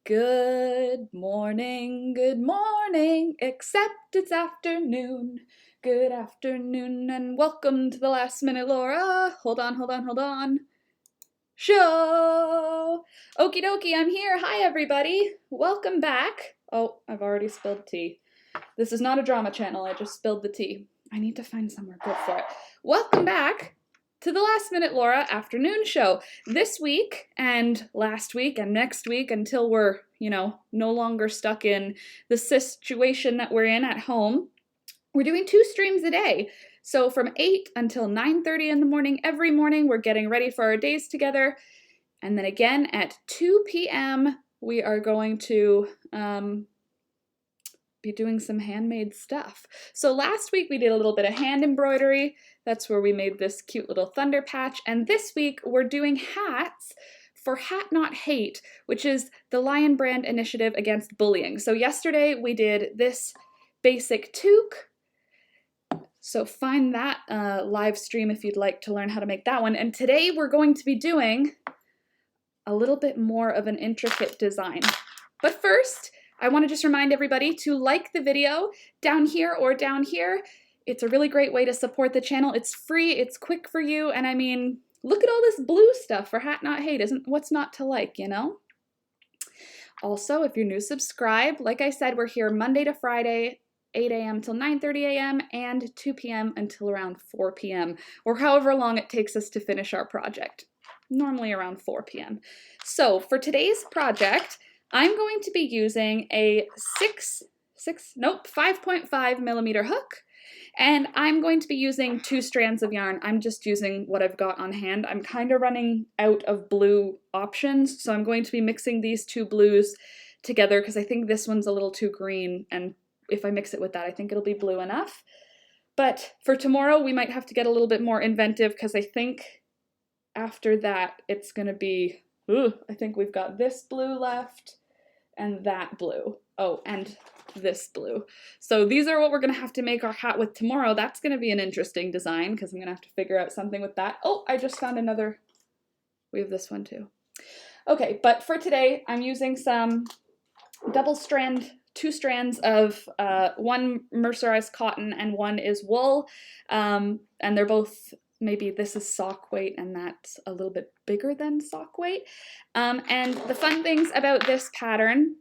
Good morning, except it's afternoon. Good afternoon, and welcome to the Last Minute Laura. Hold on. Show! Okie dokie, I'm here. Hi, everybody. Welcome back. Oh, I've already spilled tea. This is not a drama channel, I just spilled the tea. I need to find somewhere good for it. Welcome back to the Last Minute Laura afternoon show. This week and last week and next week until we're, no longer stuck in the situation that we're in at home, we're doing 2 streams a day. So from 8 until 9:30 in the morning, every morning, we're getting ready for our days together. And then again at 2 p.m., we are going to be doing some handmade stuff. So last week we did a little bit of hand embroidery. That's where we made this cute little thunder patch. And this week we're doing hats for Hatnothate, which is the Lion Brand initiative against bullying. So yesterday we did this basic toque. So find that live stream if you'd like to learn how to make that one. And today we're going to be doing a little bit more of an intricate design. But first, I want to just remind everybody to like the video down here or down here. It's a really great way to support the channel. It's free, it's quick for you, and I mean, look at all this blue stuff for Hatnothate. What's not to like, Also, if you're new, subscribe. Like I said, we're here Monday to Friday, 8 a.m. till 9:30 a.m. and 2 p.m. until around 4 p.m. or however long it takes us to finish our project. Normally around 4 p.m. So for today's project, I'm going to be using a 5.5 millimeter hook, and I'm going to be using 2 strands of yarn. I'm just using what I've got on hand. I'm kind of running out of blue options, so I'm going to be mixing these 2 blues together because I think this one's a little too green, and if I mix it with that, I think it'll be blue enough. But for tomorrow, we might have to get a little bit more inventive because I think after that, it's going to be, I think we've got this blue left and that blue. Oh, and this blue. So these are what we're going to have to make our hat with tomorrow. That's going to be an interesting design because I'm going to have to figure out something with that. Oh, I just found another. We have this one too. Okay, but for today, I'm using some double strand, 2 strands of one mercerized cotton and one is wool. And they're both, maybe this is sock weight and that's a little bit bigger than sock weight. And the fun things about this pattern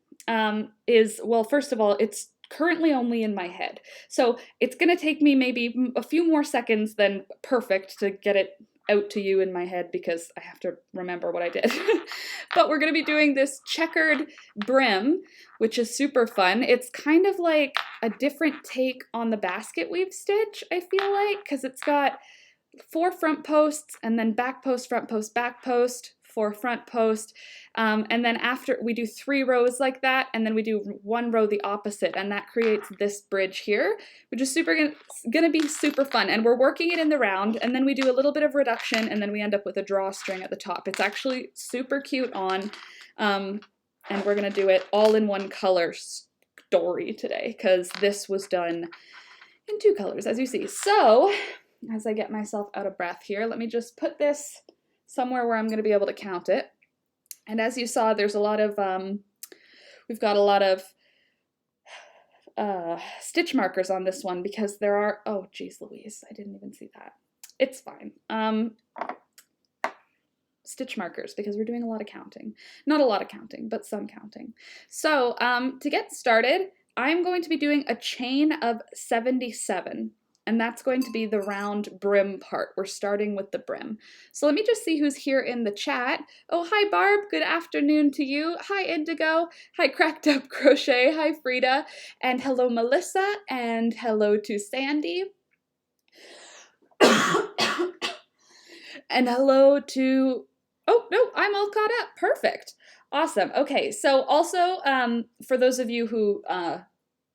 is, well, first of all, it's currently only in my head. So it's going to take me maybe a few more seconds than perfect to get it out to you in my head because I have to remember what I did. But we're going to be doing this checkered brim, which is super fun. It's kind of like a different take on the basket weave stitch, I feel like, because it's got 4 front posts and then back post, front post, back post, 4 front post, and then after we do 3 rows like that, and then we do 1 row the opposite, and that creates this bridge here, which is gonna be super fun. And we're working it in the round, and then we do a little bit of reduction, and then we end up with a drawstring at the top. It's actually super cute on, and we're gonna do it all in 1 color story today because this was done in 2 colors, as you see. So as I get myself out of breath here, let me just put this somewhere where I'm going to be able to count it. And as you saw, there's a lot of, we've got a lot of stitch markers on this one because there are, oh geez Louise, I didn't even see that. It's fine. Stitch markers because we're doing a lot of counting. Not a lot of counting, but some counting. So to get started, I'm going to be doing a chain of 77. And that's going to be the round brim part. We're starting with the brim. So let me just see who's here in the chat. Oh, hi Barb, good afternoon to you. Hi Indigo, hi Cracked Up Crochet, hi Frida, and hello Melissa, and hello to Sandy. And hello to, oh no, I'm all caught up, perfect. Awesome, okay, so also for those of you who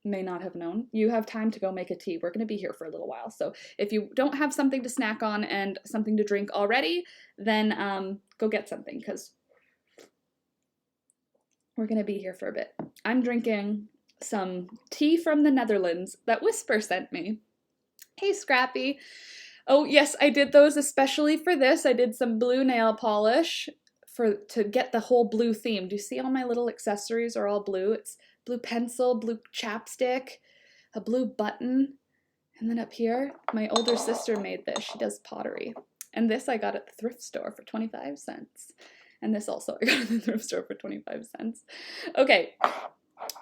may not have known, you have time to go make a tea. We're going to be here for a little while. So if you don't have something to snack on and something to drink already, then go get something because we're going to be here for a bit. I'm drinking some tea from the Netherlands that Whisper sent me. Hey, Scrappy. Oh, yes, I did those especially for this. I did some blue nail polish to get the whole blue theme. Do you see all my little accessories are all blue? It's blue pencil, blue chapstick, a blue button, and then up here, my older sister made this. She does pottery. And this I got at the thrift store for 25 cents. And this also I got at the thrift store for 25 cents. Okay,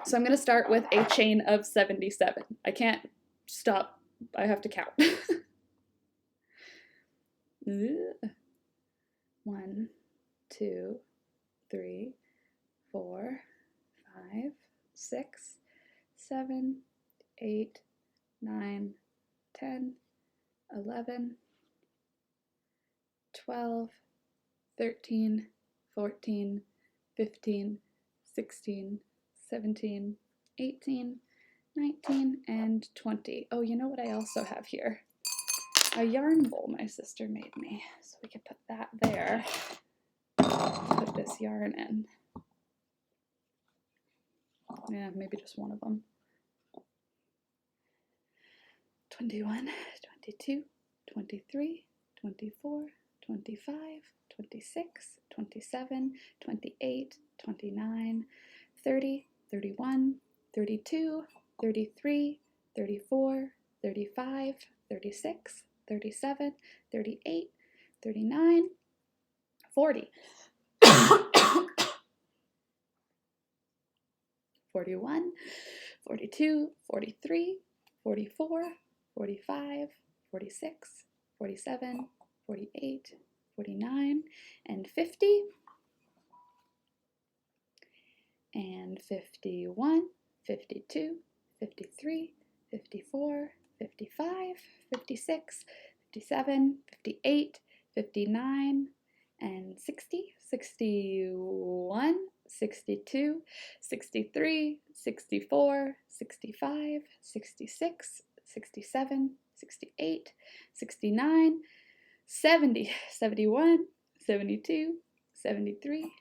so I'm gonna start with a chain of 77. I can't stop, I have to count. 1, 2, 3, 4, 5, 6, 7, 8, 9, 10, 11, 12, 13, 14, 15, 16, 17, 18, 19, and 20. Oh, you know what I also have here? A yarn bowl my sister made me. So we can put that there. Put this yarn in. Yeah, maybe just one of them. 21, 22, 23, 24, 25, 26, 27, 28, 29, 30, 31, 32, 33, 34, 35, 36, 37, 38, 39, 40. 41, 42, 43, 44, 45, 46, 47, 48, 49, and 50, and 51, 52, 53, 54, 55, 56, 57, 58, 59, and 60, 61, 62, 63, 64, 65, 66, 67, 68, 69, 70, 71, 72, 73,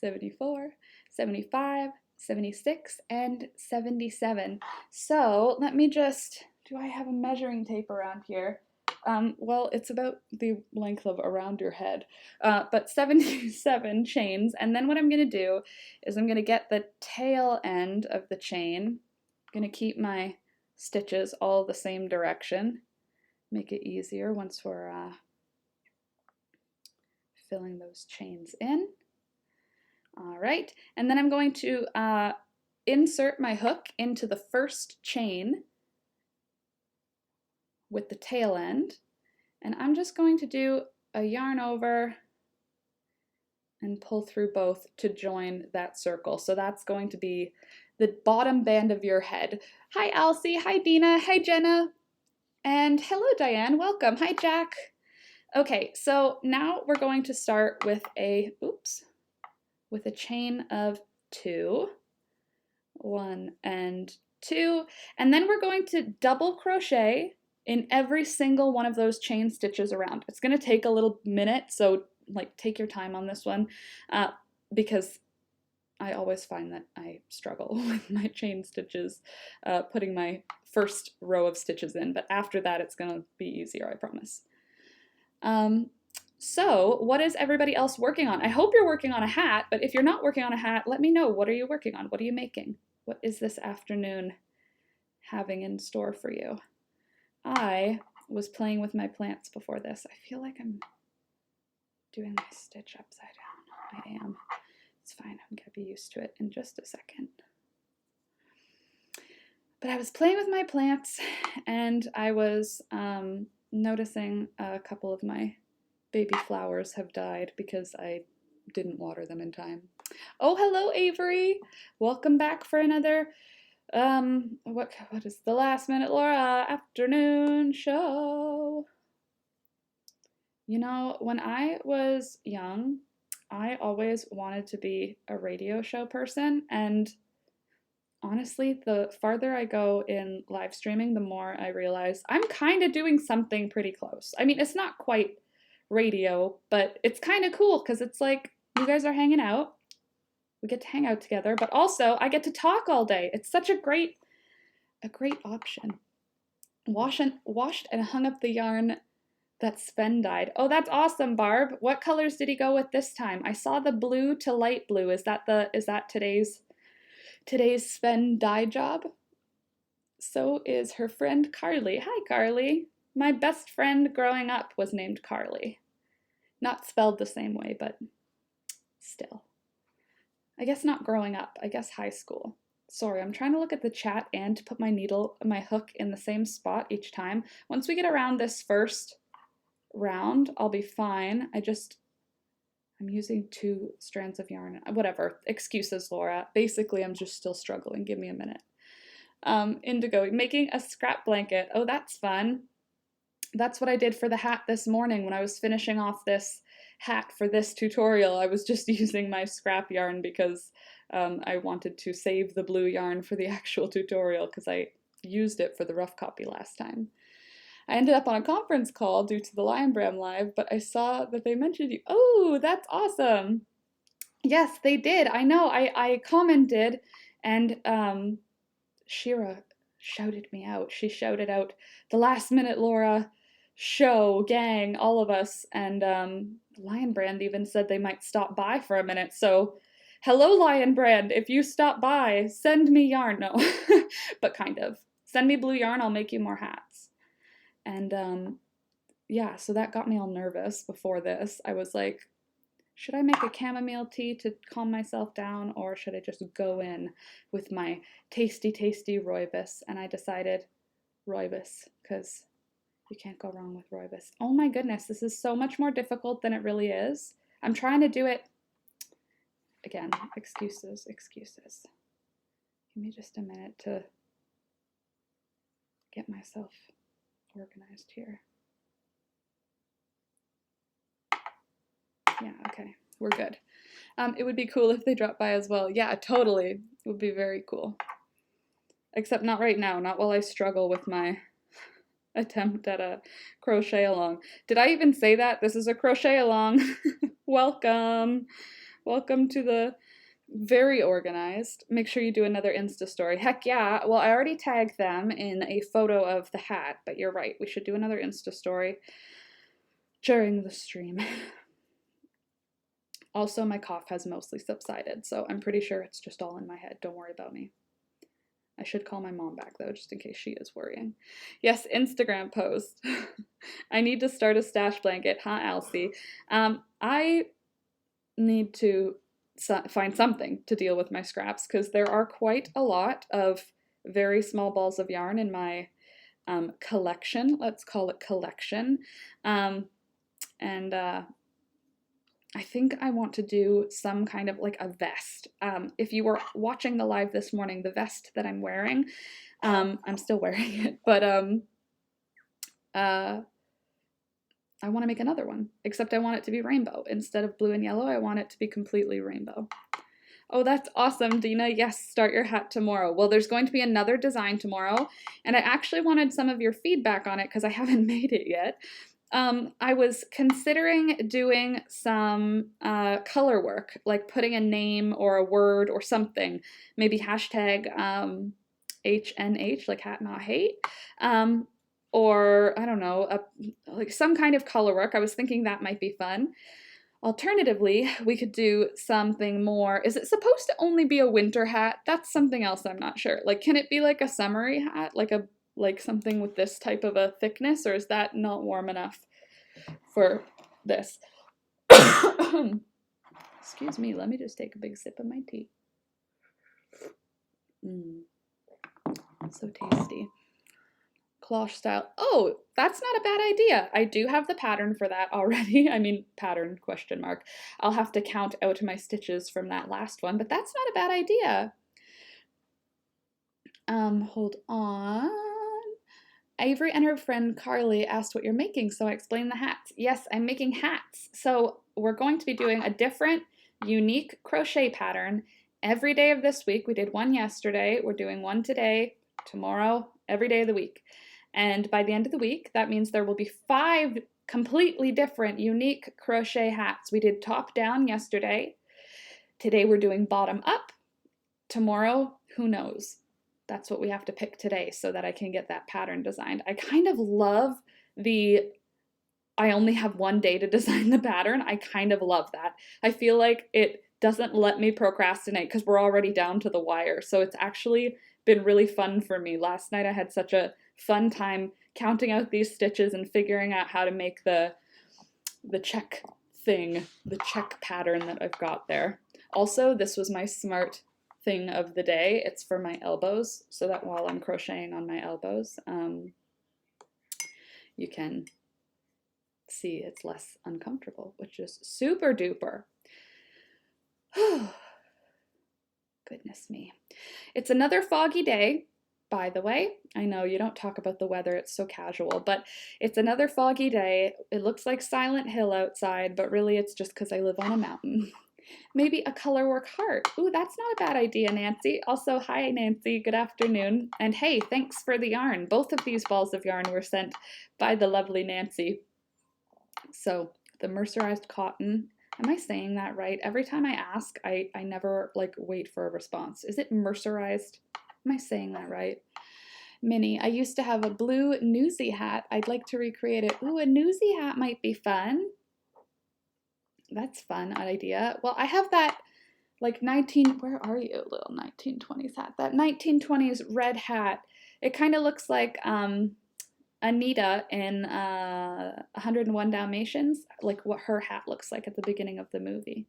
74, 75, 76, and 77. So let me just, do I have a measuring tape around here? Well, it's about the length of around your head, but 77 chains. And then what I'm going to do is I'm going to get the tail end of the chain. I'm going to keep my stitches all the same direction. Make it easier once we're filling those chains in. All right, and then I'm going to insert my hook into the first chain with the tail end, and I'm just going to do a yarn over and pull through both to join that circle. So that's going to be the bottom band of your head. Hi Elsie, hi Dina, hi Jenna, and hello Diane, welcome, hi Jack. Okay, so now we're going to start with a, with a chain of 2, 1 and 2, and then we're going to double crochet in every single one of those chain stitches around. It's going to take a little minute, so like take your time on this one, because I always find that I struggle with my chain stitches, putting my first row of stitches in, but after that it's going to be easier, I promise. So what is everybody else working on? I hope you're working on a hat, but if you're not working on a hat, let me know. What are you working on? What are you making? What is this afternoon having in store for you? I was playing with my plants before this. I feel like I'm doing my stitch upside down. I am. It's fine. I'm going to be used to it in just a second. But I was playing with my plants, and I was noticing a couple of my baby flowers have died because I didn't water them in time. Oh, hello, Avery. Welcome back for another, what is the Last Minute Laura afternoon show? You know, when I was young, I always wanted to be a radio show person, and honestly, the farther I go in live streaming, the more I realize I'm kind of doing something pretty close. I mean, it's not quite radio, but it's kind of cool because it's like you guys are hanging out. We get to hang out together, but also I get to talk all day. It's such a great option. Washed and hung up the yarn that Sven dyed. Oh, that's awesome, Barb. What colors did he go with this time? I saw the blue to light blue. Is that today's Sven dye job? So is her friend Carly. Hi, Carly. My best friend growing up was named Carly. Not spelled the same way, but still. I guess not growing up. I guess high school. Sorry, I'm trying to look at the chat and put my hook in the same spot each time. Once we get around this first round, I'll be fine. I'm using 2 strands of yarn. Whatever. Excuses, Laura. Basically, I'm just still struggling. Give me a minute. Indigo, making a scrap blanket. Oh, that's fun. That's what I did for the hat this morning when I was finishing off this hat for this tutorial. I was just using my scrap yarn because I wanted to save the blue yarn for the actual tutorial because I used it for the rough copy last time. I ended up on a conference call due to the Lion Brand Live, but I saw that they mentioned you. Oh, that's awesome. Yes, they did. I know. I commented, and Shira shouted me out. She shouted out, "The last minute Laura show, gang, all of us." And Lion Brand even said they might stop by for a minute. So, hello, Lion Brand. If you stop by, send me yarn. No, but kind of. Send me blue yarn. I'll make you more hats. And yeah, so that got me all nervous before this. I was like, should I make a chamomile tea to calm myself down, or should I just go in with my tasty, tasty rooibos? And I decided rooibos, because you can't go wrong with rooibos. Oh my goodness, this is so much more difficult than it really is. I'm trying to do it. Again, excuses, excuses. Give me just a minute to get myself organized here. Yeah, okay, we're good. It would be cool if they dropped by as well. Yeah, totally. It would be very cool. Except not right now, not while I struggle with my attempt at a crochet along. Did I even say that? This is a crochet along. Welcome. Welcome to the very organized. Make sure you do another Insta story. Heck yeah. Well, I already tagged them in a photo of the hat, but you're right. We should do another Insta story during the stream. Also, my cough has mostly subsided, so I'm pretty sure it's just all in my head. Don't worry about me. I should call my mom back, though, just in case she is worrying. Yes, Instagram post. I need to start a stash blanket, huh, Elsie? I need to find something to deal with my scraps, because there are quite a lot of very small balls of yarn in my collection. Let's call it collection. I think I want to do some kind of like a vest. If you were watching the live this morning, the vest that I'm wearing, I'm still wearing it, but I want to make another one, except I want it to be rainbow. Instead of blue and yellow, I want it to be completely rainbow. Oh, that's awesome, Dina. Yes, start your hat tomorrow. Well, there's going to be another design tomorrow, and I actually wanted some of your feedback on it because I haven't made it yet. I was considering doing some color work, like putting a name or a word or something, maybe hashtag HNH, like hatnothate, or I don't know, like some kind of color work. I was thinking that might be fun. Alternatively, we could do something more. Is it supposed to only be a winter hat? That's something else I'm not sure. Like, can it be like a summery hat, like something with this type of a thickness, or is that not warm enough for this? Excuse me, let me just take a big sip of my tea. So tasty. Cloche style. Oh, that's not a bad idea. I do have the pattern for that already. I mean, pattern, question mark. I'll have to count out my stitches from that last one, but that's not a bad idea. Hold on. Avery and her friend Carly asked what you're making, so I explained the hats. Yes, I'm making hats. So we're going to be doing a different, unique crochet pattern every day of this week. We did one yesterday. We're doing one today, tomorrow, every day of the week. And by the end of the week, that means there will be 5 completely different, unique crochet hats. We did top down yesterday. Today we're doing bottom up. Tomorrow, who knows? That's what we have to pick today so that I can get that pattern designed. I kind of love the I only have one day to design the pattern. I kind of love that. I feel like it doesn't let me procrastinate because we're already down to the wire. So it's actually been really fun for me. Last night I had such a fun time counting out these stitches and figuring out how to make the check thing, the check pattern that I've got there. Also, this was my smart thing of the day. It's for my elbows, so that while I'm crocheting on my elbows, you can see it's less uncomfortable, which is super duper. Goodness me. It's another foggy day, by the way. I know you don't talk about the weather, it's so casual, but it's another foggy day. It looks like Silent Hill outside, but really it's just because I live on a mountain. Maybe a colorwork heart. Ooh, that's not a bad idea, Nancy. Also, hi, Nancy. Good afternoon. And hey, thanks for the yarn. Both of these balls of yarn were sent by the lovely Nancy. So the mercerized cotton. Am I saying that right? Every time I ask, I never like wait for a response. Is it mercerized? Am I saying that right? Minnie, I used to have a blue newsy hat. I'd like to recreate it. Ooh, a newsy hat might be fun. That's fun idea. Well, I have that like where are you, little 1920s hat? That 1920s red hat. It kind of looks like Anita in 101 Dalmatians, like what her hat looks like at the beginning of the movie,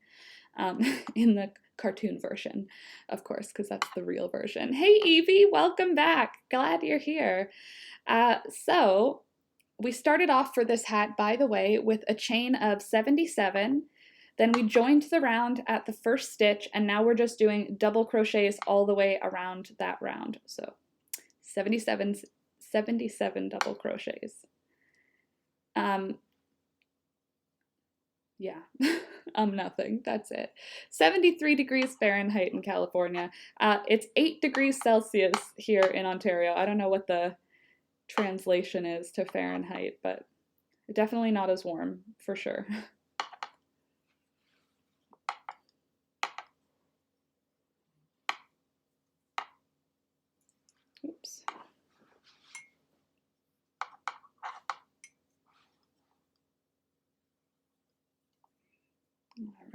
in the cartoon version, of course, because that's the real version. Hey, Evie, welcome back. Glad you're here. So we started off for this hat, by the way, with a chain of 77. Then we joined the round at the first stitch, and now we're just doing double crochets all the way around that round. So 77 double crochets. Yeah, nothing, that's it. 73 degrees Fahrenheit in California. It's 8 degrees Celsius here in Ontario. I don't know what the translation is to Fahrenheit, but definitely not as warm, for sure. Oops.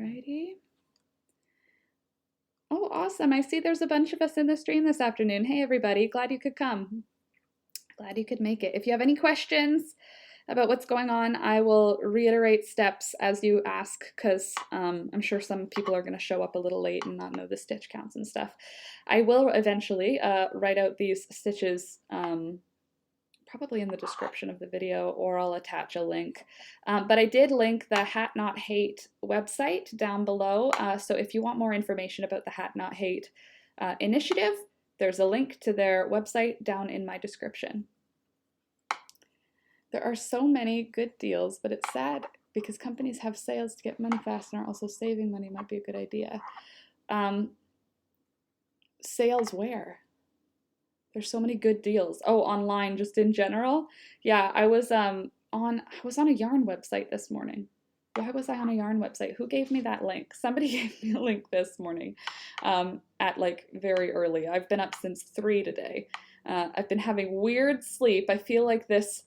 Alrighty. Oh, awesome. I see there's a bunch of us in the stream this afternoon. Hey, everybody. Glad you could come. Glad you could make it. If you have any questions about what's going on, I will reiterate steps as you ask, because I'm sure some people are going to show up a little late and not know the stitch counts and stuff. I will eventually write out these stitches probably in the description of the video, or I'll attach a link. But I did link the hatnothate website down below, so if you want more information about the hatnothate initiative, there's a link to their website down in my description. There are so many good deals, but it's sad because companies have sales to get money fast and are also saving money. Might be a good idea. Sales where? There's so many good deals. Oh, online, just in general. Yeah, I was on a yarn website this morning. Why was I on a yarn website? Who gave me that link? Somebody gave me a link this morning at like very early. I've been up since 3 today. I've been having weird sleep. I feel like this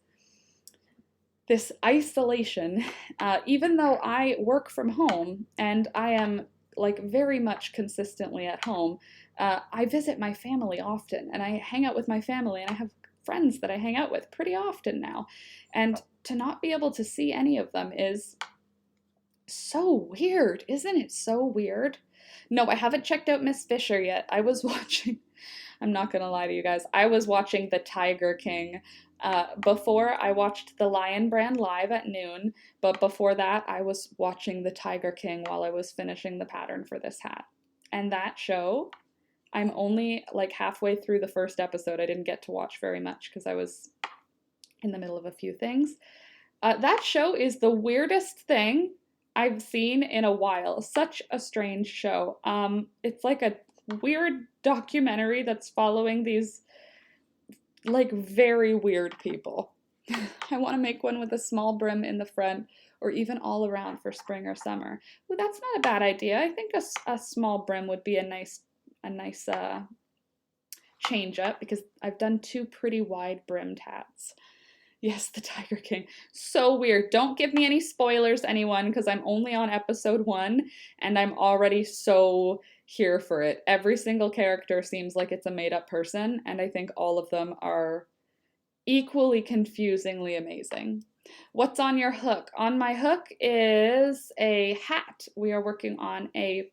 isolation, even though I work from home and I am like very much consistently at home, I visit my family often and I hang out with my family, and I have friends that I hang out with pretty often now. And to not be able to see any of them is so weird. Isn't it so weird? No, I haven't checked out Miss Fisher yet. I was watching, I'm not gonna lie to you guys, I was watching The Tiger King. Before, I watched the Lion Brand live at noon, but before that I was watching The Tiger King while I was finishing the pattern for this hat. And that show, I'm only like halfway through the first episode. I didn't get to watch very much because I was in the middle of a few things. That show is the weirdest thing I've seen in a while. Such a strange show. It's like a weird documentary that's following these like very weird people. I want to make one with a small brim in the front, or even all around for spring or summer. Well, that's not a bad idea. I think a small brim would be a nice change up, because I've done 2 pretty wide brimmed hats. Yes, the Tiger King. So weird. Don't give me any spoilers, anyone, because I'm only on episode 1 and I'm already so here for it. Every single character seems like it's a made-up person, and I think all of them are equally confusingly amazing. What's on your hook? On my hook is a hat. We are working on a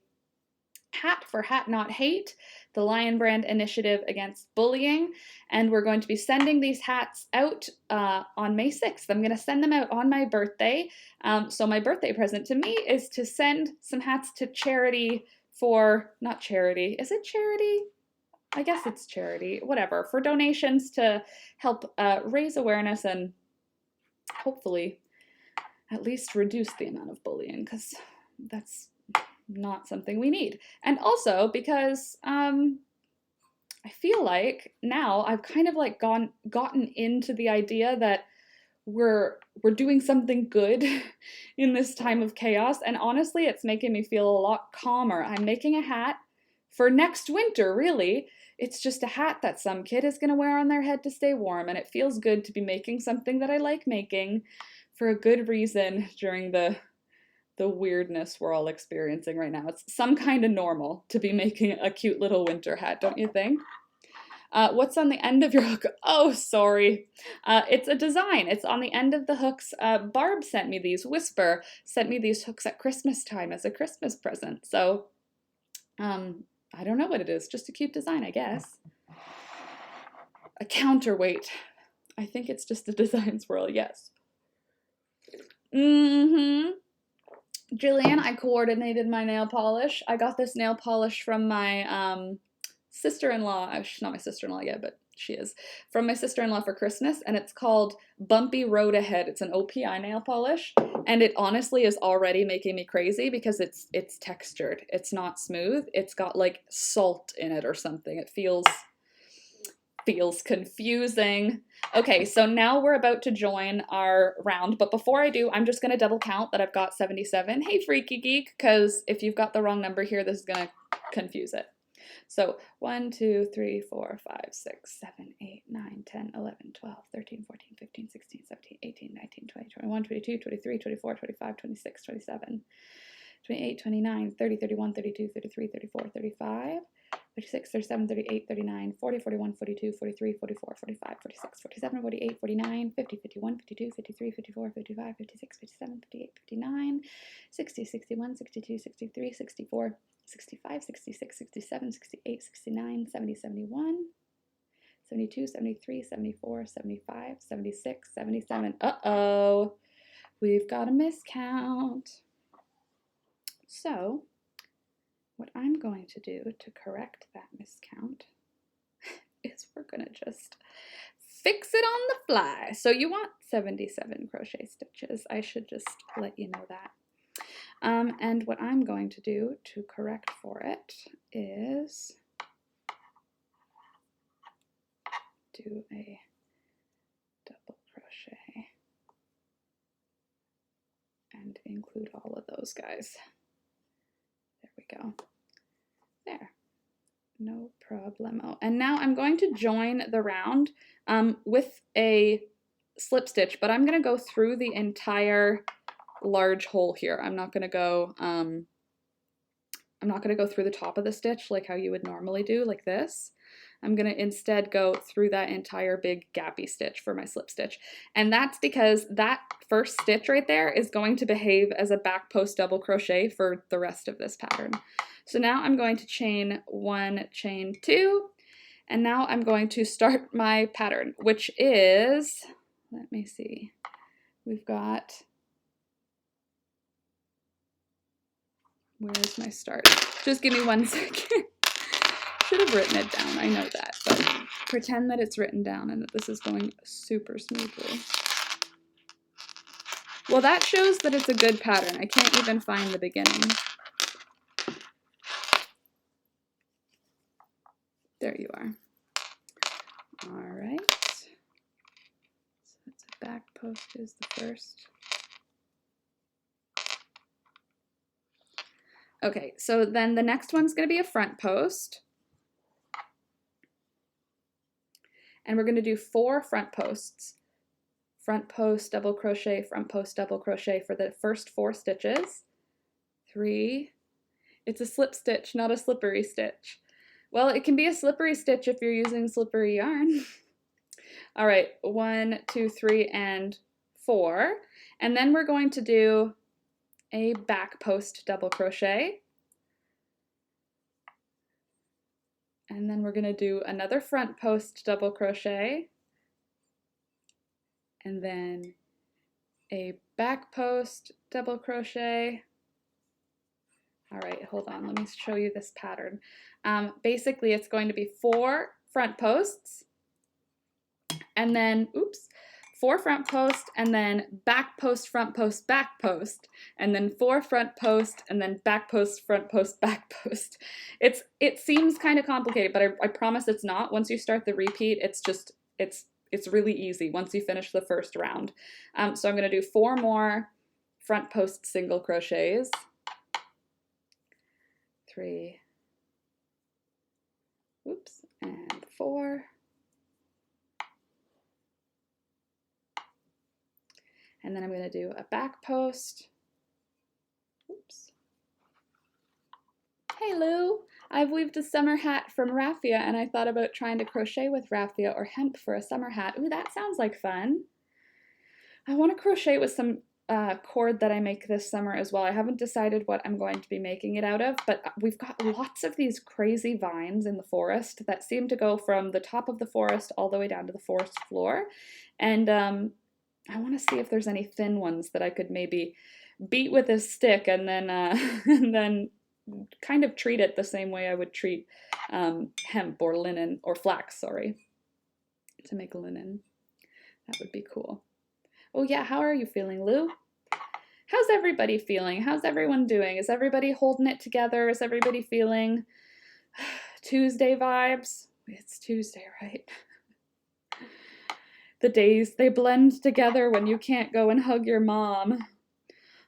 hat for Hat Not Hate, the Lion Brand initiative against bullying, and we're going to be sending these hats out on May 6th. I'm going to send them out on my birthday. So my birthday present to me is to send some hats to charity for, not charity, is it charity? I guess it's charity, whatever, for donations to help raise awareness and hopefully at least reduce the amount of bullying, because that's not something we need. And also because I feel like now I've kind of like gotten into the idea that we're doing something good in this time of chaos, and honestly it's making me feel a lot calmer. I'm making a hat for next winter, really. It's just a hat that some kid is going to wear on their head to stay warm, and it feels good to be making something that I like making for a good reason during the weirdness we're all experiencing right now. It's some kind of normal to be making a cute little winter hat, don't you think? What's on the end of your hook? Oh, sorry. It's a design. It's on the end of the hooks. Barb sent me these. Whisper sent me these hooks at Christmas time as a Christmas present. So, I don't know what it is. Just a cute design, I guess. A counterweight. I think it's just a design swirl, yes. Jillian, I coordinated my nail polish. I got this nail polish from my sister-in-law. She's not my sister-in-law yet, but she is. From my sister-in-law for Christmas, and it's called Bumpy Road Ahead. It's an OPI nail polish, and it honestly is already making me crazy because it's textured. It's not smooth. It's got like salt in it or something. It feels confusing. Okay, so now we're about to join our round, but before I do, I'm just going to double count that I've got 77. Hey, Freaky Geek, because if you've got the wrong number here, this is going to confuse it. So 1, 2, 3, 4, 5, 6, 7, 8, 9, 10, 11, 12, 13, 14, 15, 16, 17, 18, 19, 20, 21, 22, 23, 24, 25, 26, 27, 28, 29, 30, 31, 32, 33, 34, 35, 36, 37, 38, 39, 40, 41, 42, 43, 44, 45, 46, 47, 48, 49, 50, 51, 52, 53, 54, 55, 56, 57, 58, 59, 60, 61, 62, 63, 64, 65, 66, 67, 68, 69, 70, 71, 72, 73, 74, 75, 76, 77. Uh-oh, we've got a miscount. So what I'm going to do to correct that miscount is we're going to just fix it on the fly. So you want 77 crochet stitches. I should just let you know that. And what I'm going to do to correct for it is do a double crochet and include all of those guys. There we go. There. No problemo. And now I'm going to join the round with a slip stitch, but I'm going to go through the entire large hole here. I'm not going to go through the top of the stitch like how you would normally do, like this. I'm going to instead go through that entire big gappy stitch for my slip stitch. And that's because that first stitch right there is going to behave as a back post double crochet for the rest of this pattern. So now I'm going to chain 1, chain 2, and now I'm going to start my pattern, which is, let me see, we've got, where's my start? Just give me 1 second. Should have written it down, I know that, but pretend that it's written down and that this is going super smoothly. Well, that shows that it's a good pattern. I can't even find the beginning. There you are. All right. So it's a back post is the first. Okay, so then the next one's going to be a front post. And we're going to do 4 front posts front post, double crochet, front post, double crochet for the first 4 stitches. 3. It's a slip stitch, not a slippery stitch. Well, it can be a slippery stitch if you're using slippery yarn. All right, 1, 2, 3, and 4. And then we're going to do a back post double crochet. And then we're going to do another front post double crochet. And then a back post double crochet. All right, hold on, let me show you this pattern. Basically, it's going to be 4 front posts, and then, 4 front posts, and then back post, front post, back post, and then 4 front post, and then back post, front post, back post. It seems kind of complicated, but I promise it's not. Once you start the repeat, it's really easy once you finish the first round. So I'm going to do 4 more front post single crochets. 3, and 4. And then I'm going to do a back post. Hey Lou, I've weaved a summer hat from raffia and I thought about trying to crochet with raffia or hemp for a summer hat. Ooh, that sounds like fun. I want to crochet with some cord that I make this summer as well. I haven't decided what I'm going to be making it out of, but we've got lots of these crazy vines in the forest that seem to go from the top of the forest all the way down to the forest floor. And I want to see if there's any thin ones that I could maybe beat with a stick and then and then kind of treat it the same way I would treat hemp or linen, or flax, sorry, to make linen. That would be cool. Oh yeah, how are you feeling, Lou? How's everybody feeling? How's everyone doing? Is everybody holding it together? Is everybody feeling Tuesday vibes? It's Tuesday, right? The days, they blend together when you can't go and hug your mom.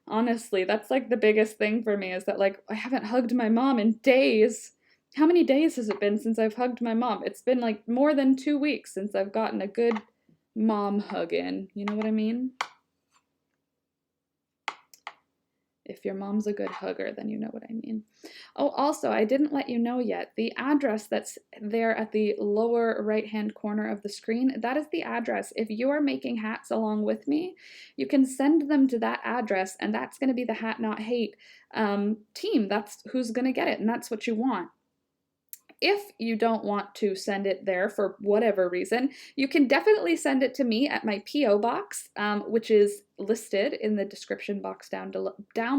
Honestly, that's like the biggest thing for me, is that like I haven't hugged my mom in days. How many days has it been since I've hugged my mom? It's been like more than 2 weeks since I've gotten a good mom hug in. You know what I mean? If your mom's a good hugger, then you know what I mean. Oh, also, I didn't let you know yet, the address that's there at the lower right-hand corner of the screen, that is the address. If you are making hats along with me, you can send them to that address, and that's going to be the Hat Not Hate team. That's who's going to get it, and that's what you want. If you don't want to send it there for whatever reason, you can definitely send it to me at my P.O. box, which is listed in the description box down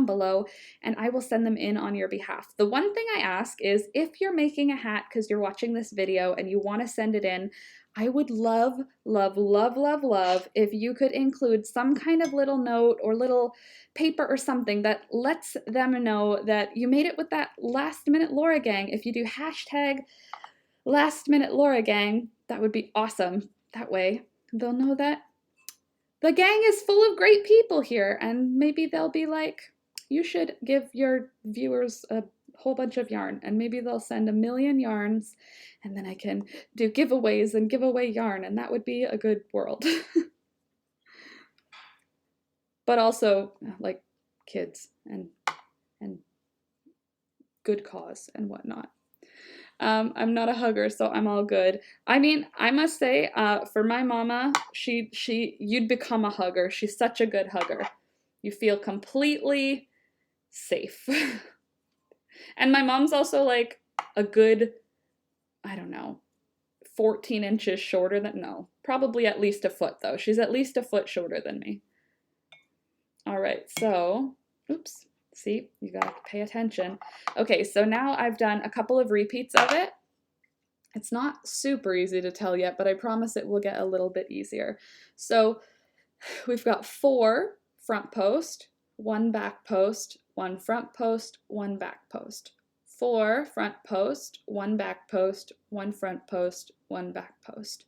below, and I will send them in on your behalf. The one thing I ask is, if you're making a hat because you're watching this video and you want to send it in, I would love, love, love, love, love if you could include some kind of little note or little paper or something that lets them know that you made it with that Last Minute Laura gang. If you do hashtag Last Minute Laura gang, that would be awesome. That way they'll know that the gang is full of great people here, and maybe they'll be like, you should give your viewers a whole bunch of yarn, and maybe they'll send 1,000,000 yarns, and then I can do giveaways and give away yarn, and that would be a good world. But also, like, kids and good cause and whatnot. I'm not a hugger, so I'm all good. I mean, I must say, for my mama, you'd become a hugger. She's such a good hugger. You feel completely safe. And my mom's also like a good, I don't know, 14 inches shorter than, no, probably at least a foot though. She's at least a foot shorter than me. All right, so, oops, see, you gotta pay attention. Okay, so now I've done a couple of repeats of it. It's not super easy to tell yet, but I promise it will get a little bit easier. So we've got 4 front post, 1 back post, 1 front post, 1 back post. 4 front post, 1 back post, 1 front post, 1 back post.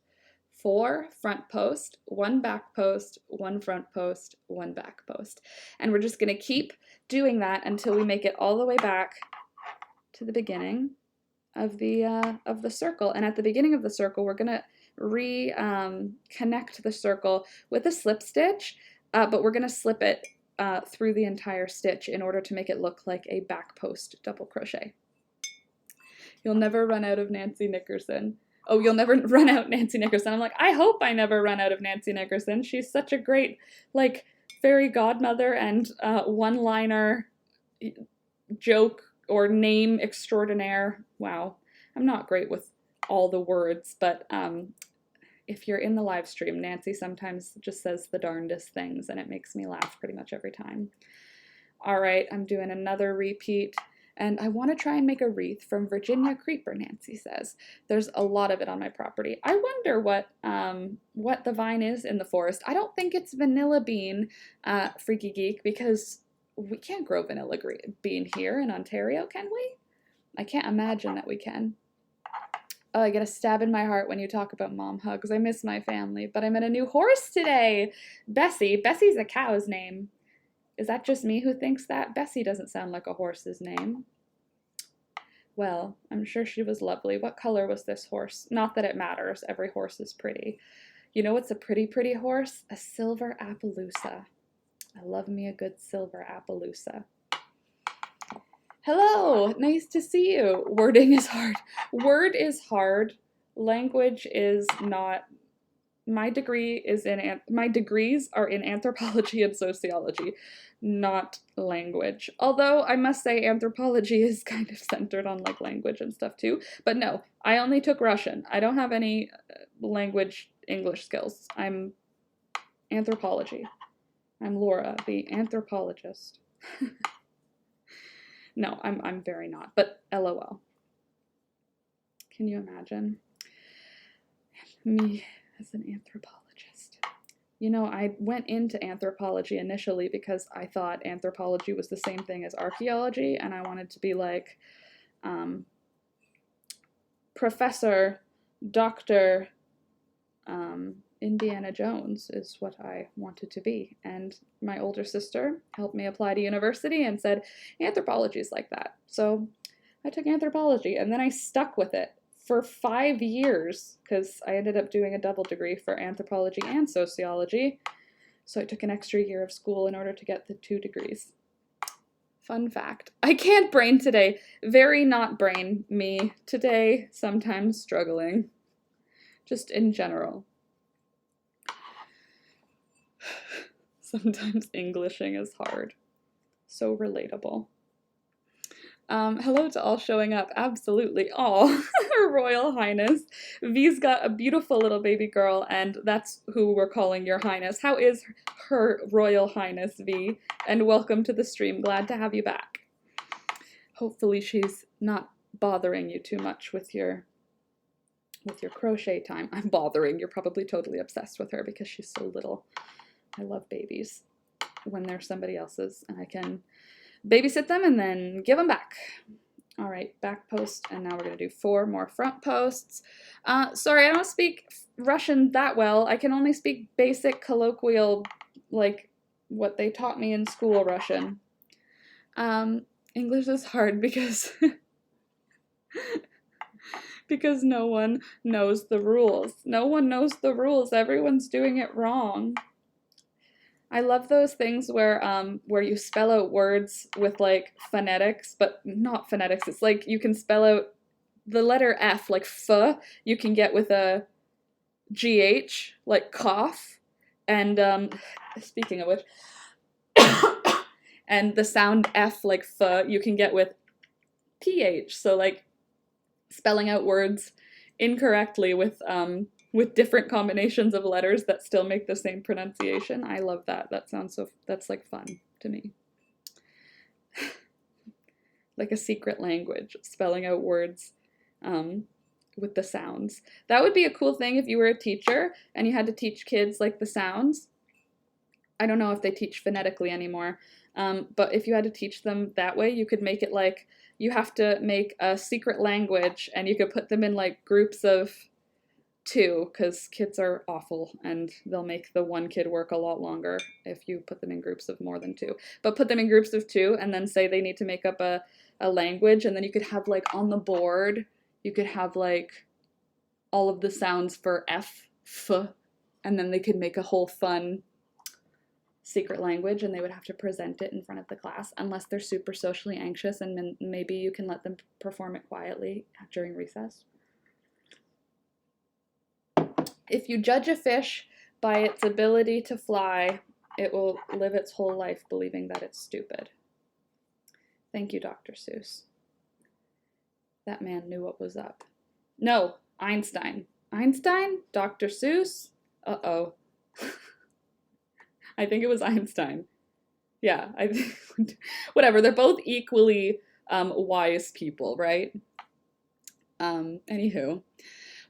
4 front post, 1 back post, 1 front post, 1 back post. And we're just going to keep doing that until we make it all the way back to the beginning of the circle. And at the beginning of the circle, we're going to connect the circle with a slip stitch, but we're gonna slip it through the entire stitch in order to make it look like a back post double crochet. You'll never run out of Nancy Nickerson. Oh, you'll never run out Nancy Nickerson. I'm like, I hope I never run out of Nancy Nickerson. She's such a great, like, fairy godmother and one-liner joke or name extraordinaire. Wow. I'm not great with all the words, but if you're in the live stream, Nancy sometimes just says the darndest things, and it makes me laugh pretty much every time. All right, I'm doing another repeat, and I want to try and make a wreath from Virginia Creeper, Nancy says. There's a lot of it on my property. I wonder what the vine is in the forest. I don't think it's vanilla bean, Freaky Geek, because we can't grow vanilla bean here in Ontario, can we? I can't imagine that we can. Oh, I get a stab in my heart when you talk about mom hugs. I miss my family, but I met a new horse today. Bessie. Bessie's a cow's name. Is that just me who thinks that? Bessie doesn't sound like a horse's name. Well, I'm sure she was lovely. What color was this horse? Not that it matters. Every horse is pretty. You know what's a pretty, pretty horse? A silver Appaloosa. I love me a good silver Appaloosa. Hello, nice to see you. Wording is hard. Word is hard. Language is not. My degrees are in anthropology and sociology, not language. Although I must say anthropology is kind of centered on like language and stuff too. But no, I only took Russian. I don't have any language English skills. I'm anthropology. I'm Laura, the anthropologist. No, I'm very not, but LOL. Can you imagine? Me as an anthropologist. You know, I went into anthropology initially because I thought anthropology was the same thing as archaeology, and I wanted to be like Professor, Dr. Indiana Jones is what I wanted to be. And my older sister helped me apply to university and said, anthropology is like that. So I took anthropology, and then I stuck with it for 5 years because I ended up doing a double degree for anthropology and sociology. So I took an extra year of school in order to get the 2 degrees. Fun fact. I can't brain today. Very not brain me today. Sometimes struggling. Just in general. Sometimes Englishing is hard. So relatable. Hello to all showing up. Absolutely all. Her Royal Highness. V's got a beautiful little baby girl, and that's who we're calling your Highness. How is Her Royal Highness, V? And welcome to the stream. Glad to have you back. Hopefully she's not bothering you too much with your crochet time. I'm bothering. You're probably totally obsessed with her because she's so little. I love babies when they're somebody else's, and I can babysit them and then give them back. All right, back post, and now we're going to do 4 more front posts. Sorry, I don't speak Russian that well. I can only speak basic colloquial, like what they taught me in school Russian. English is hard because because no one knows the rules. No one knows the rules. Everyone's doing it wrong. I love those things where you spell out words with like phonetics, but not phonetics. It's like you can spell out the letter F, like F, you can get with a GH, like cough, and speaking of which, and the sound F, like F, you can get with PH. So like spelling out words incorrectly with different combinations of letters that still make the same pronunciation. I love that. That's like fun to me. Like a secret language, spelling out words with the sounds. That would be a cool thing if you were a teacher and you had to teach kids like the sounds. I don't know if they teach phonetically anymore, but if you had to teach them that way, you could make it like you have to make a secret language and you could put them in like groups of 2, because kids are awful and they'll make the one kid work a lot longer if you put them in groups of more than 2. But put them in groups of 2 and then say they need to make up a language, and then you could have like on the board, you could have like all of the sounds for F, F, and then they could make a whole fun secret language and they would have to present it in front of the class unless they're super socially anxious, and maybe you can let them perform it quietly during recess. If you judge a fish by its ability to fly, it will live its whole life believing that it's stupid. Thank you, Dr. Seuss. That man knew what was up. No, Einstein. Einstein? Dr. Seuss? Uh-oh. I think it was Einstein. Yeah, I think, whatever. They're both equally wise people, right? Anywho.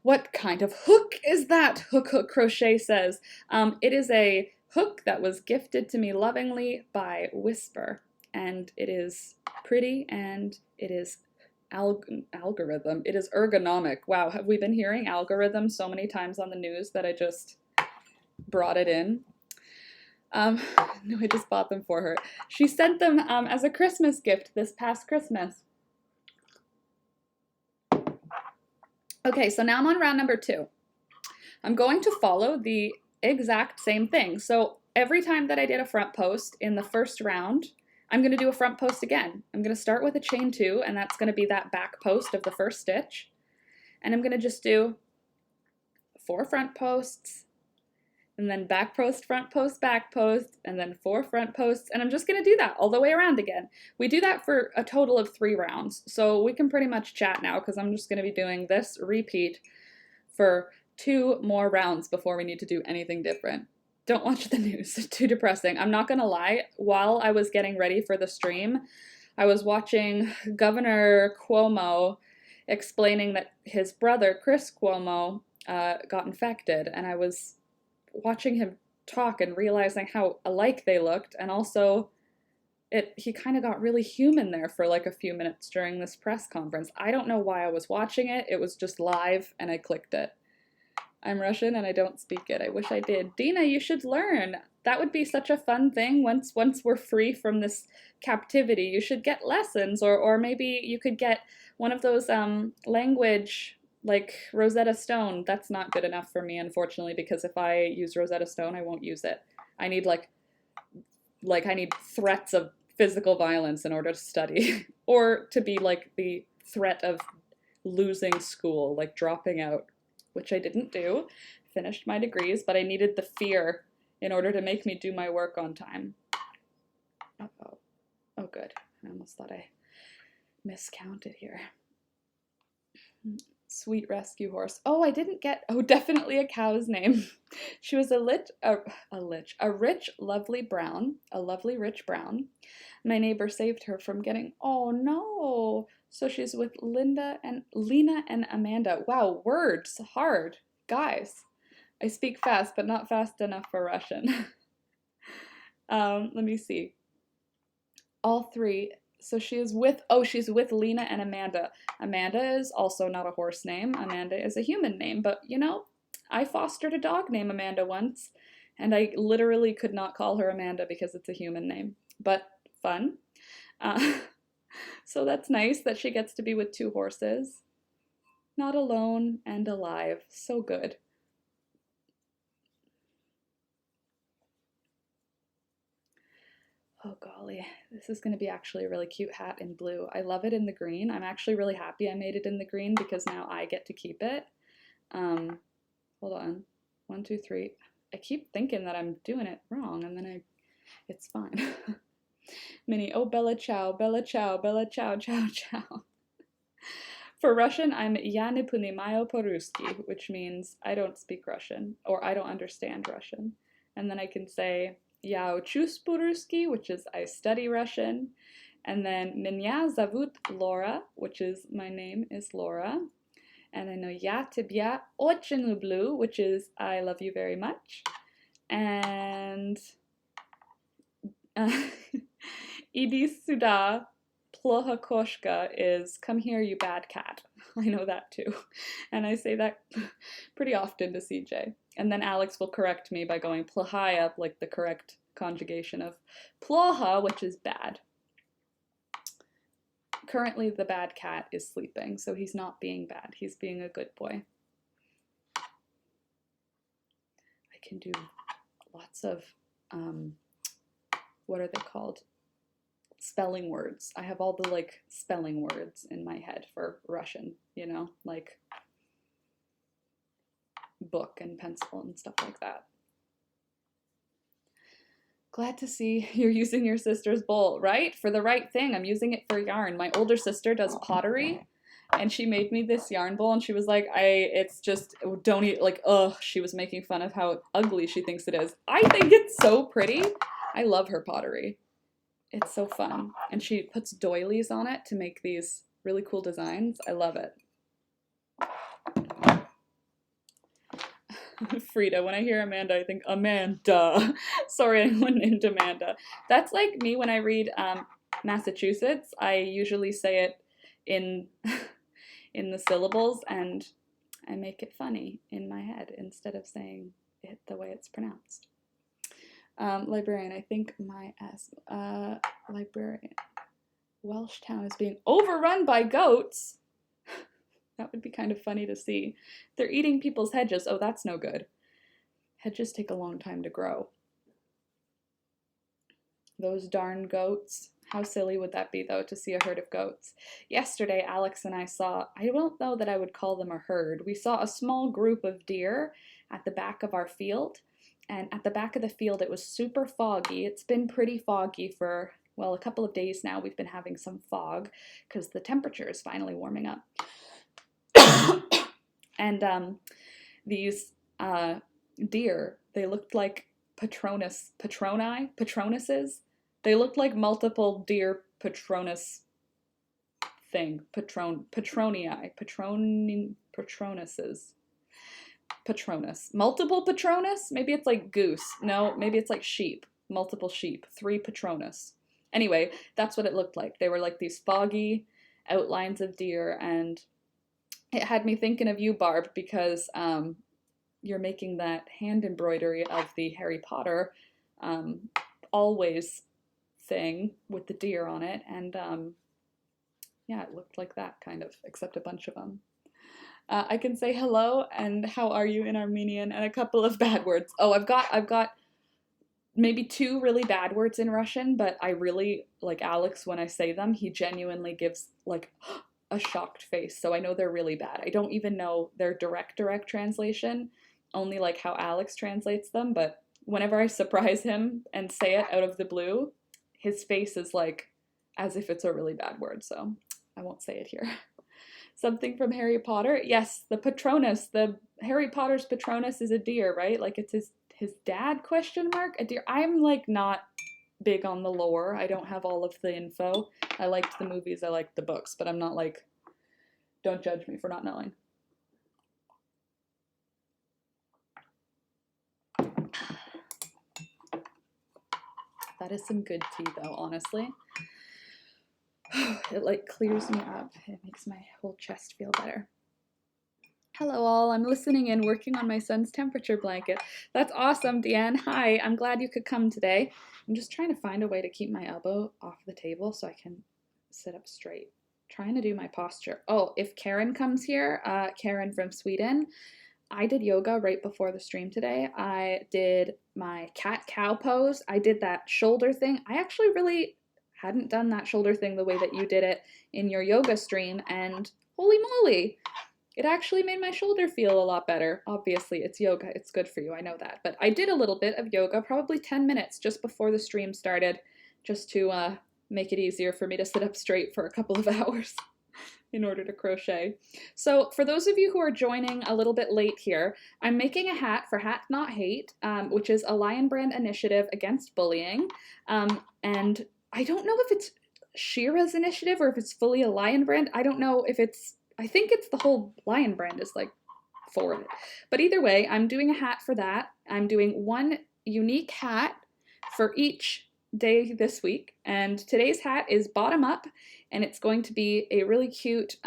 What kind of hook is that? Hook Hook Crochet says. It is a hook that was gifted to me lovingly by Whisper. And it is pretty and it is algorithm. It is ergonomic. Wow, have we been hearing algorithm so many times on the news that I just brought it in? No, I just bought them for her. She sent them as a Christmas gift this past Christmas. Okay, so now I'm on round number 2. I'm going to follow the exact same thing. So every time that I did a front post in the first round, I'm going to do a front post again. I'm going to start with a chain 2, and that's going to be that back post of the first stitch. And I'm going to just do 4 front posts, and then back post, front post, back post, and then 4 front posts, and I'm just going to do that all the way around again. We do that for a total of 3 rounds, so we can pretty much chat now because I'm just going to be doing this repeat for 2 more rounds before we need to do anything different. Don't watch the news, it's too depressing. I'm not going to lie, while I was getting ready for the stream, I was watching Governor Cuomo explaining that his brother, Chris Cuomo, got infected, and I was watching him talk and realizing how alike they looked, and also he kind of got really human there for like a few minutes during this press conference. I don't know why I was watching it. It was just live and I clicked it. I'm Russian and I don't speak it. I wish I did. Dina, you should learn. That would be such a fun thing once we're free from this captivity. You should get lessons, or maybe you could get one of those language like Rosetta Stone. That's not good enough for me, unfortunately, because if I use Rosetta Stone, I won't use it. I need like I need threats of physical violence in order to study, or to be like the threat of losing school, like dropping out, which I didn't do. Finished my degrees, but I needed the fear in order to make me do my work on time. Uh-oh. Oh, good. I almost thought I miscounted here. Sweet rescue horse. Oh, I didn't get, oh, definitely a cow's name. She was a rich, lovely brown, a lovely rich brown. My neighbor saved her from getting, oh no. So she's with Lena and Amanda. Wow, words, hard. Guys, I speak fast, but not fast enough for Russian. Let me see. All 3. So she's with Lena and Amanda. Amanda is also not a horse name. Amanda is a human name, but you know, I fostered a dog named Amanda once, and I literally could not call her Amanda because it's a human name, but fun. So that's nice that she gets to be with 2 horses. Not alone and alive. So good. Oh golly, this is going to be actually a really cute hat in blue. I love it in the green. I'm actually really happy I made it in the green because now I get to keep it. Hold on. 1, 2, 3. I keep thinking that I'm doing it wrong, and then it's fine. Minnie, oh Bella Ciao, Bella Ciao, Bella Ciao, Ciao, Ciao. For Russian, I'm Я не понимаю по-русски, which means I don't speak Russian, or I don't understand Russian. And then I can say Я учусь по-русски, which is I study Russian. And then Меня зовут Laura, which is my name is Laura. And I know Я тебя очень люблю, which is I love you very much. And Иди сюда, плохо кошка is come here, you bad cat. I know that too. And I say that pretty often to CJ. And then Alex will correct me by going plahaya, like the correct conjugation of ploha, which is bad. Currently, the bad cat is sleeping, so he's not being bad. He's being a good boy. can do lots of, what are they called? Spelling words. I have all the like spelling words in my head for Russian, you know, like book and pencil and stuff like that. Glad to see you're using your sister's bowl, right? For the right thing. I'm using it for yarn. My older sister does pottery, and she made me this yarn bowl, and she was like, it's just, don't eat, like, ugh, she was making fun of how ugly she thinks it is. I think it's so pretty. I love her pottery. It's so fun. And she puts doilies on it to make these really cool designs. I love it. Frida, when I hear Amanda, I think Amanda. Sorry, anyone named Amanda. That's like me when I read Massachusetts. I usually say it in in the syllables, and I make it funny in my head instead of saying it the way it's pronounced. Librarian, I think my librarian. Welsh town is being overrun by goats. That would be kind of funny to see. They're eating people's hedges. Oh, that's no good. Hedges take a long time to grow. Those darn goats. How silly would that be, though, to see a herd of goats? Yesterday, Alex and I saw, I don't know that I would call them a herd. We saw a small group of deer at the back of our field. And at the back of the field, it was super foggy. It's been pretty foggy for, well, a couple of days now. We've been having some fog because the temperature is finally warming up. And these deer, they looked like patronuses. They looked like multiple deer patronus thing, patronus. Multiple patronus? Maybe it's like goose. No, maybe it's like sheep. Multiple sheep. 3 patronus. Anyway, that's what it looked like. They were like these foggy outlines of deer, and it had me thinking of you, Barb, because you're making that hand embroidery of the Harry Potter always thing with the deer on it, and yeah, it looked like that kind of, except a bunch of them. I can say hello and how are you in Armenian and a couple of bad words. Oh, I've got maybe 2 really bad words in Russian, but I really like Alex when I say them. He genuinely gives like a shocked face, so I know they're really bad. I don't even know their direct translation, only like how Alex translates them, but whenever I surprise him and say it out of the blue, his face is like as if it's a really bad word, so I won't say it here. Something from Harry Potter? Yes, the Patronus. The Harry Potter's Patronus is a deer, right? Like it's his dad, question mark? A deer. I'm like not big on the lore. I don't have all of the info. I liked the movies, I liked the books, but I'm not like, don't judge me for not knowing. That is some good tea though, honestly. It like clears me up. It makes my whole chest feel better. Hello all, I'm listening in, working on my son's temperature blanket. That's awesome, Deanne. Hi, I'm glad you could come today. I'm just trying to find a way to keep my elbow off the table so I can sit up straight. Trying to do my posture. Oh, if Karen comes here, Karen from Sweden, I did yoga right before the stream today. I did my cat-cow pose. I did that shoulder thing. I actually really hadn't done that shoulder thing the way that you did it in your yoga stream, and holy moly, it actually made my shoulder feel a lot better. Obviously, it's yoga. It's good for you. I know that. But I did a little bit of yoga, probably 10 minutes just before the stream started, just to make it easier for me to sit up straight for a couple of hours in order to crochet. So for those of you who are joining a little bit late here, I'm making a hat for Hatnothate, which is a Lion Brand initiative against bullying. And I don't know if it's Shira's initiative or if it's fully a Lion Brand. I don't know if it's, I think it's the whole Lion Brand is like for it. But either way, I'm doing a hat for that. I'm doing one unique hat for each day this week, and today's hat is bottom up, and it's going to be a really cute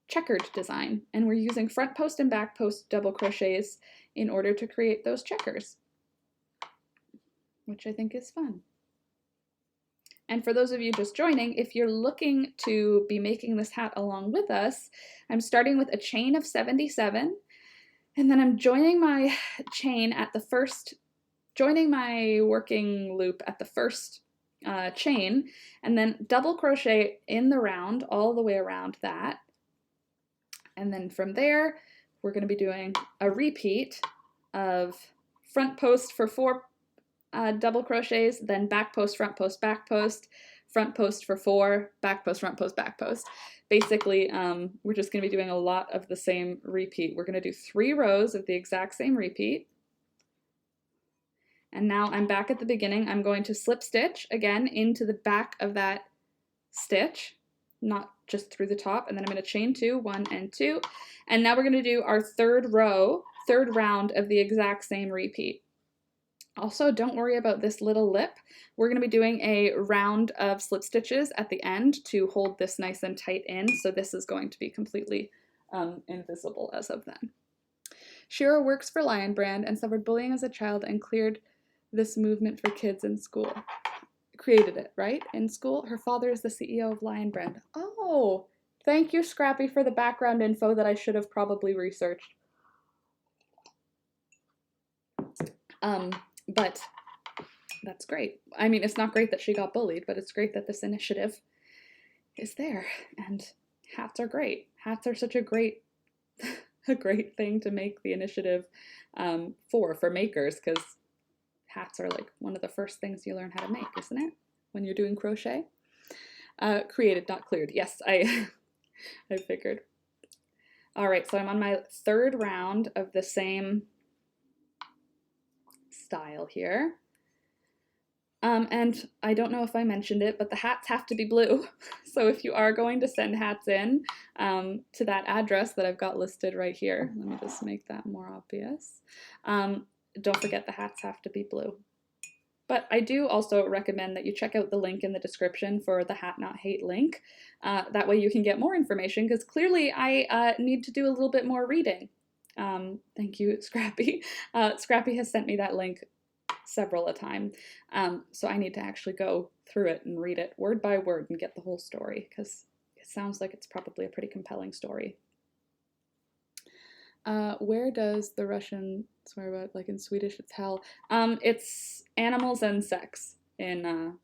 checkered design, and we're using front post and back post double crochets in order to create those checkers, which I think is fun. And for those of you just joining, if you're looking to be making this hat along with us, I'm starting with a chain of 77, And then I'm joining my chain at the first, joining my working loop at the first chain, and then double crochet in the round all the way around that. And then from there, we're going to be doing a repeat of front post for 4 double crochets, then back post, front post, back post, front post for 4, back post, front post, back post. Basically, we're just going to be doing a lot of the same repeat. We're going to do 3 rows of the exact same repeat. And now I'm back at the beginning. I'm going to slip stitch again into the back of that stitch, not just through the top, and then I'm going to chain 2, 1 and 2. And now we're going to do our third round of the exact same repeat. Also, don't worry about this little lip. We're going to be doing a round of slip stitches at the end to hold this nice and tight in, so this is going to be completely invisible as of then. Shira works for Lion Brand and suffered bullying as a child and cleared this movement for kids in school. Created it, right? In school. Her father is the CEO of Lion Brand. Oh, thank you, Scrappy, for the background info that I should have probably researched. But that's great. I mean, it's not great that she got bullied, but it's great that this initiative is there. And hats are great. Hats are such a great thing to make the initiative for makers, because hats are like one of the first things you learn how to make, isn't it? When you're doing crochet. Created, not cleared. Yes, I figured. All right, so I'm on my third round of the same style here. And I don't know if I mentioned it, but the hats have to be blue. So if you are going to send hats in to that address that I've got listed right here, let me just make that more obvious. Don't forget the hats have to be blue. But I do also recommend that you check out the link in the description for the Hat Not Hate link. That way you can get more information, because clearly I need to do a little bit more reading. Thank you, Scrappy. Scrappy has sent me that link several a time, so I need to actually go through it and read it word by word and get the whole story, because it sounds like it's probably a pretty compelling story. Where does the Russian swear about, like in Swedish it's hell? It's animals and sex in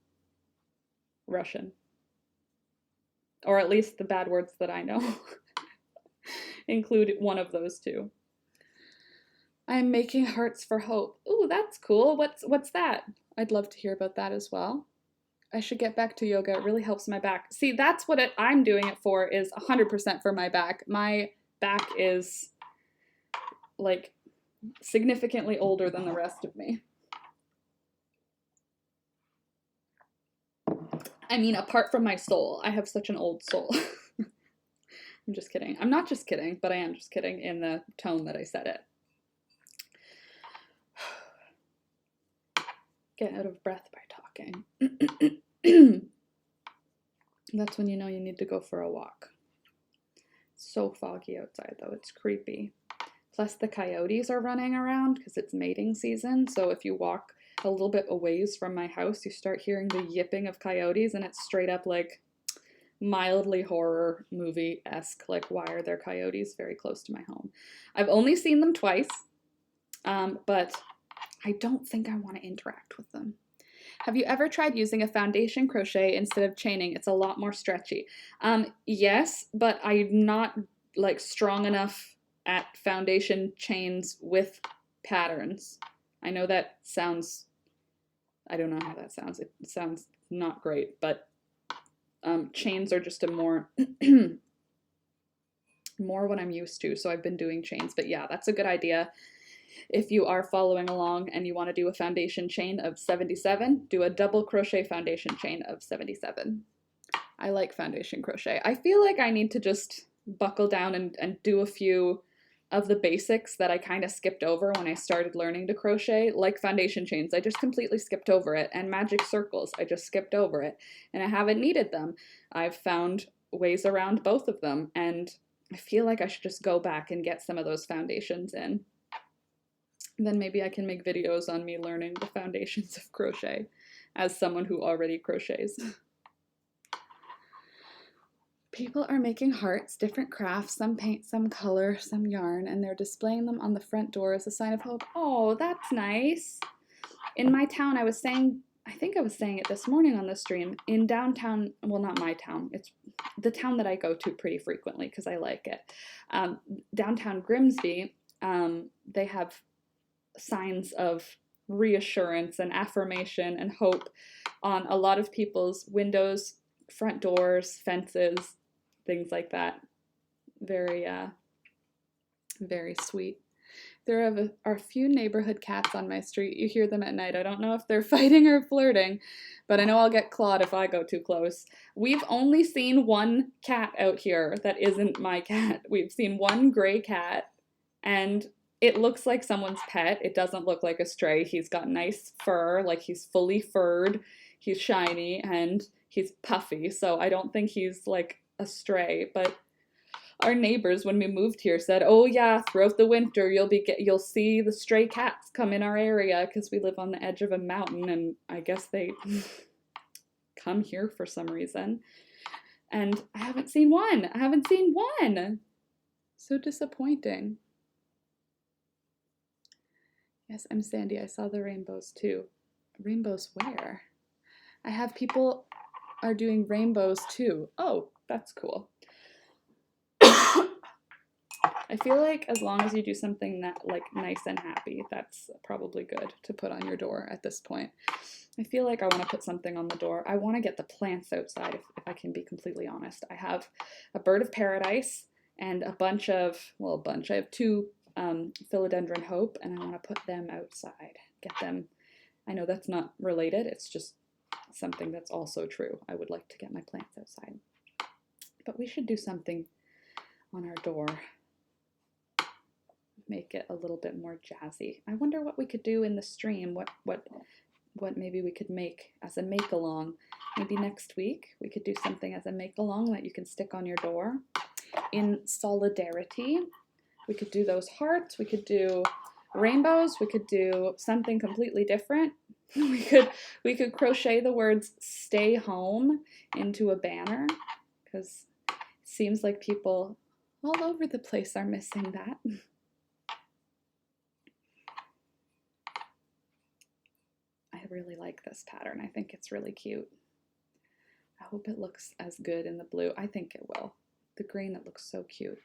Russian, or at least the bad words that I know include one of those two. I'm making hearts for hope. Ooh, that's cool. What's that? I'd love to hear about that as well. I should get back to yoga. It really helps my back. See, that's what I'm doing it for, is 100% for my back. My back is like significantly older than the rest of me. I mean, apart from my soul, I have such an old soul. I'm just kidding. I'm not just kidding, but I am just kidding in the tone that I said it. Get out of breath by talking. That's when you know you need to go for a walk. It's so foggy outside though, it's creepy. Plus the coyotes are running around because it's mating season, so if you walk a little bit a ways from my house, you start hearing the yipping of coyotes, and it's straight up like mildly horror movie-esque, like why are there coyotes very close to my home? I've only seen them twice, but I don't think I want to interact with them. Have you ever tried using a foundation crochet instead of chaining? It's a lot more stretchy. Yes, but I'm not like strong enough at foundation chains with patterns. I know that sounds, I don't know how that sounds. It sounds not great, but chains are just a more what I'm used to, so I've been doing chains. But yeah, that's a good idea. If you are following along and you want to do a foundation chain of 77, do a double crochet foundation chain of 77. I like foundation crochet. I feel like I need to just buckle down and do a few of the basics that I kind of skipped over when I started learning to crochet, like foundation chains. I just completely skipped over it, and magic circles, I just skipped over it, and I haven't needed them. I've found ways around both of them, and I feel like I should just go back and get some of those foundations in. Then maybe I can make videos on me learning the foundations of crochet as someone who already crochets. People are making hearts, different crafts, some paint, some color, some yarn, and they're displaying them on the front door as a sign of hope. Oh, that's nice. In my town, I think I was saying it this morning on the stream, in downtown, well, not my town, it's the town that I go to pretty frequently because I like it. Downtown Grimsby, they have signs of reassurance and affirmation and hope on a lot of people's windows, front doors, fences, things like that. Very, very sweet. There are a few neighborhood cats on my street. You hear them at night. I don't know if they're fighting or flirting, but I know I'll get clawed if I go too close. We've only seen one cat out here that isn't my cat. We've seen one gray cat, and it looks like someone's pet. It doesn't look like a stray. He's got nice fur, like he's fully furred. He's shiny, and he's puffy, so I don't think he's like a stray, but our neighbors, when we moved here, said, "Oh yeah, throughout the winter you'll see the stray cats come in our area because we live on the edge of a mountain, and I guess they come here for some reason." And I haven't seen one. I haven't seen one. So disappointing. Yes, I'm Sandy. I saw the rainbows too. Rainbows where? I have people are doing rainbows too. Oh, that's cool. I feel like as long as you do something that like nice and happy, that's probably good to put on your door at this point. I feel like I want to put something on the door. I want to get the plants outside, if I can be completely honest. I have a bird of paradise and I have two philodendron hope, and I want to put them outside. Get them. I know that's not related. It's just something that's also true. I would like to get my plants outside. But we should do something on our door. Make it a little bit more jazzy. I wonder what we could do in the stream. What maybe we could make as a make-along. Maybe next week we could do something as a make-along that you can stick on your door. In solidarity, we could do those hearts. We could do rainbows. We could do something completely different. We could crochet the words "stay home" into a banner, because it seems like people all over the place are missing that. I really like this pattern. I think it's really cute. I hope it looks as good in the blue. I think it will. The green, it looks so cute.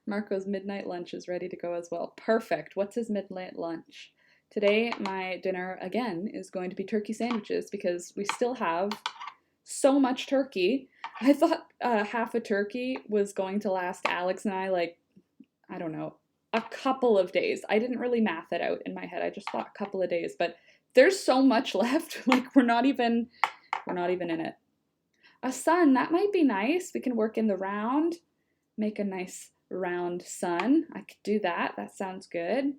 Marco's midnight lunch is ready to go as well. Perfect. What's his midnight lunch? Today, my dinner, again, is going to be turkey sandwiches because we still have so much turkey. I thought half a turkey was going to last Alex and I, like, I don't know, a couple of days. I didn't really math it out in my head. I just thought a couple of days, but there's so much left. Like, we're not even in it. A sun, that might be nice. We can work in the round, make a nice round sun. I could do that. That sounds good.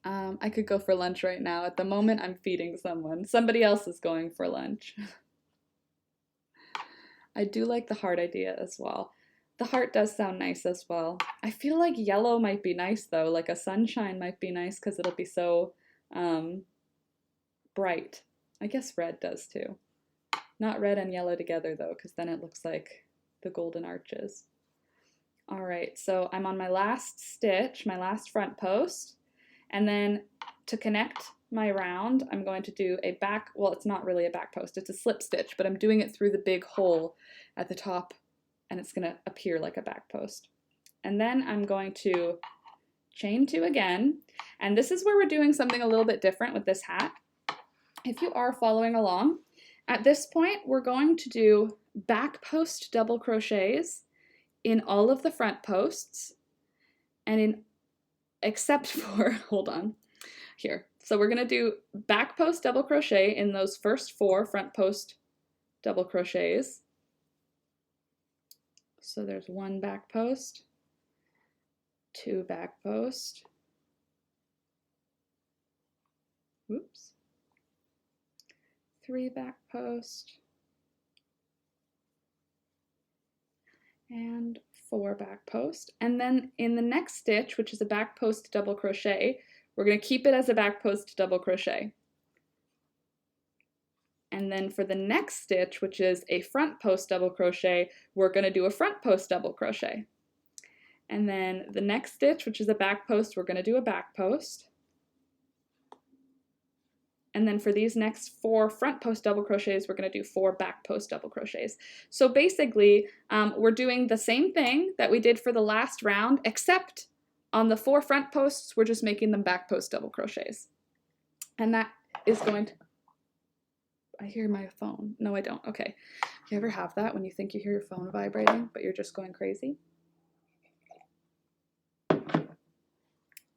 I could go for lunch right now. At the moment, I'm feeding someone. Somebody else is going for lunch. I do like the heart idea as well. The heart does sound nice as well. I feel like yellow might be nice though. Like a sunshine might be nice because it'll be so bright. I guess red does too. Not red and yellow together though, because then it looks like the golden arches. All right, so I'm on my last stitch, my last front post. And then to connect my round, I'm going to do a back, well, it's not really a back post, it's a slip stitch, but I'm doing it through the big hole at the top, and it's gonna appear like a back post. And then I'm going to chain 2 again, and this is where we're doing something a little bit different with this hat. If you are following along, at this point, we're going to do back post double crochets in all of the front posts, and except for, hold on, here. So we're gonna do back post double crochet in those first 4 front post double crochets. So there's 1 back post, 2 back post, whoops, 3 back post, and 4 back post. And then in the next stitch, which is a back post double crochet, we're going to keep it as a back post double crochet. And then for the next stitch, which is a front post double crochet, we're going to do a front post double crochet. And then the next stitch, which is a back post, we're going to do a back post. And then for these next 4 front post double crochets, we're going to do 4 back post double crochets. So basically, we're doing the same thing that we did for the last round, except on the 4 front posts, we're just making them back post double crochets. And that is going to... I hear my phone. No, I don't. Okay. You ever have that when you think you hear your phone vibrating, but you're just going crazy?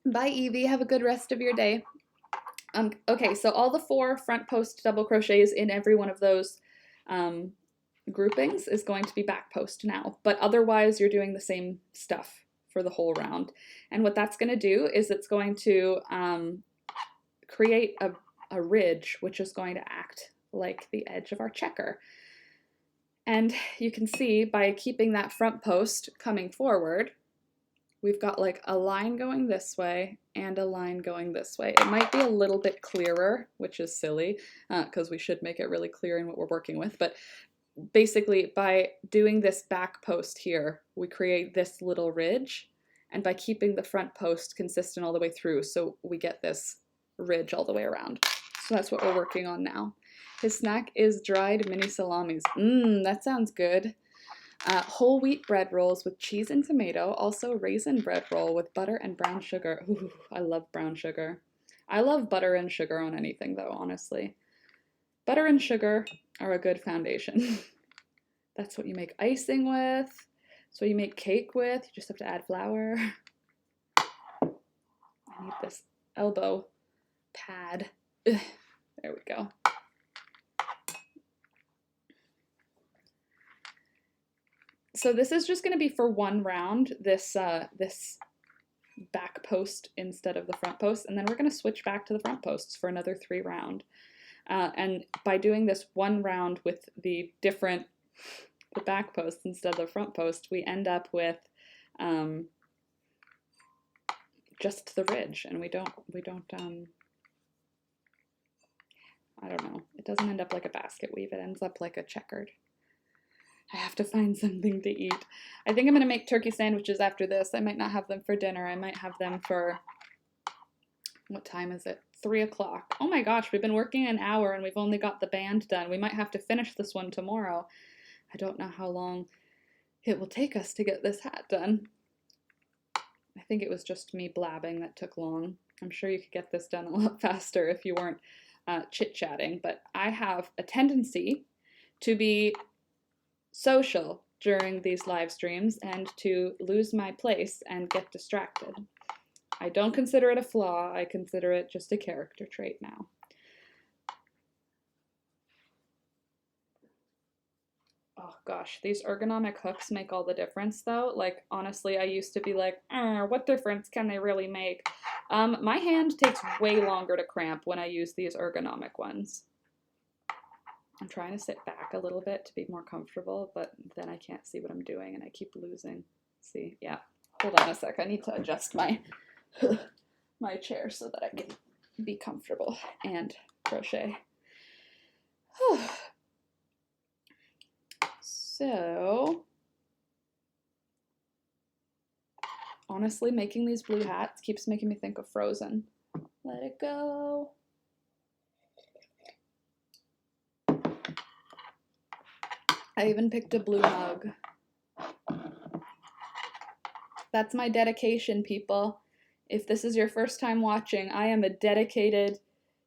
Bye, Evie. Have a good rest of your day. Okay, so all the 4 front post double crochets in every one of those groupings is going to be back post now, but otherwise you're doing the same stuff for the whole round. And what that's going to do is it's going to create a ridge, which is going to act like the edge of our checker. And you can see by keeping that front post coming forward, we've got like a line going this way and a line going this way. It might be a little bit clearer, which is silly, because we should make it really clear in what we're working with. But basically, by doing this back post here, we create this little ridge, and by keeping the front post consistent all the way through, so we get this ridge all the way around. So that's what we're working on now. His snack is dried mini salamis. That sounds good. Whole wheat bread rolls with cheese and tomato, also raisin bread roll with butter and brown sugar. Ooh, I love brown sugar. I love butter and sugar on anything though, honestly. Butter and sugar are a good foundation. That's what you make icing with. That's what you make cake with. You just have to add flour. I need this elbow pad. Ugh, there we go. So this is just going to be for one round, this this back post instead of the front post, and then we're going to switch back to the front posts for another 3 rounds. And by doing this one round with the back post instead of the front post, we end up with just the ridge, and we don't I don't know. It doesn't end up like a basket weave. It ends up like a checkered. I have to find something to eat. I think I'm going to make turkey sandwiches after this. I might not have them for dinner. I might have them for, what time is it? 3 o'clock. Oh my gosh, we've been working an hour and we've only got the band done. We might have to finish this one tomorrow. I don't know how long it will take us to get this hat done. I think it was just me blabbing that took long. I'm sure you could get this done a lot faster if you weren't chit-chatting, but I have a tendency to be social during these live streams and to lose my place and get distracted. I don't consider it a flaw, I consider it just a character trait now. Oh gosh, these ergonomic hooks make all the difference though. Like honestly, I used to be like, what difference can they really make? My hand takes way longer to cramp when I use these ergonomic ones. I'm trying to sit back a little bit to be more comfortable, but then I can't see what I'm doing and I keep losing. See, yeah. Hold on a sec. I need to adjust my my chair so that I can be comfortable and crochet. So, honestly, making these blue hats keeps making me think of Frozen. Let it go. I even picked a blue mug. That's my dedication, people. If this is your first time watching, I am a dedicated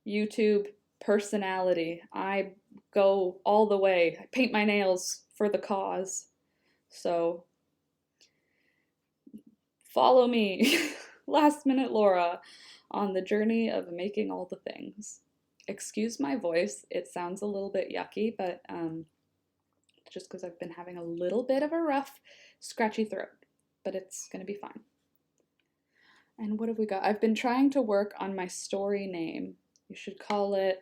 YouTube personality. I go all the way. I paint my nails for the cause. So, follow me, Last Minute Laura, on the journey of making all the things. Excuse my voice. It sounds a little bit yucky, but just because I've been having a little bit of a rough, scratchy throat, but it's going to be fine. And what have we got? I've been trying to work on my story name. You should call it,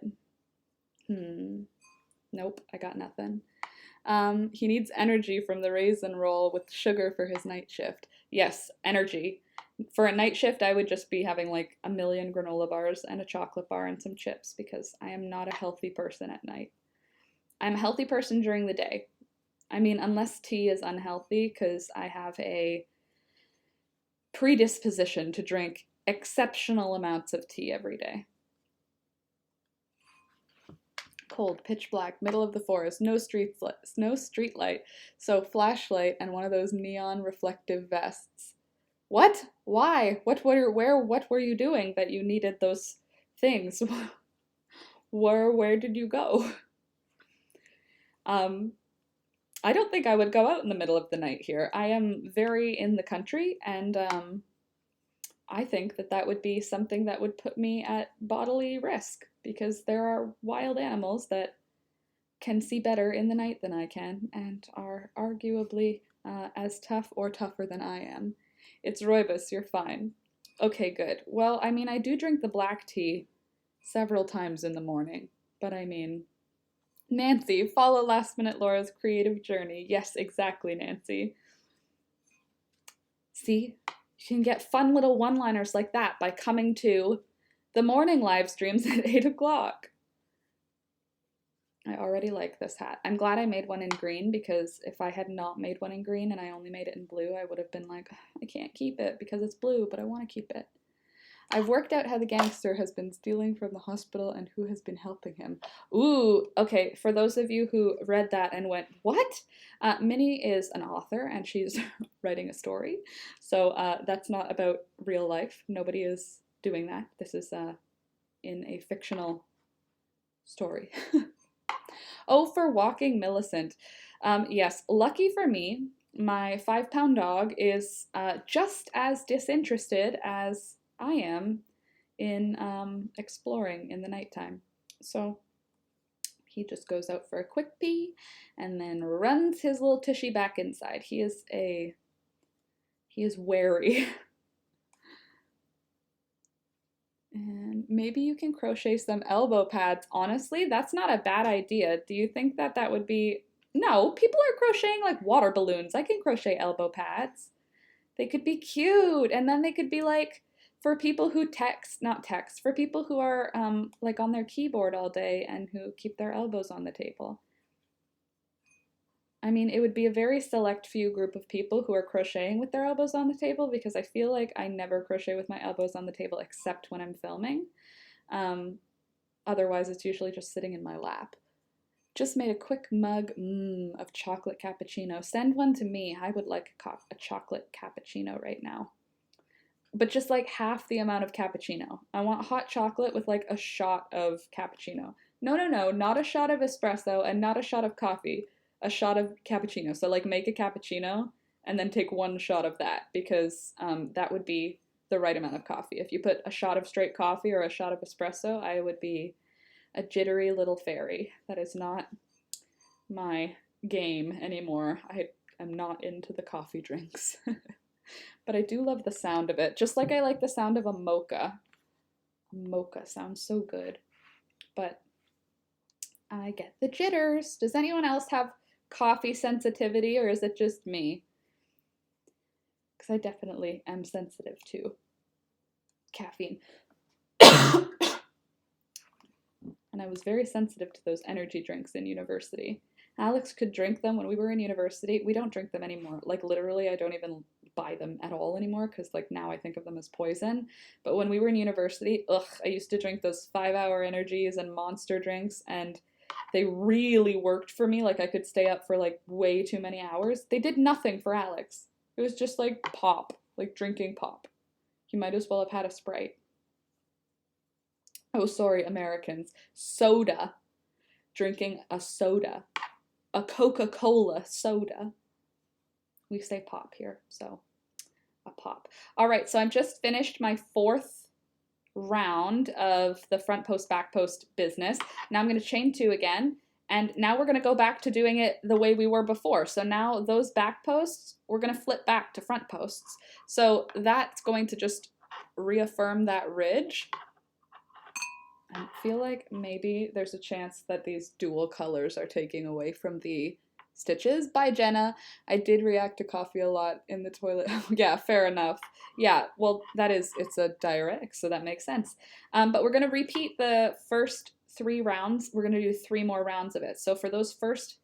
nope, I got nothing. He needs energy from the raisin roll with sugar for his night shift. Yes, energy. For a night shift, I would just be having like a million granola bars and a chocolate bar and some chips because I am not a healthy person at night. I'm a healthy person during the day. I mean, unless tea is unhealthy, because I have a predisposition to drink exceptional amounts of tea every day. Cold, pitch black, middle of the forest, no street light, so flashlight and one of those neon reflective vests. What? Why? What were you doing that you needed those things? Where did you go? I don't think I would go out in the middle of the night here. I am very in the country, and I think that that would be something that would put me at bodily risk, because there are wild animals that can see better in the night than I can, and are arguably as tough or tougher than I am. It's Roibus, you're fine. Okay, good. Well, I mean, I do drink the black tea several times in the morning, but I mean, Nancy, follow Last Minute Laura's creative journey. Yes, exactly, Nancy. See, you can get fun little one-liners like that by coming to the morning live streams at 8 o'clock. I already like this hat. I'm glad I made one in green, because if I had not made one in green and I only made it in blue, I would have been like, I can't keep it because it's blue, but I want to keep it. I've worked out how the gangster has been stealing from the hospital and who has been helping him. Ooh, okay, for those of you who read that and went, what? Minnie is an author and she's writing a story. So that's not about real life. Nobody is doing that. This is in a fictional story. Oh, for walking Millicent. Yes, lucky for me, my 5-pound dog is just as disinterested as I am in exploring in the nighttime. So he just goes out for a quick pee and then runs his little tushy back inside. He is wary. And maybe you can crochet some elbow pads. Honestly, that's not a bad idea. Do you think that that would be... No, people are crocheting like water balloons. I can crochet elbow pads. They could be cute. And then they could be like, for people who for people who are like on their keyboard all day and who keep their elbows on the table. I mean, it would be a very select few group of people who are crocheting with their elbows on the table, because I feel like I never crochet with my elbows on the table except when I'm filming. Otherwise, it's usually just sitting in my lap. Just made a quick mug of chocolate cappuccino. Send one to me. I would like a chocolate cappuccino right now. But just like half the amount of cappuccino. I want hot chocolate with like a shot of cappuccino. No, not a shot of espresso and not a shot of coffee. A shot of cappuccino. So like make a cappuccino and then take one shot of that, because that would be the right amount of coffee. If you put a shot of straight coffee or a shot of espresso, I would be a jittery little fairy. That is not my game anymore. I am not into the coffee drinks. But I do love the sound of it, just like I like the sound of a mocha. Mocha sounds so good. But I get the jitters. Does anyone else have coffee sensitivity, or is it just me? Because I definitely am sensitive to caffeine. And I was very sensitive to those energy drinks in university. Alex could drink them when we were in university. We don't drink them anymore. Like literally, I don't even buy them at all anymore, because like now I think of them as poison. But when we were in university, I used to drink those 5-hour energies and monster drinks, and they really worked for me. Like I could stay up for like way too many hours. They did nothing for Alex. It was just like pop, like drinking pop. He might as well have had a Sprite. Oh, sorry, Americans. Soda. Drinking a soda. A Coca-Cola soda. We say pop here, so a pop. All right, so I've just finished my 4th round of the front post, back post business. Now I'm going to chain 2 again, and now we're going to go back to doing it the way we were before. So now those back posts, we're going to flip back to front posts. So that's going to just reaffirm that ridge. I feel like maybe there's a chance that these dual colors are taking away from the stitches. Bye, Jenna. I did react to coffee a lot in the toilet. Yeah, fair enough. Yeah, well, it's a diuretic, so that makes sense. But we're going to repeat the first 3 rounds, we're going to do 3 more rounds of it. So for those first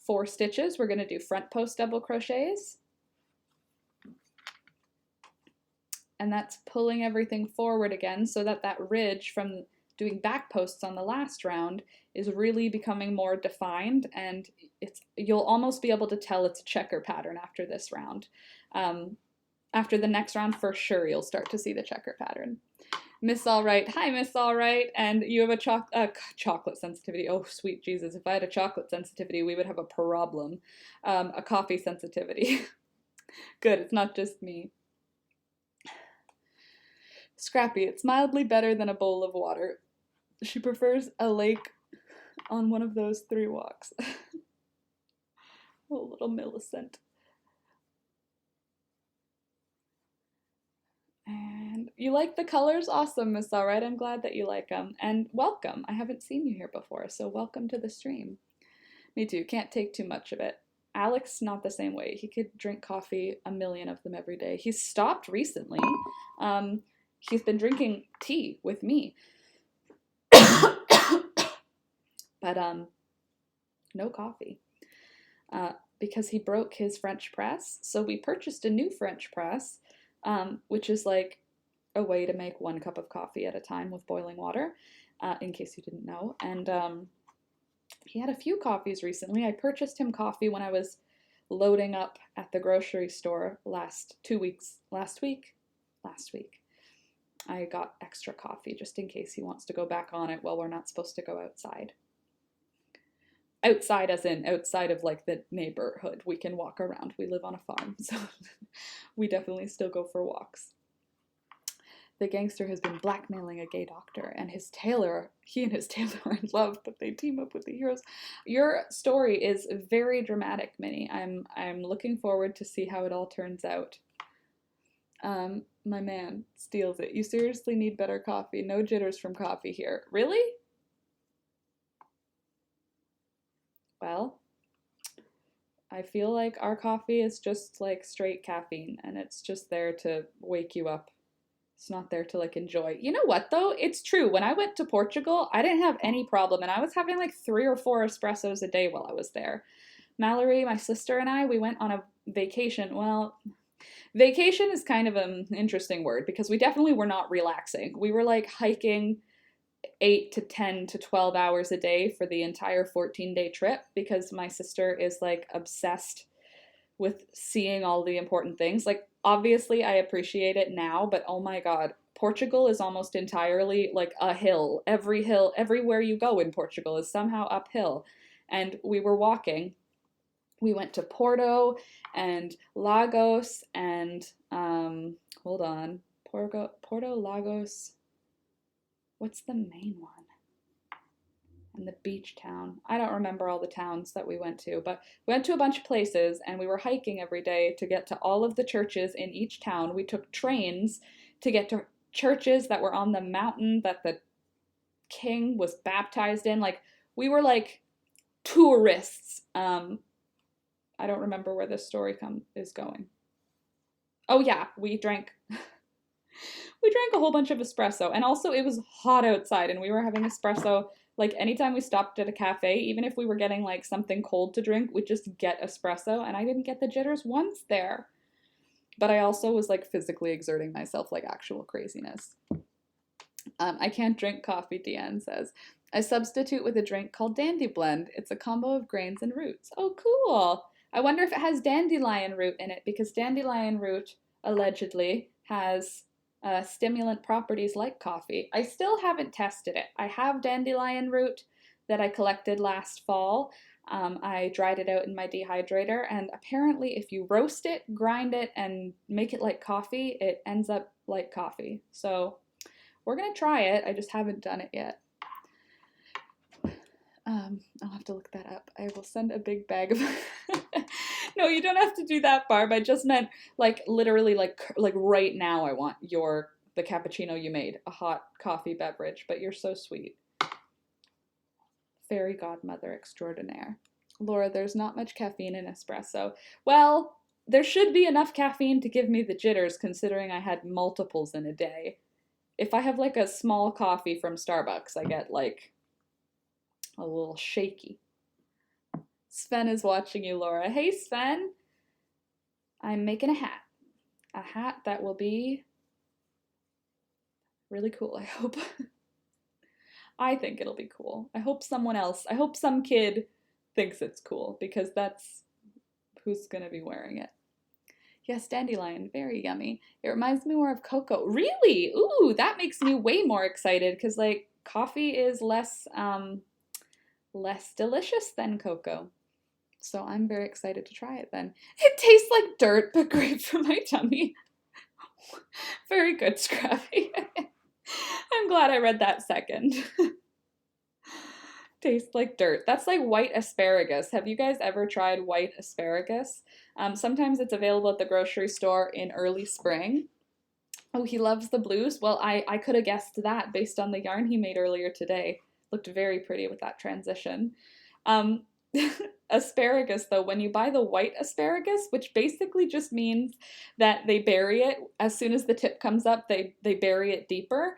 4 stitches, we're going to do front post double crochets. And that's pulling everything forward again so that that ridge from doing back posts on the last round is really becoming more defined, and you'll almost be able to tell it's a checker pattern after this round. After the next round, for sure, you'll start to see the checker pattern. Miss Allright, hi Miss Allright, and you have a chocolate sensitivity. Oh, sweet Jesus, if I had a chocolate sensitivity, we would have a problem. A coffee sensitivity. Good, it's not just me. Scrappy, it's mildly better than a bowl of water. She prefers a lake on one of those 3 walks. Oh, little Millicent. And you like the colors? Awesome, Miss Allright. I'm glad that you like them. And welcome. I haven't seen you here before, so welcome to the stream. Me too. Can't take too much of it. Alex, not the same way. He could drink coffee, a million of them every day. He's stopped recently. He's been drinking tea with me. But no coffee. Because he broke his French press. So we purchased a new French press, which is like a way to make 1 cup of coffee at a time with boiling water, in case you didn't know. And he had a few coffees recently. I purchased him coffee when I was loading up at the grocery store last week. I got extra coffee just in case he wants to go back on it while we're not supposed to go outside. Outside as in outside of like the neighborhood. We can walk around. We live on a farm, so we definitely still go for walks. The gangster has been blackmailing a gay doctor, and he and his tailor are in love, but they team up with the heroes. Your story is very dramatic, Minnie. I'm looking forward to see how it all turns out. My man steals it. You seriously need better coffee. No jitters from coffee here. Really? Well, I feel like our coffee is just like straight caffeine, and it's just there to wake you up. It's not there to like enjoy. You know what though? It's true. When I went to Portugal, I didn't have any problem, and I was having like 3 or 4 espressos a day while I was there. Mallory, my sister, and I, we went on a vacation. Well, vacation is kind of an interesting word because we definitely were not relaxing. We were like hiking 8 to 10 to 12 hours a day for the entire 14-day trip because my sister is like obsessed with seeing all the important things. Like, obviously I appreciate it now, but oh my god, Portugal is almost entirely like a hill. Everywhere you go in Portugal is somehow uphill. And we were walking. We went to Porto and Lagos and Porto, Lagos. What's the main one? And the beach town. I don't remember all the towns that we went to, but we went to a bunch of places and we were hiking every day to get to all of the churches in each town. We took trains to get to churches that were on the mountain that the king was baptized in. Like, we were like tourists. I don't remember where this story is going. Oh yeah, we drank a whole bunch of espresso, and also it was hot outside and we were having espresso. Like, anytime we stopped at a cafe, even if we were getting like something cold to drink, we'd just get espresso, and I didn't get the jitters once there. But I also was like physically exerting myself like actual craziness. I can't drink coffee, Deanne says. I substitute with a drink called Dandy Blend. It's a combo of grains and roots. Oh, cool. I wonder if it has dandelion root in it, because dandelion root allegedly has stimulant properties like coffee. I still haven't tested it. I have dandelion root that I collected last fall. I dried it out in my dehydrator, and apparently if you roast it, grind it, and make it like coffee, it ends up like coffee. So we're gonna try it. I just haven't done it yet. I'll have to look that up. I will send a big bag of No, you don't have to do that, Barb. I just meant like literally like right now I want the cappuccino you made, a hot coffee beverage, but you're so sweet. Fairy godmother extraordinaire. Laura, there's not much caffeine in espresso. Well, there should be enough caffeine to give me the jitters, considering I had multiples in a day. If I have like a small coffee from Starbucks, I get like A little shaky. Sven is watching you, Laura. Hey, Sven. I'm making a hat. A hat that will be really cool, I hope. I think it'll be cool. I hope some kid thinks it's cool, because that's who's gonna be wearing it. Yes, dandelion, very yummy. It reminds me more of cocoa. Really? Ooh, that makes me way more excited, because like coffee is less delicious than cocoa. So I'm very excited to try it then. It tastes like dirt, but great for my tummy. Very good, Scrappy. I'm glad I read that second. Tastes like dirt. That's like white asparagus. Have you guys ever tried white asparagus? Sometimes it's available at the grocery store in early spring. Oh, he loves the blues? Well, I could have guessed that based on the yarn he made earlier today. Looked very pretty with that transition. Asparagus, though, when you buy the white asparagus, which basically just means that they bury it as soon as the tip comes up, they bury it deeper,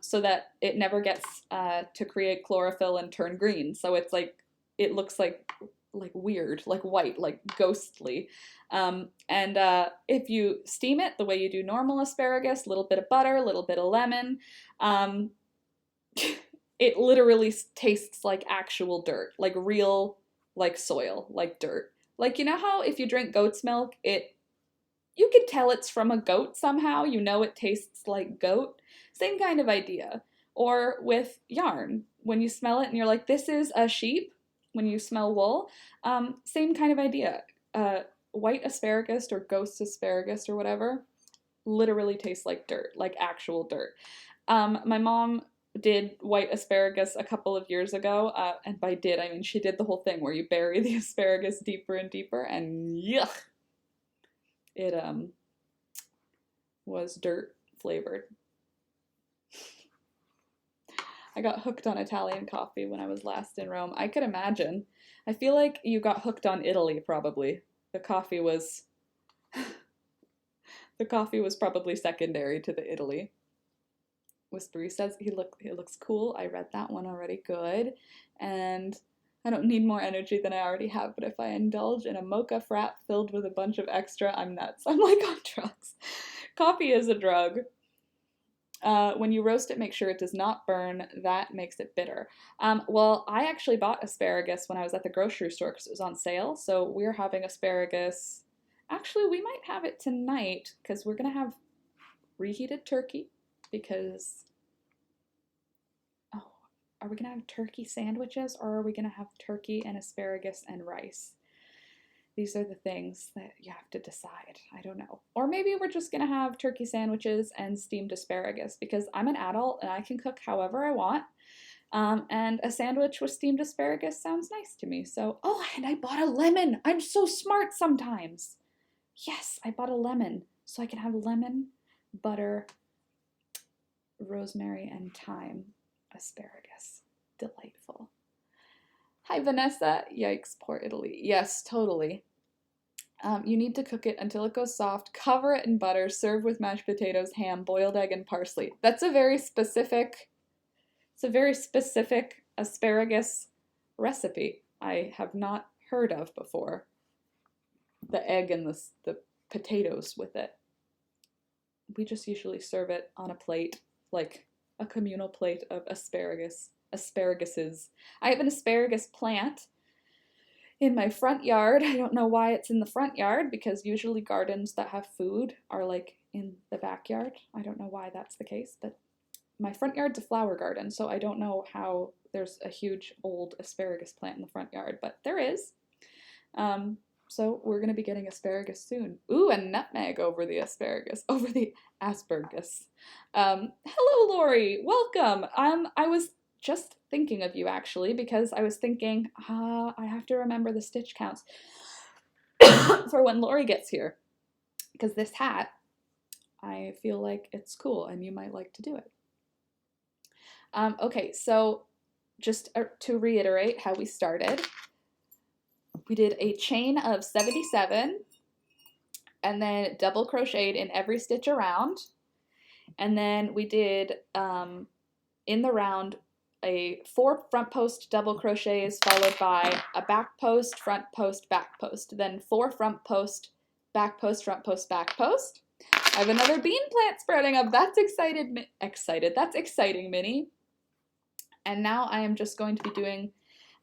so that it never gets to create chlorophyll and turn green. So it's like, it looks like weird, like white, like ghostly. And if you steam it the way you do normal asparagus, a little bit of butter, a little bit of lemon, it literally tastes like actual dirt, like real, like soil, like dirt. Like, you know how if you drink goat's milk, you can tell it's from a goat somehow, you know it tastes like goat? Same kind of idea. Or with yarn, when you smell it and you're like, this is a sheep, when you smell wool, same kind of idea. White asparagus or ghost asparagus or whatever literally tastes like dirt, like actual dirt. My mom did white asparagus a couple of years ago, and by did, I mean she did the whole thing where you bury the asparagus deeper and deeper, and yuck! It was dirt flavored. I got hooked on Italian coffee when I was last in Rome. I could imagine. I feel like you got hooked on Italy, probably. The coffee was probably secondary to the Italy. Whispery says he looks cool. I read that one already. Good. And I don't need more energy than I already have, but if I indulge in a mocha frap filled with a bunch of extra, I'm nuts. I'm like on drugs. Coffee is a drug. When you roast it, make sure it does not burn. That makes it bitter. Well, I actually bought asparagus when I was at the grocery store because it was on sale. So we're having asparagus. Actually, we might have it tonight because we're going to have reheated turkey because, are we going to have turkey sandwiches or are we going to have turkey and asparagus and rice? These are the things that you have to decide. I don't know. Or maybe we're just going to have turkey sandwiches and steamed asparagus because I'm an adult and I can cook however I want. And a sandwich with steamed asparagus sounds nice to me. So, oh, and I bought a lemon. I'm so smart sometimes. Yes, I bought a lemon. So I can have lemon, butter, rosemary, and thyme asparagus. Delightful. Hi, Vanessa. Yikes, poor Italy. Yes, totally. You need to cook it until it goes soft, cover it in butter, serve with mashed potatoes, ham, boiled egg, and parsley. That's a very specific asparagus recipe I have not heard of before. The egg and the potatoes with it. We just usually serve it on a plate, like a communal plate of asparaguses. I have an asparagus plant in my front yard. I don't know why it's in the front yard because usually gardens that have food are like in the backyard. I don't know why that's the case, but my front yard's a flower garden, so I don't know how there's a huge old asparagus plant in the front yard, but there is. So we're going to be getting asparagus soon. Ooh, and nutmeg over the asparagus. Hello, Lori. Welcome. I was just thinking of you, actually, because I was thinking, I have to remember the stitch counts for when Lori gets here. Because this hat, I feel like it's cool, and you might like to do it. Okay, so just to reiterate how we started, we did a chain of 77 and then double crocheted in every stitch around, and then we did in the round a 4 front post double crochets followed by a back post, front post, back post, then 4 front post, back post, front post, back post. I have another bean plant sprouting up. That's excited. That's exciting, Minnie. And now I am just going to be doing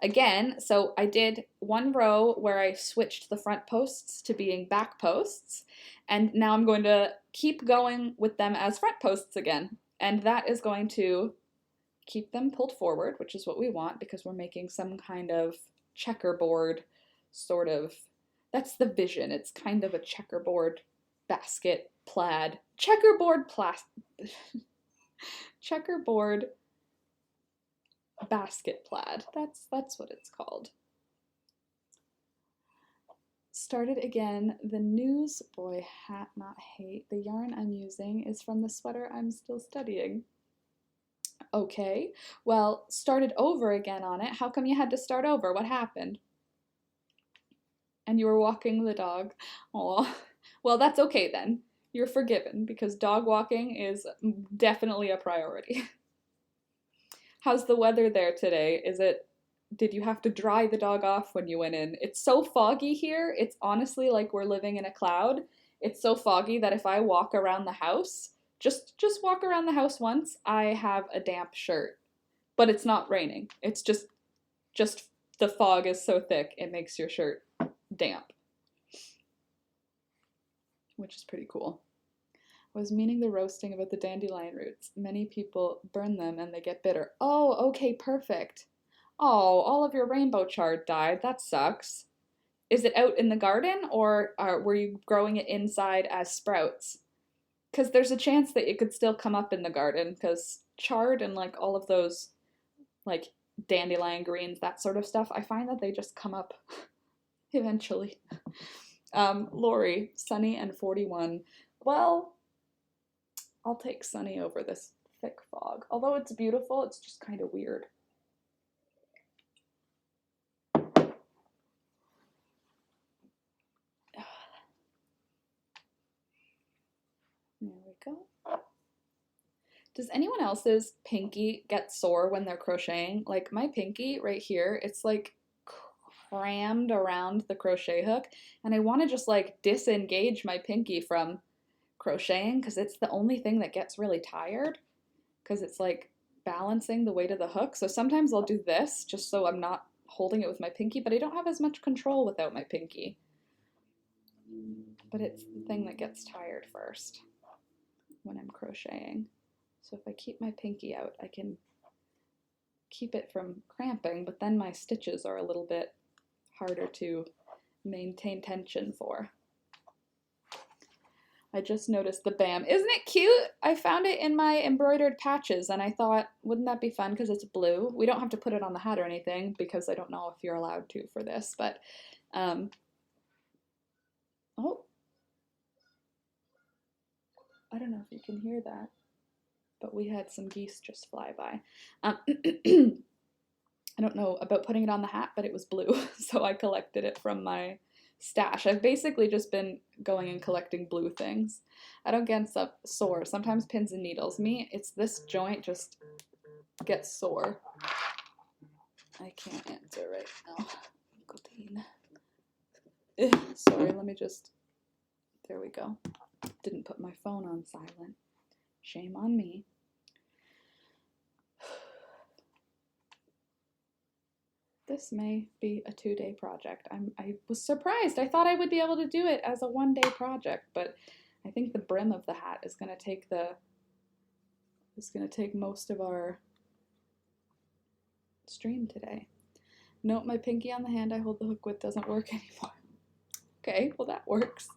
again. So I did one row where I switched the front posts to being back posts, and now I'm going to keep going with them as front posts again. And that is going to keep them pulled forward, which is what we want because we're making some kind of checkerboard sort of, that's the vision. It's kind of a checkerboard basket plaid, checkerboard basket plaid. That's what it's called. Started again. The Newsboy Hat Not Hate. The yarn I'm using is from the sweater I'm still studying. Okay, well, started over again on it. How come you had to start over? What happened? And you were walking the dog. Aw. Well, that's okay then. You're forgiven because dog walking is definitely a priority. How's the weather there today? Did you have to dry the dog off when you went in? It's so foggy here. It's honestly like we're living in a cloud. It's so foggy that if I walk around the house, just walk around the house once, I have a damp shirt. But it's not raining. It's just the fog is so thick it makes your shirt damp. Which is pretty cool. I was meaning the roasting about the dandelion roots. Many people burn them and they get bitter. Oh, okay, perfect. Oh, all of your rainbow chard died. That sucks. Is it out in the garden or were you growing it inside as sprouts? Because there's a chance that it could still come up in the garden because chard and like all of those like dandelion greens, that sort of stuff, I find that they just come up eventually. Lori, sunny and 41. Well, I'll take sunny over this thick fog. Although it's beautiful, it's just kind of weird. There we go. Does anyone else's pinky get sore when they're crocheting? Like my pinky right here, it's like crammed around the crochet hook, and I want to just like disengage my pinky from crocheting because it's the only thing that gets really tired because it's like balancing the weight of the hook. So sometimes I'll do this just so I'm not holding it with my pinky, but I don't have as much control without my pinky. But it's the thing that gets tired first when I'm crocheting. So if I keep my pinky out, I can keep it from cramping, but then my stitches are a little bit harder to maintain tension for. I just noticed the BAM. Isn't it cute? I found it in my embroidered patches and I thought, wouldn't that be fun because it's blue? We don't have to put it on the hat or anything because I don't know if you're allowed to for this, but oh, I don't know if you can hear that, but we had some geese just fly by. I don't know about putting it on the hat, but it was blue, so I collected it from my stash. I've basically just been going and collecting blue things. I don't get sore. Sometimes pins and needles. Me, it's this joint just gets sore. I can't answer right now. Sorry, let me just, there we go. Didn't put my phone on silent. Shame on me. This may be a 2-day project. I was surprised. I thought I would be able to do it as a 1-day project, but I think the brim of the hat is going to take most of our stream today. Note my pinky on the hand I hold the hook with doesn't work anymore. Okay, well that works.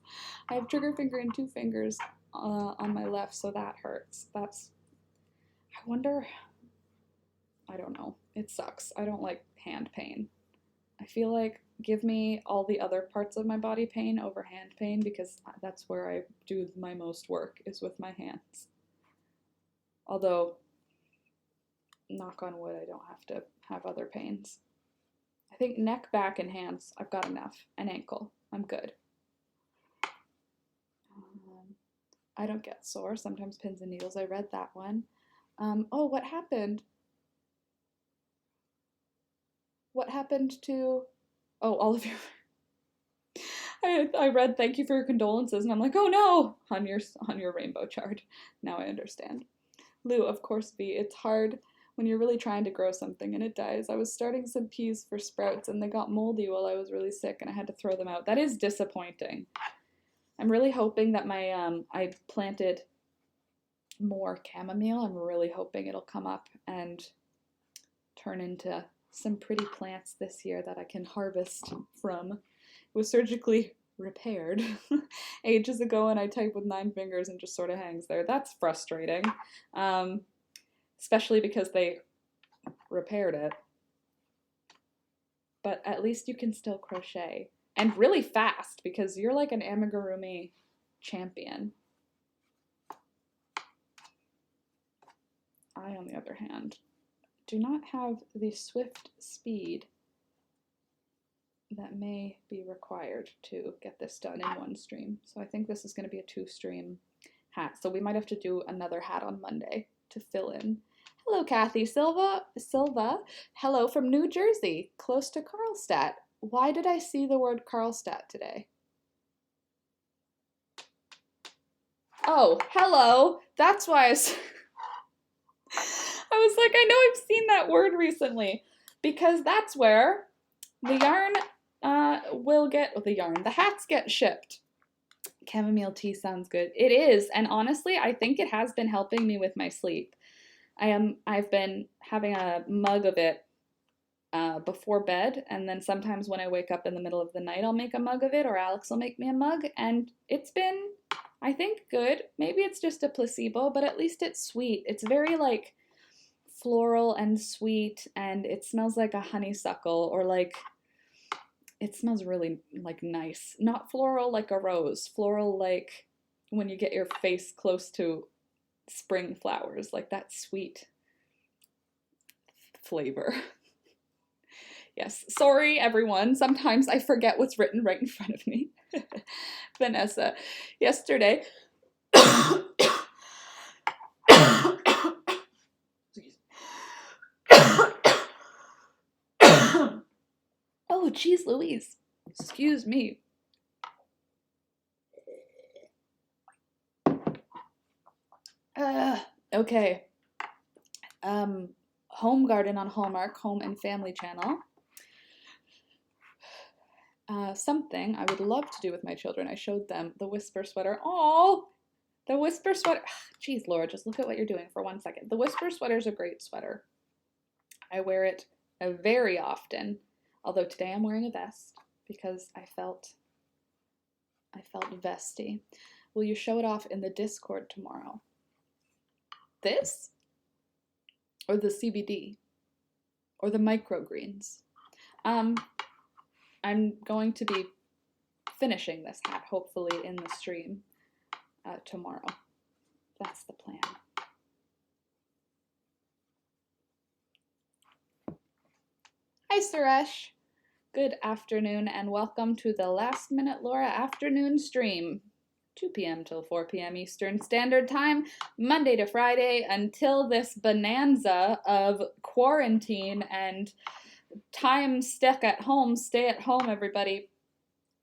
I have trigger finger and 2 fingers on my left, so that hurts. I wonder, I don't know. It sucks. I don't like hand pain. I feel like give me all the other parts of my body pain over hand pain because that's where I do my most work is with my hands. Although, knock on wood, I don't have to have other pains. I think neck, back, and hands, I've got enough. And ankle, I'm good. I don't get sore. Sometimes pins and needles. I read that one. Oh, what happened? What happened to, oh, all of your, I read thank you for your condolences, and I'm like, oh no, on your rainbow chart. Now I understand. Lou, of course, B. It's hard when you're really trying to grow something and it dies. I was starting some peas for sprouts and they got moldy while I was really sick and I had to throw them out. That is disappointing. I'm really hoping that my I planted more chamomile. I'm really hoping it'll come up and turn into some pretty plants this year that I can harvest from. It was surgically repaired ages ago and I type with 9 fingers and just sort of hangs there. That's frustrating, especially because they repaired it. But at least you can still crochet. And really fast, because you're like an amigurumi champion. I, on the other hand, do not have the swift speed that may be required to get this done in one stream. So I think this is going to be a 2-stream hat. So we might have to do another hat on Monday to fill in. Hello, Kathy Silva. Hello from New Jersey, close to Carlstadt. Why did I see the word Carlstadt today? Oh, hello. That's why I was like, I know I've seen that word recently, because that's where the yarn the hats get shipped. Chamomile tea sounds good. It is, and honestly, I think it has been helping me with my sleep. I've been having a mug of it before bed, and then sometimes when I wake up in the middle of the night, I'll make a mug of it, or Alex will make me a mug, and it's been, I think, good. Maybe it's just a placebo, but at least it's sweet. It's very like floral and sweet, and it smells like a honeysuckle, or like, it smells really like nice. Not floral like a rose, floral like when you get your face close to spring flowers, like that sweet flavor. Yes, sorry everyone, sometimes I forget what's written right in front of me. Vanessa, yesterday, oh geez Louise, excuse me. Okay, Home Garden on Hallmark, Home and Family Channel. Something I would love to do with my children. I showed them the Whisper sweater. Oh, the Whisper sweater. Jeez, Laura, just look at what you're doing for 1 second. The Whisper sweater is a great sweater. I wear it very often, although today I'm wearing a vest because I felt vesty. Will you show it off in the Discord tomorrow? This? Or the CBD? Or the microgreens? I'm going to be finishing this hat, hopefully, in the stream tomorrow. That's the plan. Hi, Suresh. Good afternoon, and welcome to the Last Minute Laura afternoon stream. 2 p.m. till 4 p.m. Eastern Standard Time, Monday to Friday, until this bonanza of quarantine and time stuck at home, stay at home, everybody,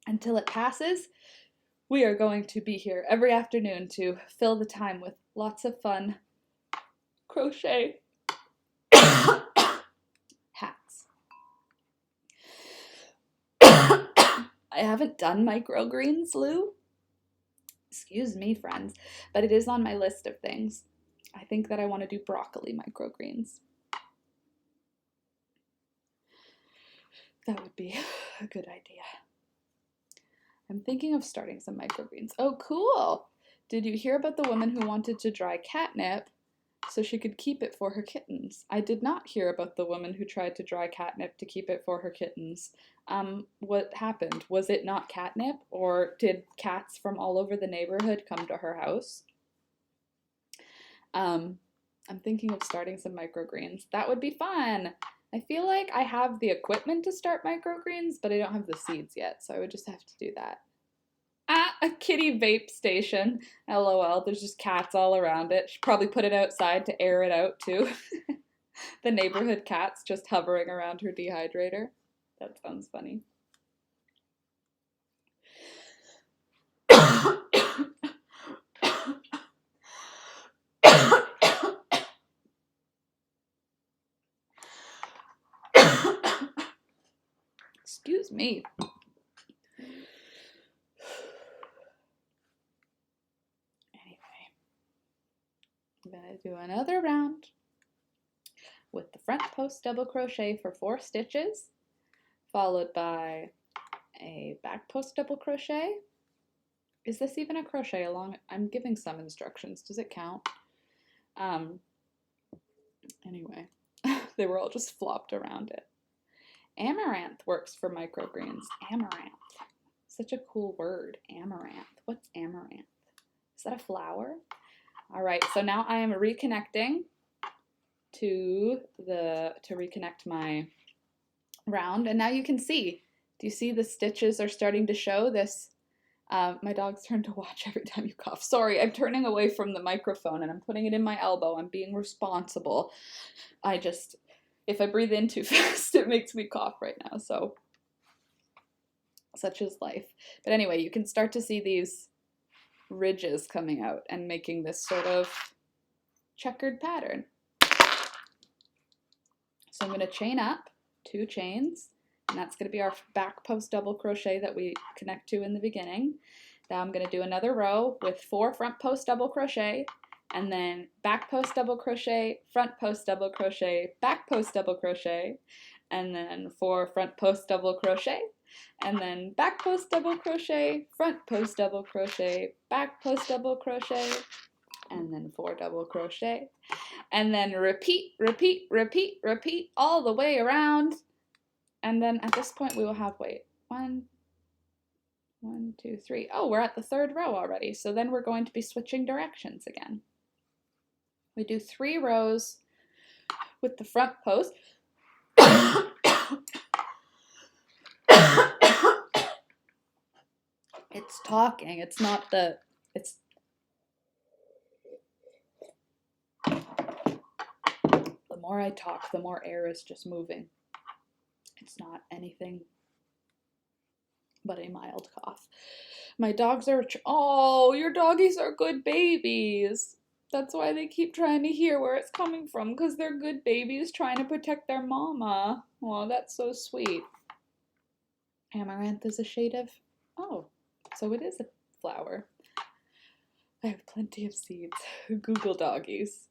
until it passes. We are going to be here every afternoon to fill the time with lots of fun crochet hats. I haven't done microgreens, Lou. Excuse me, friends, but it is on my list of things. I think that I want to do broccoli microgreens. That would be a good idea. I'm thinking of starting some microgreens. Oh, cool! Did you hear about the woman who wanted to dry catnip so she could keep it for her kittens? I did not hear about the woman who tried to dry catnip to keep it for her kittens. What happened? Was it not catnip, or did cats from all over the neighborhood come to her house? I'm thinking of starting some microgreens. That would be fun! I feel like I have the equipment to start microgreens, but I don't have the seeds yet, so I would just have to do that. A kitty vape station. LOL, there's just cats all around it. Should probably put it outside to air it out too. The neighborhood cat's just hovering around her dehydrator. That sounds funny. Excuse me. Anyway, I'm gonna do another round with the front post double crochet for 4 stitches, followed by a back post double crochet. Is this even a crochet along? I'm giving some instructions. Does it count? Anyway, they were all just flopped around it. Amaranth works for microgreens. Amaranth. Such a cool word. Amaranth. What's amaranth? Is that a flower? All right, so now I am reconnecting to reconnect my round, and now you can see. Do you see the stitches are starting to show this? My dog's turned to watch every time you cough. Sorry, I'm turning away from the microphone and I'm putting it in my elbow. I'm being responsible. If I breathe in too fast, it makes me cough right now, so such is life. But anyway, you can start to see these ridges coming out and making this sort of checkered pattern. So I'm going to chain up 2 chains, and that's going to be our back post double crochet that we connect to in the beginning. Now I'm going to do another row with 4 front post double crochet, and then back post double crochet, front post double crochet, back post double crochet, and then 4 front post double crochet, and then back post double crochet, front post double crochet, back post double crochet, and then 4 double crochet, and then repeat, repeat, repeat, repeat all the way around. And then at this point we will have, wait, 1, 2, 3. Oh, we're at the 3rd row already. So then we're going to be switching directions again. We do 3 rows with the front post. It's talking. It's not the, it's, the more I talk, the more air is just moving. It's not anything but a mild cough. My dogs are, oh, your doggies are good babies. That's why they keep trying to hear where it's coming from, because they're good babies trying to protect their mama. Oh, that's so sweet. Amaranth is a shade of, oh, so it is a flower. I have plenty of seeds. Google doggies.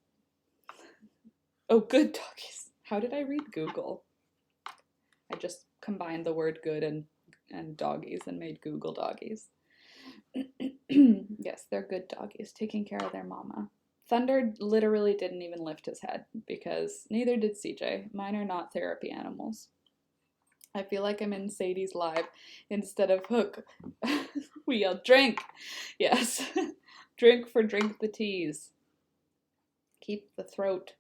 Oh, good doggies. How did I read Google? I just combined the word good and doggies and made Google doggies. Yes, they're good doggies, taking care of their mama. Thunder literally didn't even lift his head because neither did CJ. Mine are not therapy animals. I feel like I'm in Sadie's live instead of Hook. We yell, drink! Yes. Drink for drink the teas. Keep the throat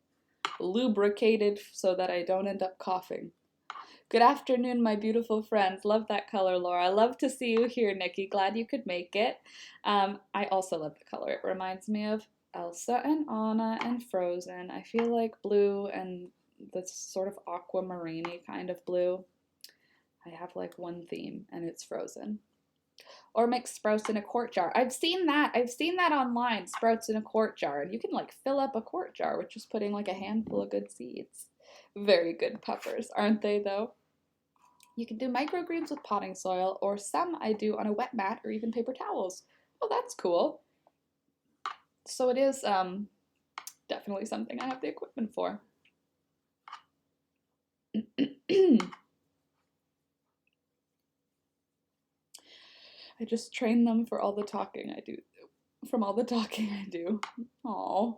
lubricated so that I don't end up coughing. Good afternoon, my beautiful friends. Love that color, Laura. Love to see you here, Nikki. Glad you could make it. I also love the color. It reminds me of Elsa and Anna and Frozen. I feel like blue and this sort of aquamarine-y kind of blue. I have like one theme, and it's Frozen. Or make sprouts in a quart jar. I've seen that. I've seen that online, sprouts in a quart jar. And you can like fill up a quart jar with just putting like a handful of good seeds. Very good puffers, aren't they though? You can do microgreens with potting soil, or some I do on a wet mat or even paper towels. Oh, that's cool. So it is definitely something I have the equipment for. I just train them for all the talking I do. From all the talking I do. Aww.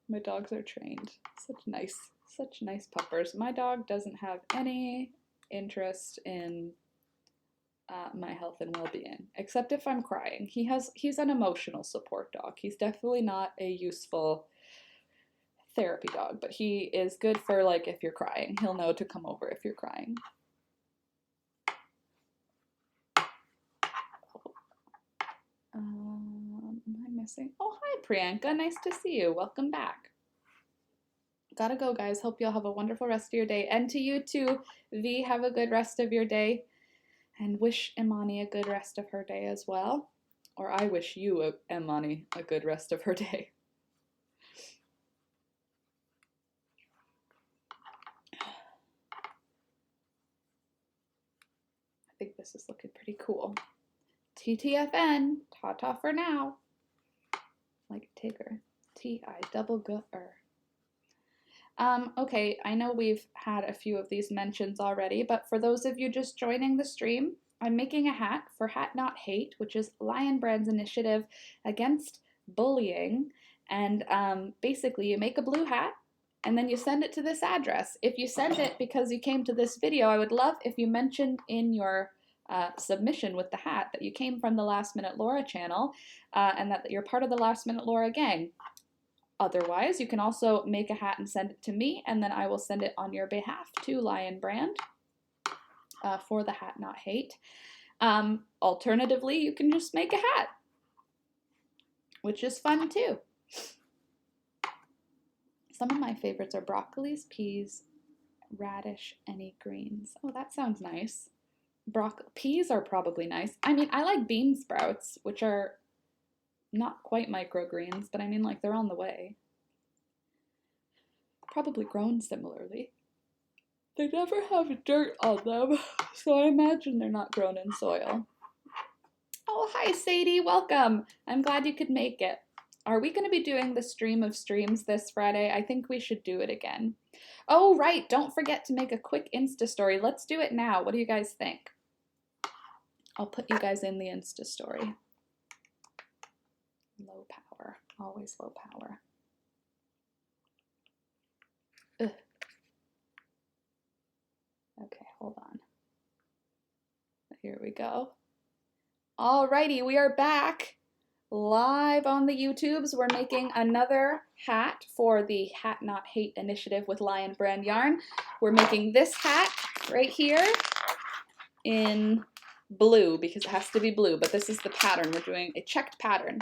My dogs are trained. Such nice puppers. My dog doesn't have any interest in my health and well-being, except if I'm crying. He's an emotional support dog. He's definitely not a useful therapy dog, but he is good for like if you're crying. He'll know to come over if you're crying. Am I missing? Oh, hi Priyanka, nice to see you. Welcome back. Gotta go, guys. Hope you'll have a wonderful rest of your day. And to you too, V, have a good rest of your day. And wish Imani a good rest of her day as well. Or I wish you, Imani, a good rest of her day. I think this is looking pretty cool. TTFN, ta-ta for now. Like Tigger, T-I-double-G-R. Okay, I know we've had a few of these mentions already, but for those of you just joining the stream, I'm making a hat for hatnothate, which is Lion Brand's initiative against bullying. And basically, you make a blue hat, and then you send it to this address. If you send it because you came to this video, I would love if you mentioned in your submission with the hat that you came from the Last Minute Laura channel and that you're part of the Last Minute Laura gang. Otherwise, you can also make a hat and send it to me, and then I will send it on your behalf to Lion Brand for the hatnothate. Alternatively, you can just make a hat, which is fun too. Some of my favorites are broccolis, peas, radish, any greens. Oh, that sounds nice. Peas are probably nice. I mean, I like bean sprouts, which are not quite microgreens, but I mean, like, they're on the way. Probably grown similarly. They never have dirt on them, so I imagine they're not grown in soil. Oh, hi, Sadie. Welcome. I'm glad you could make it. Are we going to be doing the stream of streams this Friday? I think we should do it again. Oh, right. Don't forget to make a quick Insta story. Let's do it now. What do you guys think? I'll put you guys in the Insta story. Low power. Always low power. Ugh. Okay, hold on. Here we go. Alrighty, we are back live on the YouTubes. We're making another hat for the hatnothate initiative with Lion Brand Yarn. We're making this hat right here in blue because it has to be blue, but this is the pattern. We're doing a checked pattern.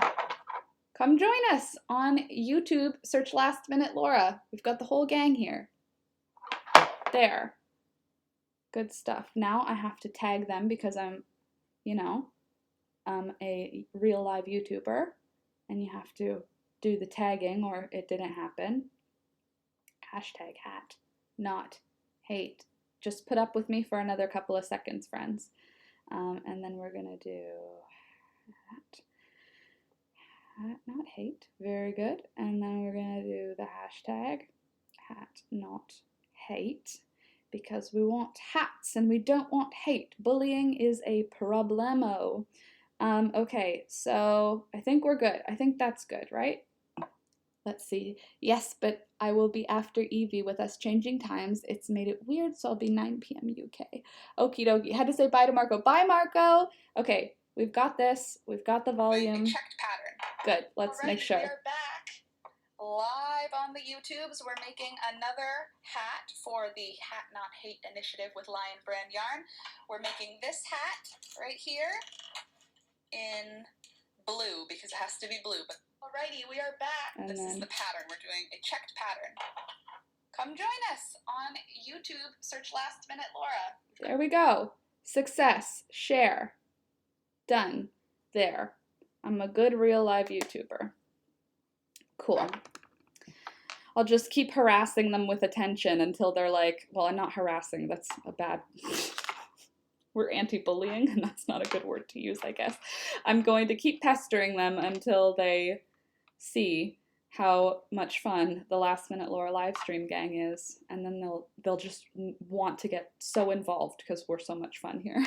Come join us on YouTube. Search Last Minute Laura. We've got the whole gang here. There. Good stuff. Now I have to tag them because I'm, you know, a real live YouTuber, and you have to do the tagging or it didn't happen. Hashtag hat, not hate. Just put up with me for another couple of seconds, friends. And then we're gonna do hat, not hate. Very good. And then we're gonna do the hashtag hat, not hate, because we want hats and we don't want hate. Bullying is a problemo. Okay, so I think we're good. I think that's good, right? Let's see. Yes, but I will be after Evie with us changing times. It's made it weird, so I'll be 9 p.m. UK. Okie dokie. Had to say bye to Marco. Bye, Marco. Okay, we've got this. We've got the volume. Checked pattern. Good. Let's make sure. We are back live on the YouTubes. We're making another hat for the hatnothate initiative with Lion Brand Yarn. We're making this hat right here in blue because it has to be blue. But alrighty, we are back. And this is the pattern. We're doing a checked pattern. Come join us on YouTube. Search Last Minute Laura. There we go. Success. Share. Done. There. I'm a good real live YouTuber. Cool. I'll just keep harassing them with attention until they're like, well, I'm not harassing. That's a bad... We're anti-bullying, and that's not a good word to use, I guess. I'm going to keep pestering them until they see how much fun the Last Minute Laura live stream gang is, and then they'll just want to get so involved because we're so much fun here.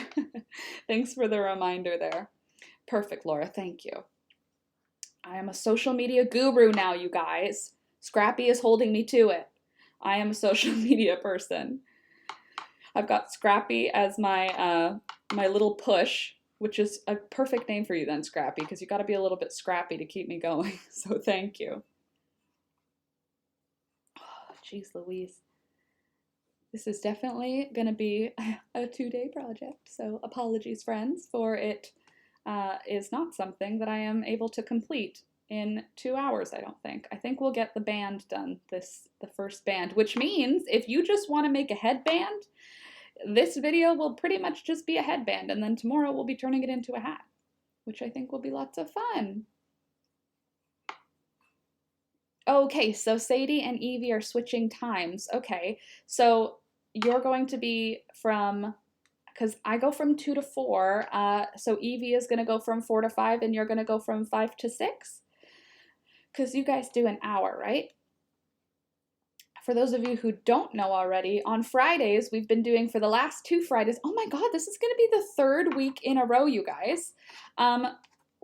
Thanks for the reminder there. Perfect, Laura. Thank you. I am a social media guru now, you guys. Scrappy is holding me to it. I am a social media person. I've got Scrappy as my my little push, which is a perfect name for you then, Scrappy, because you got to be a little bit scrappy to keep me going. So thank you. Oh, jeez Louise. This is definitely going to be a 2-day project, so apologies, friends, for it is not something that I am able to complete in 2 hours, I don't think. I think we'll get the band done, the first band, which means if you just want to make a headband, this video will pretty much just be a headband, and then tomorrow we'll be turning it into a hat, which I think will be lots of fun. Okay, so Sadie and Evie are switching times. Okay, so you're going to be from, because I go from 2 to 4, so Evie is going to go from 4 to 5, and you're going to go from 5 to 6? Because you guys do an hour, right? For those of you who don't know already, on Fridays, we've been doing for the last 2 Fridays, oh my God, this is going to be the 3rd week in a row, you guys.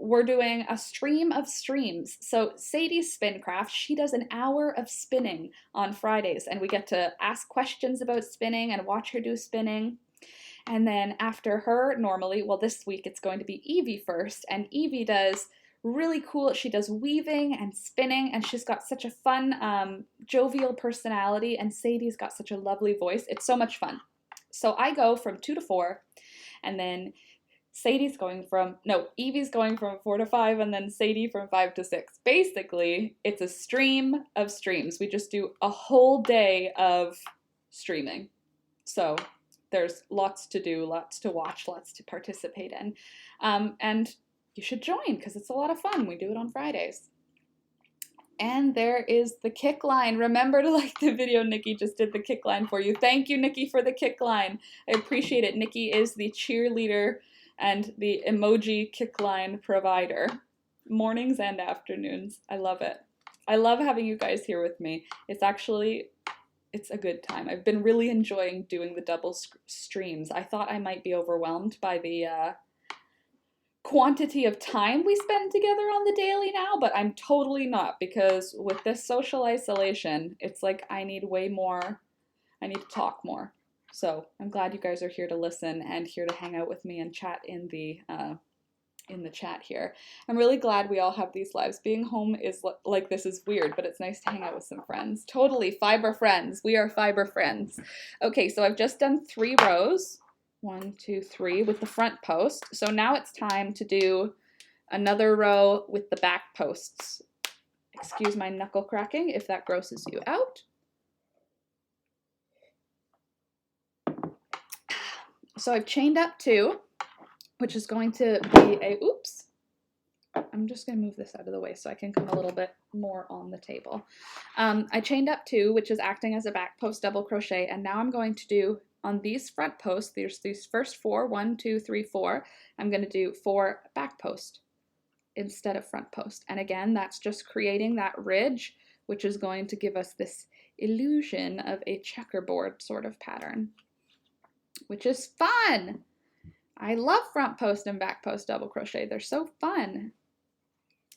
We're doing a stream of streams. So Sadie's Spincraft, she does an hour of spinning on Fridays, and we get to ask questions about spinning and watch her do spinning. And then after her, normally, well, this week it's going to be Evie first, and Evie does really cool, she does weaving and spinning, and she's got such a fun, jovial personality, and Sadie's got such a lovely voice. It's so much fun. So I go from 2 to 4, and then Evie's going from 4 to 5, and then Sadie from 5 to 6. Basically, it's a stream of streams. We just do a whole day of streaming. So there's lots to do, lots to watch, lots to participate in. And you should join because it's a lot of fun. We do it on Fridays. And there is the kick line. Remember to like the video. Nikki just did the kick line for you. Thank you, Nikki, for the kick line. I appreciate it. Nikki is the cheerleader and the emoji kick line provider. Mornings and afternoons. I love it. I love having you guys here with me. It's a good time. I've been really enjoying doing the double streams. I thought I might be overwhelmed by the quantity of time we spend together on the daily now, but I'm totally not, because with this social isolation, it's like I need to talk more. So I'm glad you guys are here to listen and here to hang out with me and chat in the chat here. I'm really glad we all have these lives. Being home is like this is weird, but it's nice to hang out with some friends. Totally, fiber friends. We are fiber friends. Okay, so I've just done 3 rows. 1, 2, 3 with the front post. So now it's time to do another row with the back posts. Excuse my knuckle cracking if that grosses you out. So I've chained up 2, which is going to be oops. I'm just going to move this out of the way so I can come a little bit more on the table. I chained up 2, which is acting as a back post double crochet, and now I'm going to do on these front posts, there's these first 4, 1, 2, 3, 4, I'm going to do 4 back post instead of front post. And again, that's just creating that ridge, which is going to give us this illusion of a checkerboard sort of pattern, which is fun. I love front post and back post double crochet. They're so fun.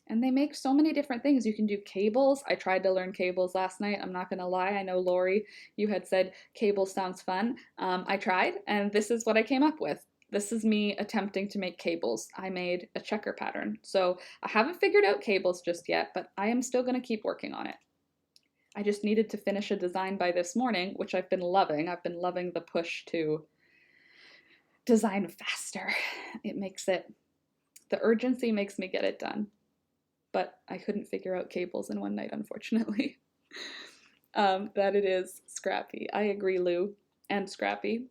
And they make so many different things. You can do cables. I tried to learn cables last night. I'm not going to lie. I know, Lori, you had said cables sounds fun. I tried, and this is what I came up with. This is me attempting to make cables. I made a checker pattern. So I haven't figured out cables just yet, but I am still going to keep working on it. I just needed to finish a design by this morning, which I've been loving. I've been loving the push to design faster. The urgency makes me get it done. But I couldn't figure out cables in one night, unfortunately. That it is Scrappy. I agree, Lou. And Scrappy.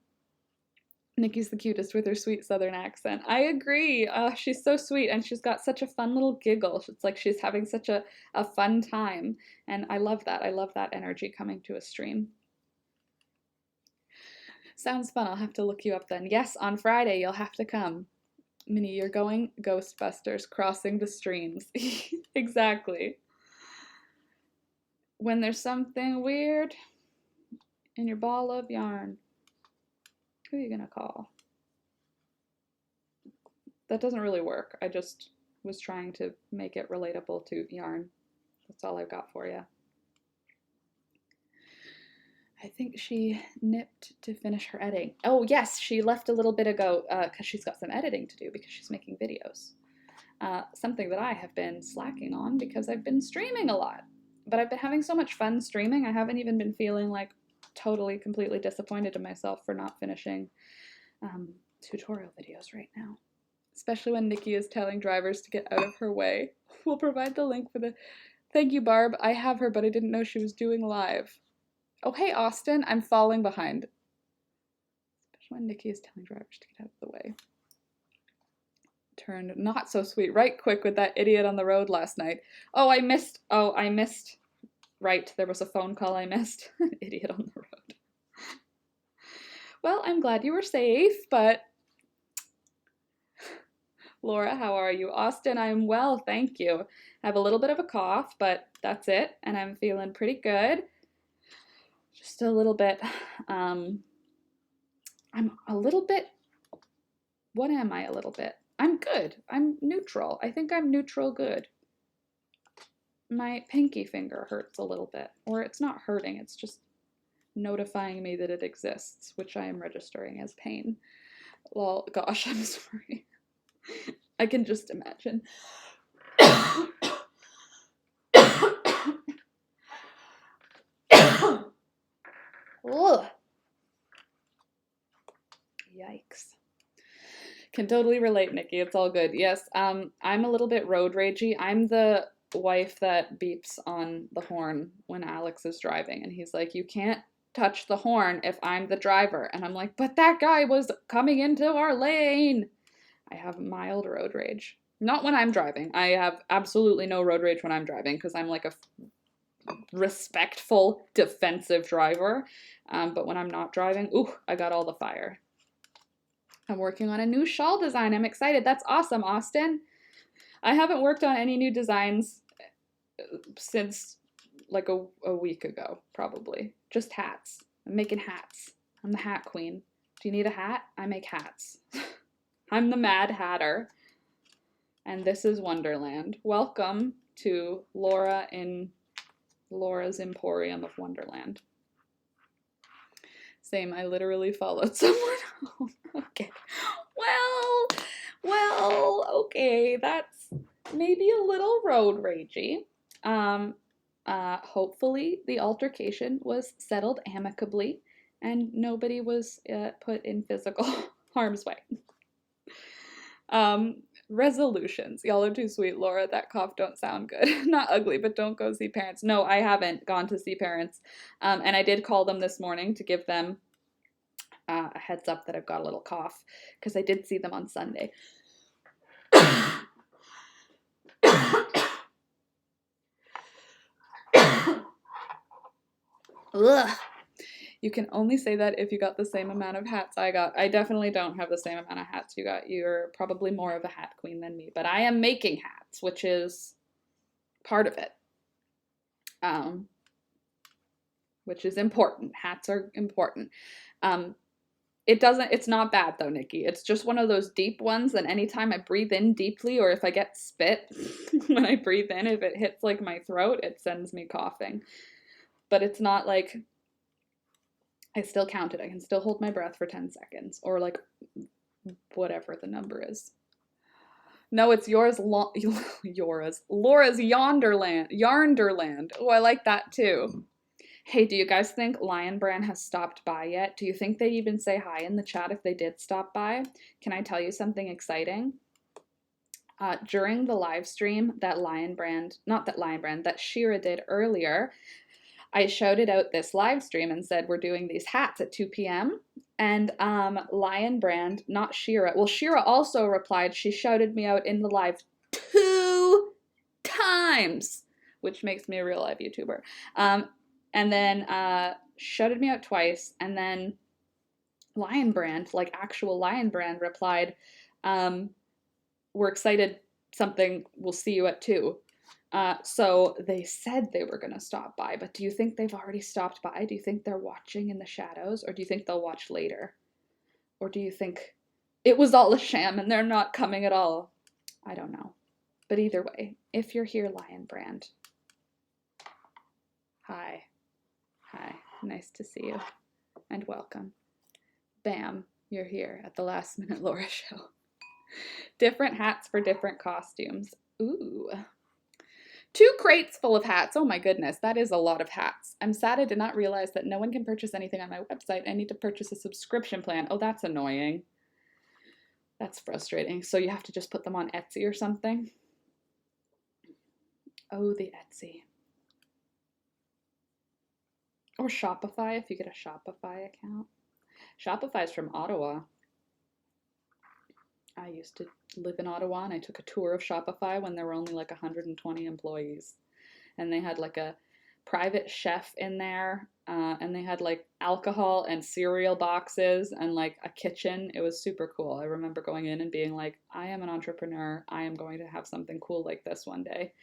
Nikki's the cutest with her sweet southern accent. I agree. She's so sweet, and she's got such a fun little giggle. It's like she's having such a fun time. And I love that. I love that energy coming to a stream. Sounds fun. I'll have to look you up then. Yes, on Friday you'll have to come. Minnie, you're going Ghostbusters, crossing the streams. Exactly. When there's something weird in your ball of yarn, who are you gonna call? That doesn't really work. I just was trying to make it relatable to yarn. That's all I've got for you. I think she nipped to finish her editing. Oh yes, she left a little bit ago because she's got some editing to do because she's making videos. Something that I have been slacking on because I've been streaming a lot. But I've been having so much fun streaming, I haven't even been feeling like totally, completely disappointed in myself for not finishing tutorial videos right now. especially when Nikki is telling drivers to get out of her way. We'll provide the link for the... Thank you, Barb. I have her, but I didn't know she was doing live. Oh, hey, Austin. I'm falling behind. Especially when Nikki is telling drivers to get out of the way. Turned not so sweet. Right quick with that idiot on the road last night. Oh, I missed. Right, there was a phone call I missed. Idiot on the road. Well, I'm glad you were safe, but... Laura, how are you? Austin, I'm well, thank you. I have a little bit of a cough, but that's it, and I'm feeling pretty good. Just a little bit, I'm a little bit, what am I a little bit? I'm good. I'm neutral. I think I'm neutral good. My pinky finger hurts a little bit, or it's not hurting, it's just notifying me that it exists, which I am registering as pain. Well, gosh, I'm sorry. I can just imagine. Ugh. Yikes. Can totally relate, Nikki. It's all good. Yes, I'm a little bit road ragey. I'm the wife that beeps on the horn when Alex is driving, and he's like, you can't touch the horn if I'm the driver. And I'm like, but that guy was coming into our lane. I have mild road rage. Not when I'm driving. I have absolutely no road rage when I'm driving because I'm like a respectful, defensive driver. But when I'm not driving, ooh, I got all the fire. I'm working on a new shawl design. I'm excited. That's awesome, Austin. I haven't worked on any new designs since like a week ago, probably. Just hats. I'm making hats. I'm the hat queen. Do you need a hat? I make hats. I'm the Mad Hatter. And this is Wonderland. Welcome to Laura in Laura's Emporium of Wonderland. Same, I literally followed someone home. Okay. Well, okay, that's maybe a little road ragey. Hopefully the altercation was settled amicably and nobody was put in physical harm's way. Resolutions. Y'all are too sweet, Laura. That cough don't sound good. Not ugly, but don't go see parents. No, I haven't gone to see parents. And I did call them this morning to give them a heads up that I've got a little cough because I did see them on Sunday. Ugh. You can only say that if you got the same amount of hats I got. I definitely don't have the same amount of hats you got. You're probably more of a hat queen than me, but I am making hats, which is part of it. Which is important. Hats are important. It's not bad though, Nikki. It's just one of those deep ones that anytime I breathe in deeply or if I get spit when I breathe in, if it hits like my throat, it sends me coughing. But it's not like, I still count it. I can still hold my breath for 10 seconds or like whatever the number is. No, it's yours, Laura's Yarnderland. Oh, I like that too. Hey, do you guys think Lion Brand has stopped by yet? Do you think they even say hi in the chat if they did stop by? Can I tell you something exciting? During the live stream that Shira did earlier, I shouted out this live stream and said we're doing these hats at 2 p.m. And Lion Brand, not Shira. Well, Shira also replied. She shouted me out in the live 2 times, which makes me a real live YouTuber. And then shouted me out twice. And then Lion Brand, like actual Lion Brand, replied, we're excited. We'll see you at 2. So they said they were going to stop by, but do you think they've already stopped by? Do you think they're watching in the shadows, or do you think they'll watch later? Or do you think it was all a sham and they're not coming at all? I don't know. But either way, if you're here, Lion Brand, hi. Hi, nice to see you, and welcome. Bam, you're here at the Last Minute Laura show. Different hats for different costumes. Ooh. 2 crates full of hats. Oh my goodness, that is a lot of hats. I'm sad I did not realize that no one can purchase anything on my website. I need to purchase a subscription plan. Oh, that's annoying. That's frustrating. So you have to just put them on Etsy or something. Oh, the Etsy. Or Shopify if you get a Shopify account. Shopify's from Ottawa. I used to live in Ottawa and I took a tour of Shopify when there were only like 120 employees. And they had like a private chef in there, and they had like alcohol and cereal boxes and like a kitchen. It was super cool. I remember going in and being like, I am an entrepreneur. I am going to have something cool like this one day.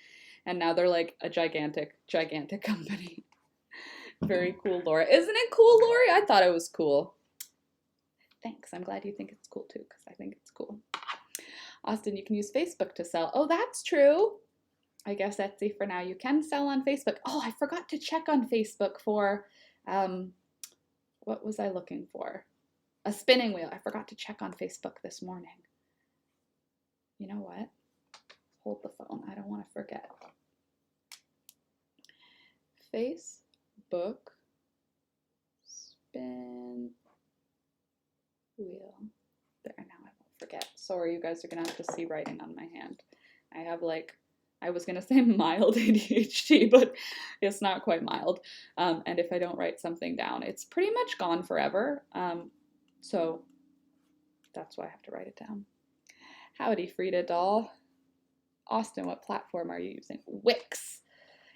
And now they're like a gigantic, gigantic company. Very cool, Laura. Isn't it cool, Lori? I thought it was cool. Thanks. I'm glad you think it's cool too, because I think it's cool. Austin, you can use Facebook to sell. Oh, that's true. I guess Etsy for now. You can sell on Facebook. Oh, I forgot to check on Facebook for, what was I looking for? A spinning wheel. I forgot to check on Facebook this morning. You know what? Hold the phone. I don't want to forget. Facebook spin wheel. There, now I won't forget. Sorry, you guys are going to have to see writing on my hand. I have like, I was going to say mild ADHD, but it's not quite mild. And if I don't write something down, it's pretty much gone forever. So that's why I have to write it down. Howdy, Frida doll. Austin, what platform are you using? Wix.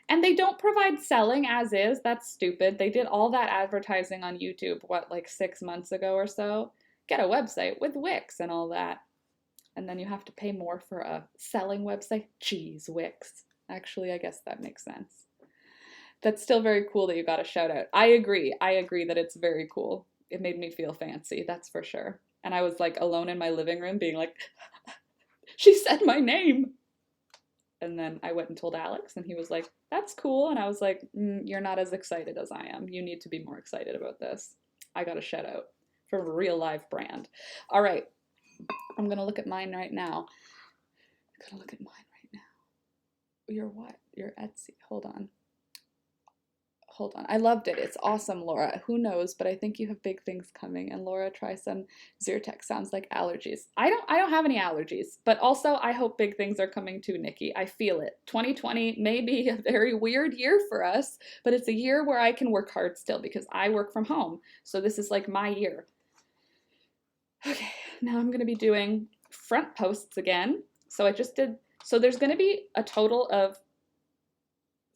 And they don't provide selling as is. That's stupid. They did all that advertising on YouTube, what, like 6 months ago or so? Get a website with Wix and all that. And then you have to pay more for a selling website. Jeez, Wix. Actually, I guess that makes sense. That's still very cool that you got a shout out. I agree. I agree that it's very cool. It made me feel fancy, that's for sure. And I was like alone in my living room being like, she said my name. And then I went and told Alex and he was like, that's cool. And I was like, you're not as excited as I am. You need to be more excited about this. I got a shout out from a real live brand. All right. I'm going to look at mine right now. I'm going to look at mine right now. Your what? Your Etsy. Hold on. Hold on. I loved it. It's awesome, Laura. Who knows, but I think you have big things coming. And Laura, try some Zyrtec. Sounds like allergies. I don't have any allergies, but also I hope big things are coming too, Nikki. I feel it. 2020 may be a very weird year for us, but it's a year where I can work hard still because I work from home. So this is like my year. Okay, now I'm going to be doing front posts again. So I just did, so there's going to be a total of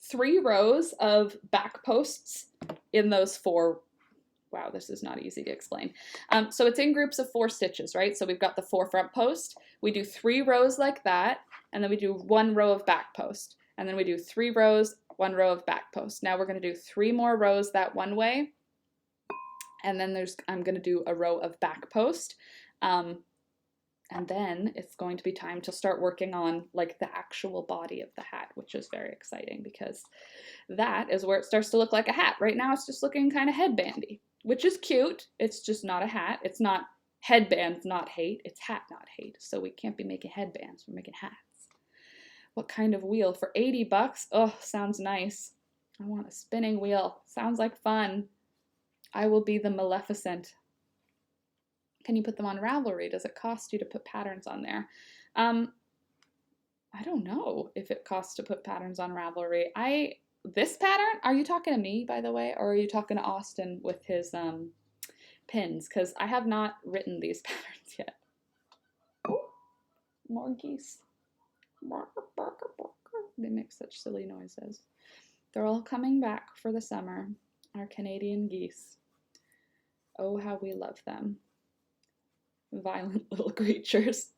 3 rows of back posts in those 4. Wow, this is not easy to explain. So it's in groups of 4 stitches, right? So we've got the 4 front post. We do 3 rows like that, and then we do 1 row of back post. And then we do 3 rows, 1 row of back post. Now we're going to do 3 more rows that one way. And then I'm going to do a row of back post. And then it's going to be time to start working on like the actual body of the hat, which is very exciting because that is where it starts to look like a hat. Right now it's just looking kind of headbandy, which is cute. It's just not a hat. It's not headbands, not hate. It's hat, not hate. So we can't be making headbands. We're making hats. What kind of wheel? For 80 bucks? Oh, sounds nice. I want a spinning wheel. Sounds like fun. I will be the Maleficent. Can you put them on Ravelry? Does it cost you to put patterns on there? I don't know if it costs to put patterns on Ravelry. This pattern, are you talking to me, by the way, or are you talking to Austin with his pins? Because I have not written these patterns yet. Ooh, more geese. They make such silly noises. They're all coming back for the summer, our Canadian geese. Oh, how we love them. Violent little creatures.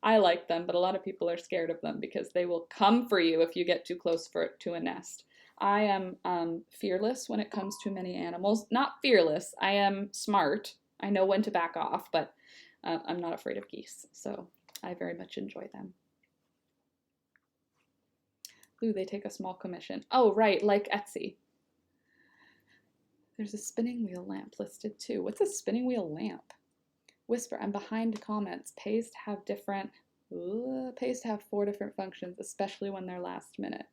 I like them, but a lot of people are scared of them because they will come for you if you get too close to a nest. I am fearless when it comes to many animals. Not fearless, I am smart. I know when to back off, but I'm not afraid of geese, so I very much enjoy them. Ooh, they take a small commission. Oh, right, like Etsy. There's a spinning wheel lamp listed too. What's a spinning wheel lamp? Whisper, I'm behind comments. Pays to have 4 different functions, especially when they're last minute.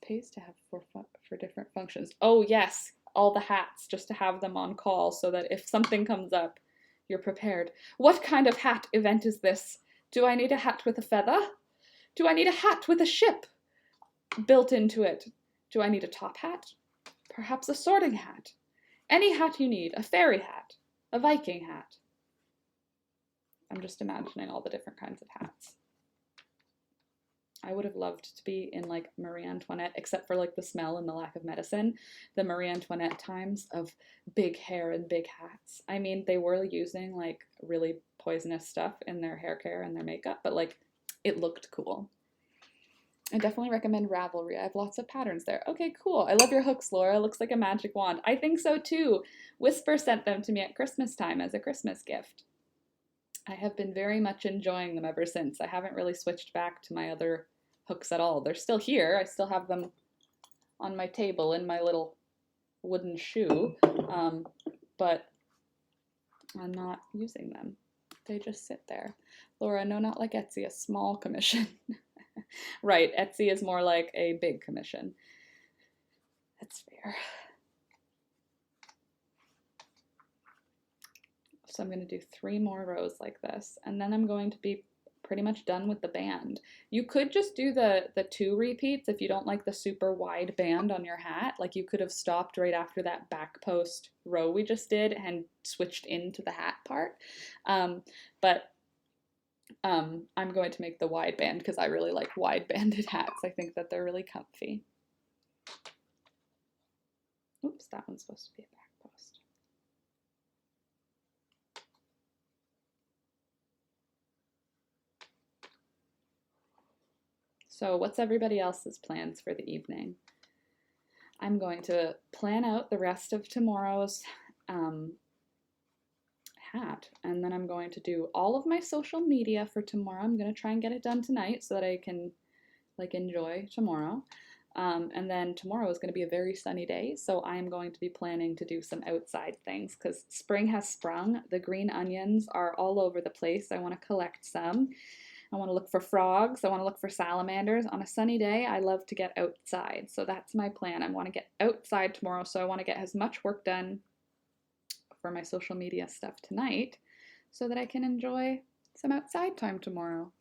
Pays to have 4 for different functions. Oh yes, all the hats, just to have them on call so that if something comes up, You're prepared. What kind of hat event is this? Do I need a hat with a feather? Do I need a hat with a ship built into it? Do I need a top hat? Perhaps a sorting hat? Any hat you need, a fairy hat, a Viking hat. I'm just imagining all the different kinds of hats. I would have loved to be in like Marie Antoinette, except for like the smell and the lack of medicine. The Marie Antoinette times of big hair and big hats. I mean, they were using like really poisonous stuff in their hair care and their makeup, but like it looked cool. I definitely recommend Ravelry. I have lots of patterns there. Okay, cool. I love your hooks, Laura. Looks like a magic wand. I think so too. Whisper sent them to me at Christmas time as a Christmas gift. I have been very much enjoying them ever since. I haven't really switched back to my other hooks at all. They're still here. I still have them on my table in my little wooden shoe, but I'm not using them. They just sit there. Laura, no, not like Etsy, a small commission. Right, Etsy is more like a big commission. That's fair. So I'm going to do 3 more rows like this, and then I'm going to be pretty much done with the band. You could just do the 2 repeats if you don't like the super wide band on your hat. Like you could have stopped right after that back post row we just did and switched into the hat part. But I'm going to make the wide band because I really like wide banded hats. I think that they're really comfy. Oops, that one's supposed to be a back post. So what's everybody else's plans for the evening? I'm going to plan out the rest of tomorrow's hat, and then I'm going to do all of my social media for tomorrow. I'm going to try and get it done tonight so that I can like enjoy tomorrow. And then tomorrow is going to be a very sunny day, so I'm going to be planning to do some outside things because spring has sprung. The green onions are all over the place. I want to collect some. I want to look for frogs. I want to look for salamanders. On a sunny day, I love to get outside. So that's my plan. I want to get outside tomorrow. So I want to get as much work done for my social media stuff tonight so that I can enjoy some outside time tomorrow.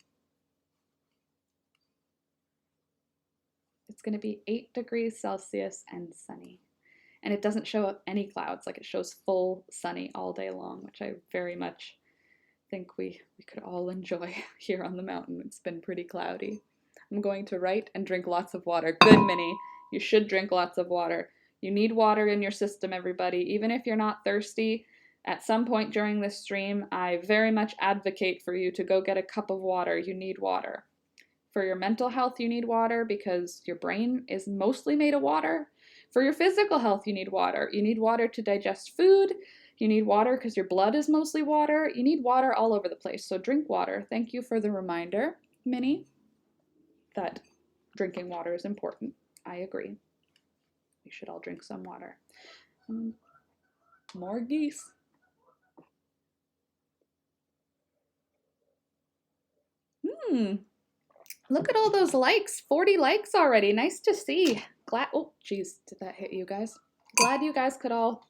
It's going to be 8 degrees Celsius and sunny. And it doesn't show up any clouds. Like it shows full sunny all day long, which I very much think we could all enjoy here on the mountain. It's been pretty cloudy. I'm going to write and drink lots of water. Good, Minnie. You should drink lots of water. You need water in your system, everybody. Even if you're not thirsty, at some point during this stream, I very much advocate for you to go get a cup of water. You need water. For your mental health, you need water because your brain is mostly made of water. For your physical health, you need water. You need water to digest food. You need water because your blood is mostly water. You need water all over the place, so drink water. Thank you for the reminder, Minnie, that drinking water is important. I agree. We should all drink some water. More geese. Look at all those likes. 40 likes already. Nice to see. Glad, oh, geez, did that hit you guys? Glad you guys could all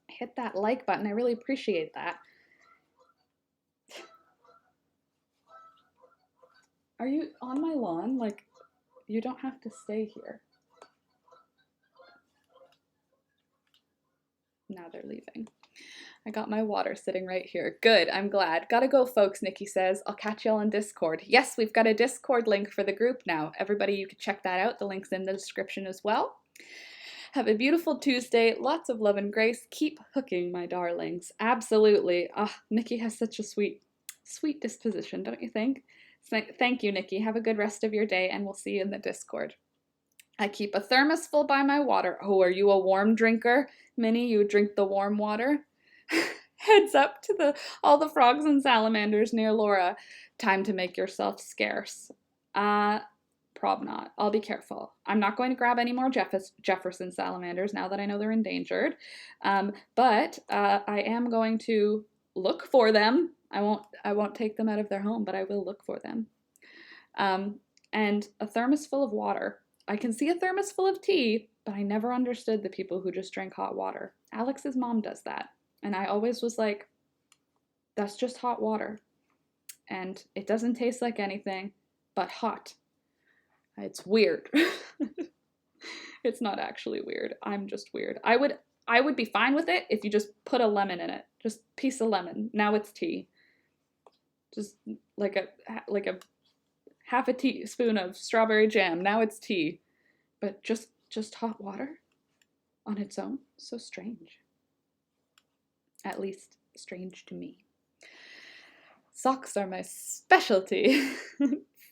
hit that like button. I really appreciate that. Are you on my lawn? Like, you don't have to stay here. Now they're leaving. I got my water sitting right here. Good, I'm glad. Gotta go, folks, Nikki says. I'll catch y'all on Discord. Yes, we've got a Discord link for the group now. Everybody, you can check that out. The link's in the description as well. Have a beautiful Tuesday. Lots of love and grace. Keep hooking, my darlings. Absolutely. Nikki has such a sweet disposition, don't you think? Thank you, Nikki. Have a good rest of your day, and we'll see you in the Discord. I keep a thermos full by my water. Oh, are you a warm drinker? Minnie, you drink the warm water? Heads up to all the frogs and salamanders near Laura. Time to make yourself scarce. Prob not. I'll be careful. I'm not going to grab any more Jefferson salamanders now that I know they're endangered. But I am going to look for them. I won't take them out of their home, but I will look for them. And a thermos full of water. I can see a thermos full of tea, but I never understood the people who just drank hot water. Alex's mom does that. And I always was like, That's just hot water. And it doesn't taste like anything but hot. It's weird. It's not actually weird. I'm just weird. I would be fine with it if you just put a lemon in it. Just piece of lemon. Now it's tea. Just like a half a teaspoon of strawberry jam. Now it's tea. But just hot water on its own. So strange. At least strange to me. Socks are my specialty.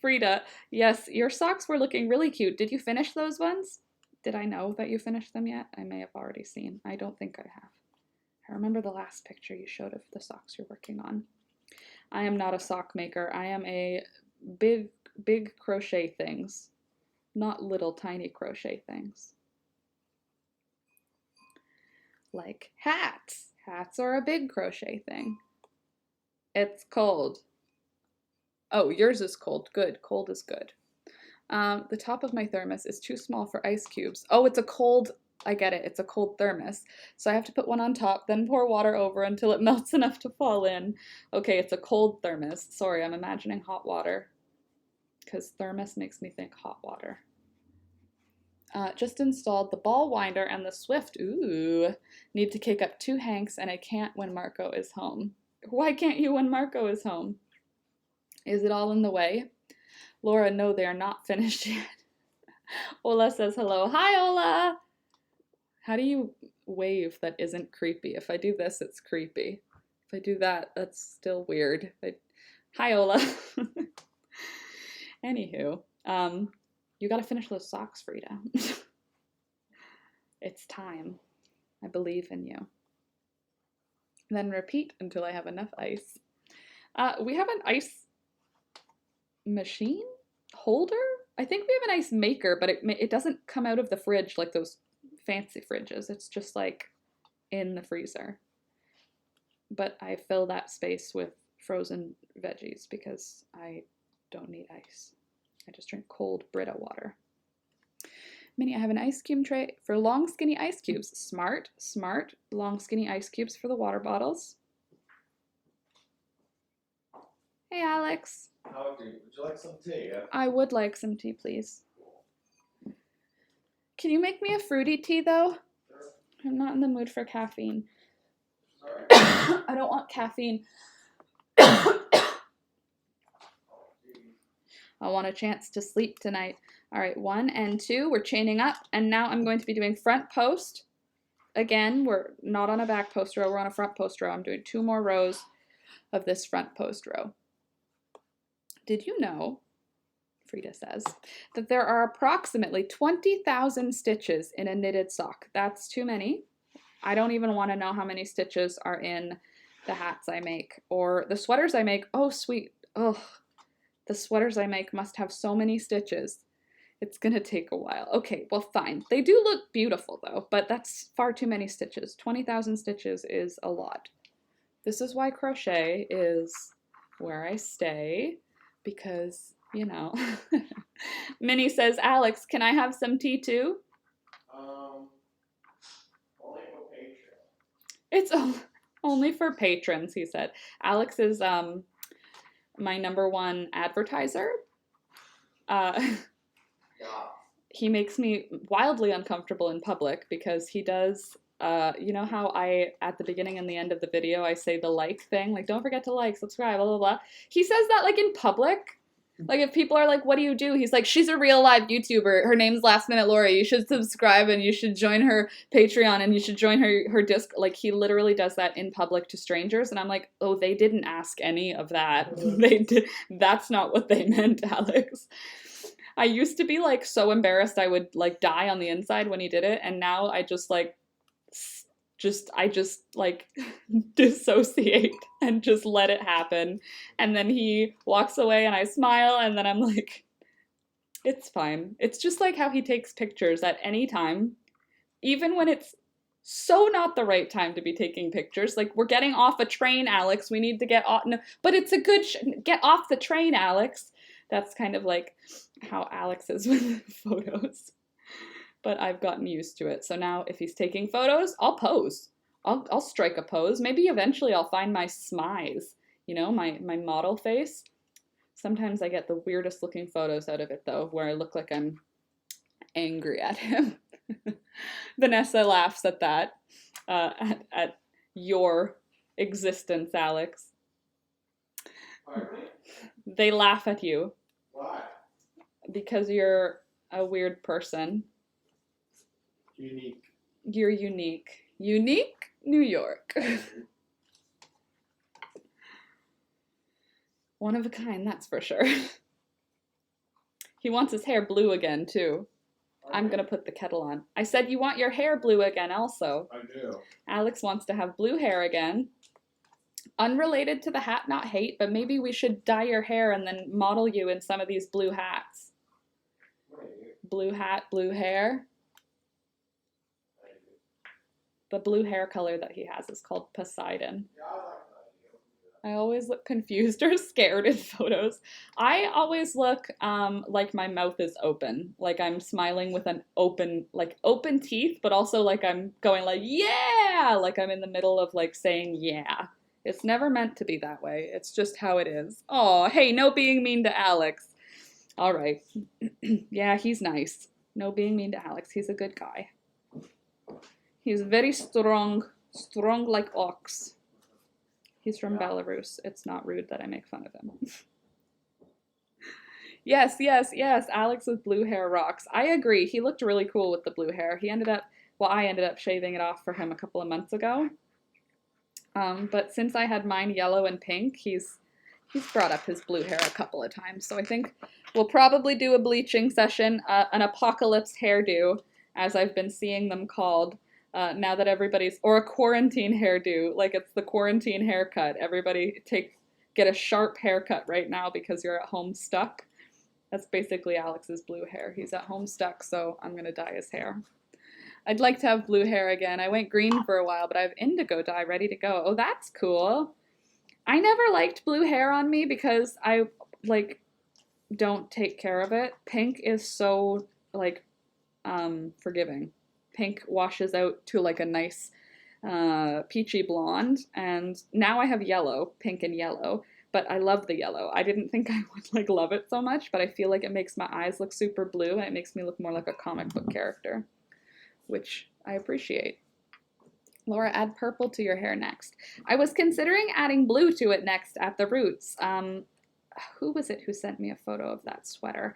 Frida, yes, your socks were looking really cute. Did you finish those ones? Did I know that you finished them yet? I may have already seen. I don't think I have. I remember the last picture you showed of the socks you're working on. I am not a sock maker. I am a big crochet things, not little tiny crochet things. Like hats. Hats are a big crochet thing. It's cold. Oh, yours is cold. Good. Cold is good. The top of my thermos is too small for ice cubes. Oh, it's a cold, I get it. It's a cold thermos. So I have to put one on top, then pour water over until it melts enough to fall in. Okay, it's a cold thermos. Sorry, I'm imagining hot water because thermos makes me think hot water. Just installed the ball winder and the Swift. Ooh, need to kick up 2 hanks and I can't when Marco is home. Why can't you when Marco is home? Is it all in the way? Laura, no, they are not finished yet. Ola says hello. Hi, Ola! How do you wave that isn't creepy? If I do this, it's creepy. If I do that, that's still weird. Hi, Ola. Anywho, you gotta finish those socks, Frida. It's time. I believe in you. Then repeat until I have enough ice. We have an ice machine holder? I think we have an ice maker, but it doesn't come out of the fridge like those fancy fridges. It's just like in the freezer. But I fill that space with frozen veggies because I don't need ice. I just drink cold Brita water. Minnie, I have an ice cube tray for long skinny ice cubes. Smart, smart. Long skinny ice cubes for the water bottles. Hey, Alex. Howdy. Would you like some tea? Yeah? I would like some tea, please. Can you make me a fruity tea, though? Sure. I'm not in the mood for caffeine. Sorry? I don't want caffeine. I want a chance to sleep tonight. All right, 1 and 2, we're chaining up, and now I'm going to be doing front post. Again, we're not on a back post row, we're on a front post row. I'm doing 2 more rows of this front post row. Did you know, Frida says, that there are approximately 20,000 stitches in a knitted sock? That's too many. I don't even want to know how many stitches are in the hats I make or the sweaters I make. Oh, sweet. Oh, the sweaters I make must have so many stitches. It's going to take a while. Okay, well, fine. They do look beautiful, though, but that's far too many stitches. 20,000 stitches is a lot. This is why crochet is where I stay, because, you know. Minnie says, Alex, can I have some tea, too? Only for patrons. It's only for patrons, he said. Alex is my #1 advertiser. Yeah. He makes me wildly uncomfortable in public because he does, you know how at the beginning and the end of the video, I say the like thing, like, don't forget to like, subscribe, blah, blah, blah. He says that, like, in public. Like, if people are like, what do you do? He's like, she's a real live YouTuber. Her name's Last Minute Lori. You should subscribe and you should join her Patreon and you should join her disc. Like, he literally does that in public to strangers. And I'm like, oh, they didn't ask any of that. They did. That's not what they meant, Alex. I used to be, like, so embarrassed I would, like, die on the inside when he did it. And now I just, like, like dissociate and just let it happen. And then he walks away and I smile and then I'm like, it's fine. It's just like how he takes pictures at any time, even when it's so not the right time to be taking pictures. Like, we're getting off a train, Alex. We need to get off. No, but it's a good get off the train, Alex. That's kind of like how Alex is with photos. But I've gotten used to it. So now if he's taking photos, I'll pose. I'll strike a pose. Maybe eventually I'll find my smize, you know, my model face. Sometimes I get the weirdest looking photos out of it though, where I look like I'm angry at him. Vanessa laughs at that, at your existence, Alex. Pardon me? They laugh at you Why? because you're a weird person. Unique. You're unique. Unique New York. One of a kind, that's for sure. He wants his hair blue again, too. I'm gonna put the kettle on. I said you want your hair blue again also. I do. Alex wants to have blue hair again. Unrelated to the hat not hate, but maybe we should dye your hair and then model you in some of these blue hats. Wait. Blue hat, blue hair. The blue hair color that he has is called Poseidon. Yeah, I like that. I always look confused or scared in photos. I always look like my mouth is open, like I'm smiling with an open, like open teeth, but also like I'm going like, yeah, like I'm in the middle of like saying yeah. It's never meant to be that way. It's just how it is. Oh, hey, no being mean to Alex. All right. Yeah, he's nice. No being mean to Alex. He's a good guy. He's very strong, strong like ox. He's from Belarus. It's not rude that I make fun of him. Yes, yes, yes. Alex with blue hair rocks. I agree. He looked really cool with the blue hair. He ended up, well, I ended up shaving it off for him a couple of months ago. But since I had mine yellow and pink, he's brought up his blue hair a couple of times. So I think we'll probably do a bleaching session, an apocalypse hairdo, as I've been seeing them called. Now that everybody's, or a quarantine hairdo, like it's the quarantine haircut. Everybody get a sharp haircut right now because you're at home stuck. That's basically Alex's blue hair. He's at home stuck, so I'm gonna dye his hair. I'd like to have blue hair again. I went green for a while, but I have indigo dye ready to go. Oh, that's cool. I never liked blue hair on me because I, like, don't take care of it. Pink is so, like, forgiving. Pink washes out to, like, a nice peachy blonde, and now I have yellow, pink and yellow, but I love the yellow. I didn't think I would, like, love it so much, but I feel like it makes my eyes look super blue, and it makes me look more like a comic book character, which I appreciate. Laura, add purple to your hair next. I was considering adding blue to it next at the roots. Who was it who sent me a photo of that sweater?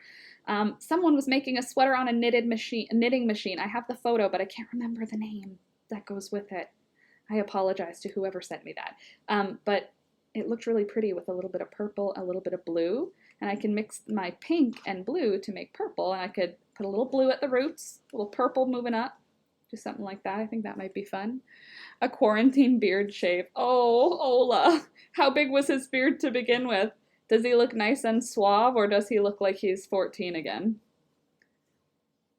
Someone was making a sweater on a knitting machine. I have the photo, but I can't remember the name that goes with it. I apologize to whoever sent me that. But it looked really pretty with a little bit of purple, a little bit of blue, and I can mix my pink and blue to make purple, and I could put a little blue at the roots, a little purple moving up, do something like that. I think that might be fun. A quarantine beard shave. Oh, Ola. How big was his beard to begin with? Does he look nice and suave, or does he look like he's 14 again?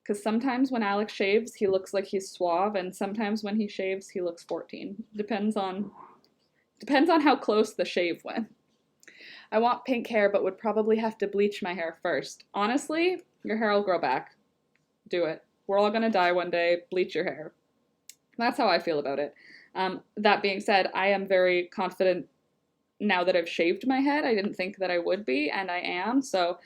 Because sometimes when Alex shaves, he looks like he's suave, and sometimes when he shaves, he looks 14. Depends on how close the shave went. I want pink hair, but would probably have to bleach my hair first. Honestly, your hair will grow back. Do it. We're all gonna die one day. Bleach your hair. That's how I feel about it. That being said, I am very confident now that I've shaved my head. I didn't think that I would be, and I am, so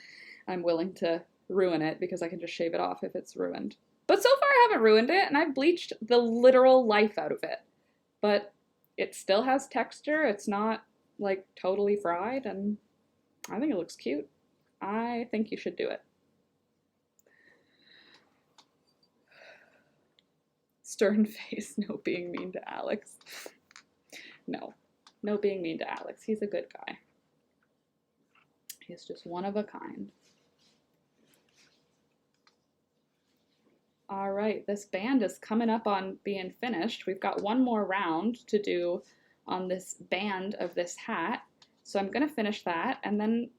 I'm willing to ruin it because I can just shave it off if it's ruined. But so far I haven't ruined it, and I've bleached the literal life out of it. But it still has texture. It's not, like, totally fried, and I think it looks cute. I think you should do it. Stern face, no being mean to Alex. No being mean to Alex. He's a good guy. He's just one of a kind. All right, this band is coming up on being finished. We've got one more round to do on this band of this hat. So I'm gonna finish that, and then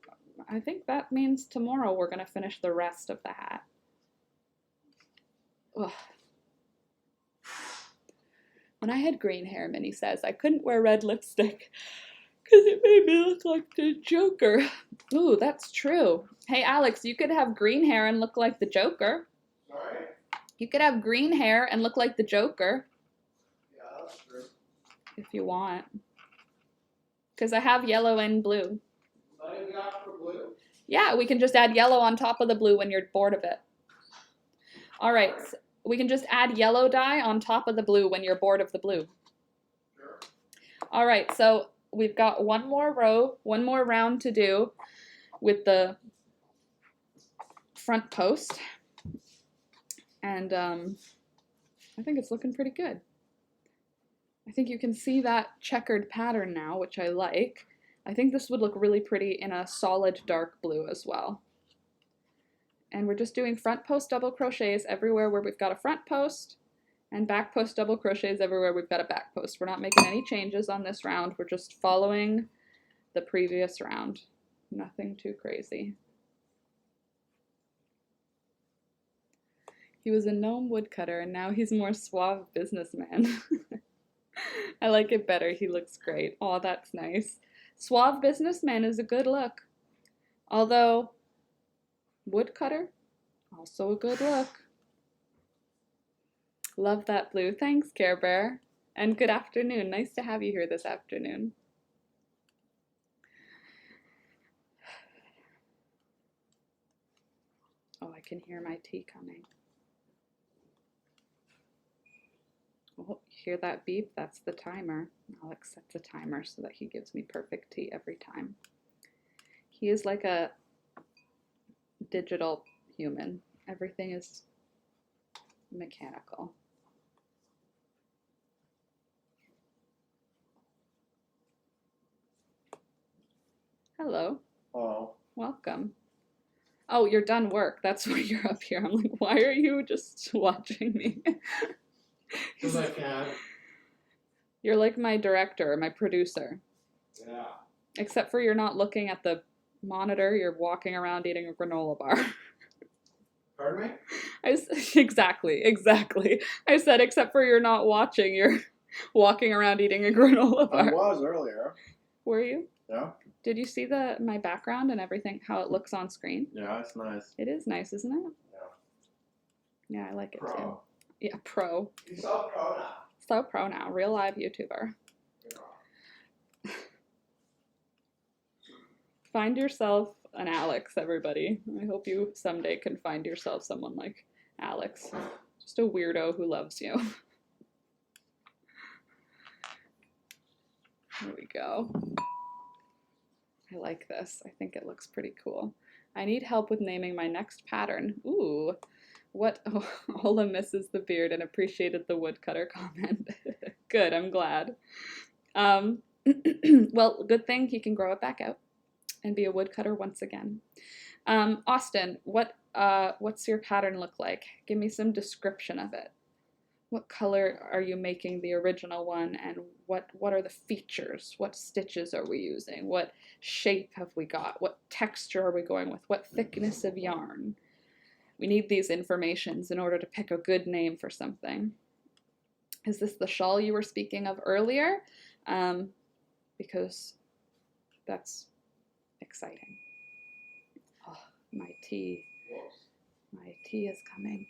I think that means tomorrow we're gonna finish the rest of the hat. Ugh. When I had green hair, Minnie says, I couldn't wear red lipstick because it made me look like the Joker. Ooh, that's true. Hey, Alex, you could have green hair and look like the Joker. Sorry? You could have green hair and look like the Joker. Yeah, that's true. if you want. Because I have yellow and blue. Not even got for blue? Yeah, we can just add yellow on top of the blue when you're bored of it. All right, so we can just add yellow dye on top of the blue when you're bored of the blue. Sure. All right, so we've got one more row, one more round to do with the front post. And I think it's looking pretty good. I think you can see that checkered pattern now, which I like. I think this would look really pretty in a solid dark blue as well. And we're just doing front post double crochets everywhere where we've got a front post, and back post double crochets everywhere we've got a back post. We're not making any changes on this round. We're just following the previous round. Nothing too crazy. He was a gnome woodcutter, and now he's more suave businessman. I like it better. He looks great. Oh, that's nice. Suave businessman is a good look. Although, woodcutter, also a good look. Love that blue. Thanks, Care Bear. And good afternoon. Nice to have you here this afternoon. Oh, I can hear my tea coming. Oh, you hear that beep? That's the timer. Alex sets a timer so that he gives me perfect tea every time. He is like a digital human. Everything is mechanical. Hello. Oh. Welcome. Oh, you're done work. That's why you're up here. I'm like, why are you just watching me? Because I can. You're like my director, my producer. Yeah. Except for you're not looking at the monitor, you're walking around eating a granola bar. Pardon me? Exactly. I said, except for you're not watching, you're walking around eating a granola bar. I was earlier. Were you? Yeah. Did you see my background and everything, how it looks on screen? Yeah, it's nice. It is nice, isn't it? Yeah. Yeah, I like it Pro. too. Yeah, pro. You're so pro now. So pro now. Real live YouTuber. Yeah. Find yourself an Alex, everybody. I hope you someday can find yourself someone like Alex. Just a weirdo who loves you. There we go. I like this. I think it looks pretty cool. I need help with naming my next pattern. Ooh. What? Oh, Ola misses the beard and appreciated the woodcutter comment. Good, I'm glad. Well, good thing he can grow it back out and be a woodcutter once again. Austin, what's your pattern look like? Give me some description of it. What color are you making the original one, and what are the features? What stitches are we using? What shape have we got? What texture are we going with? What thickness of yarn? We need these informations in order to pick a good name for something. Is this the shawl you were speaking of earlier? Because that's exciting. Oh, my tea. My tea is coming.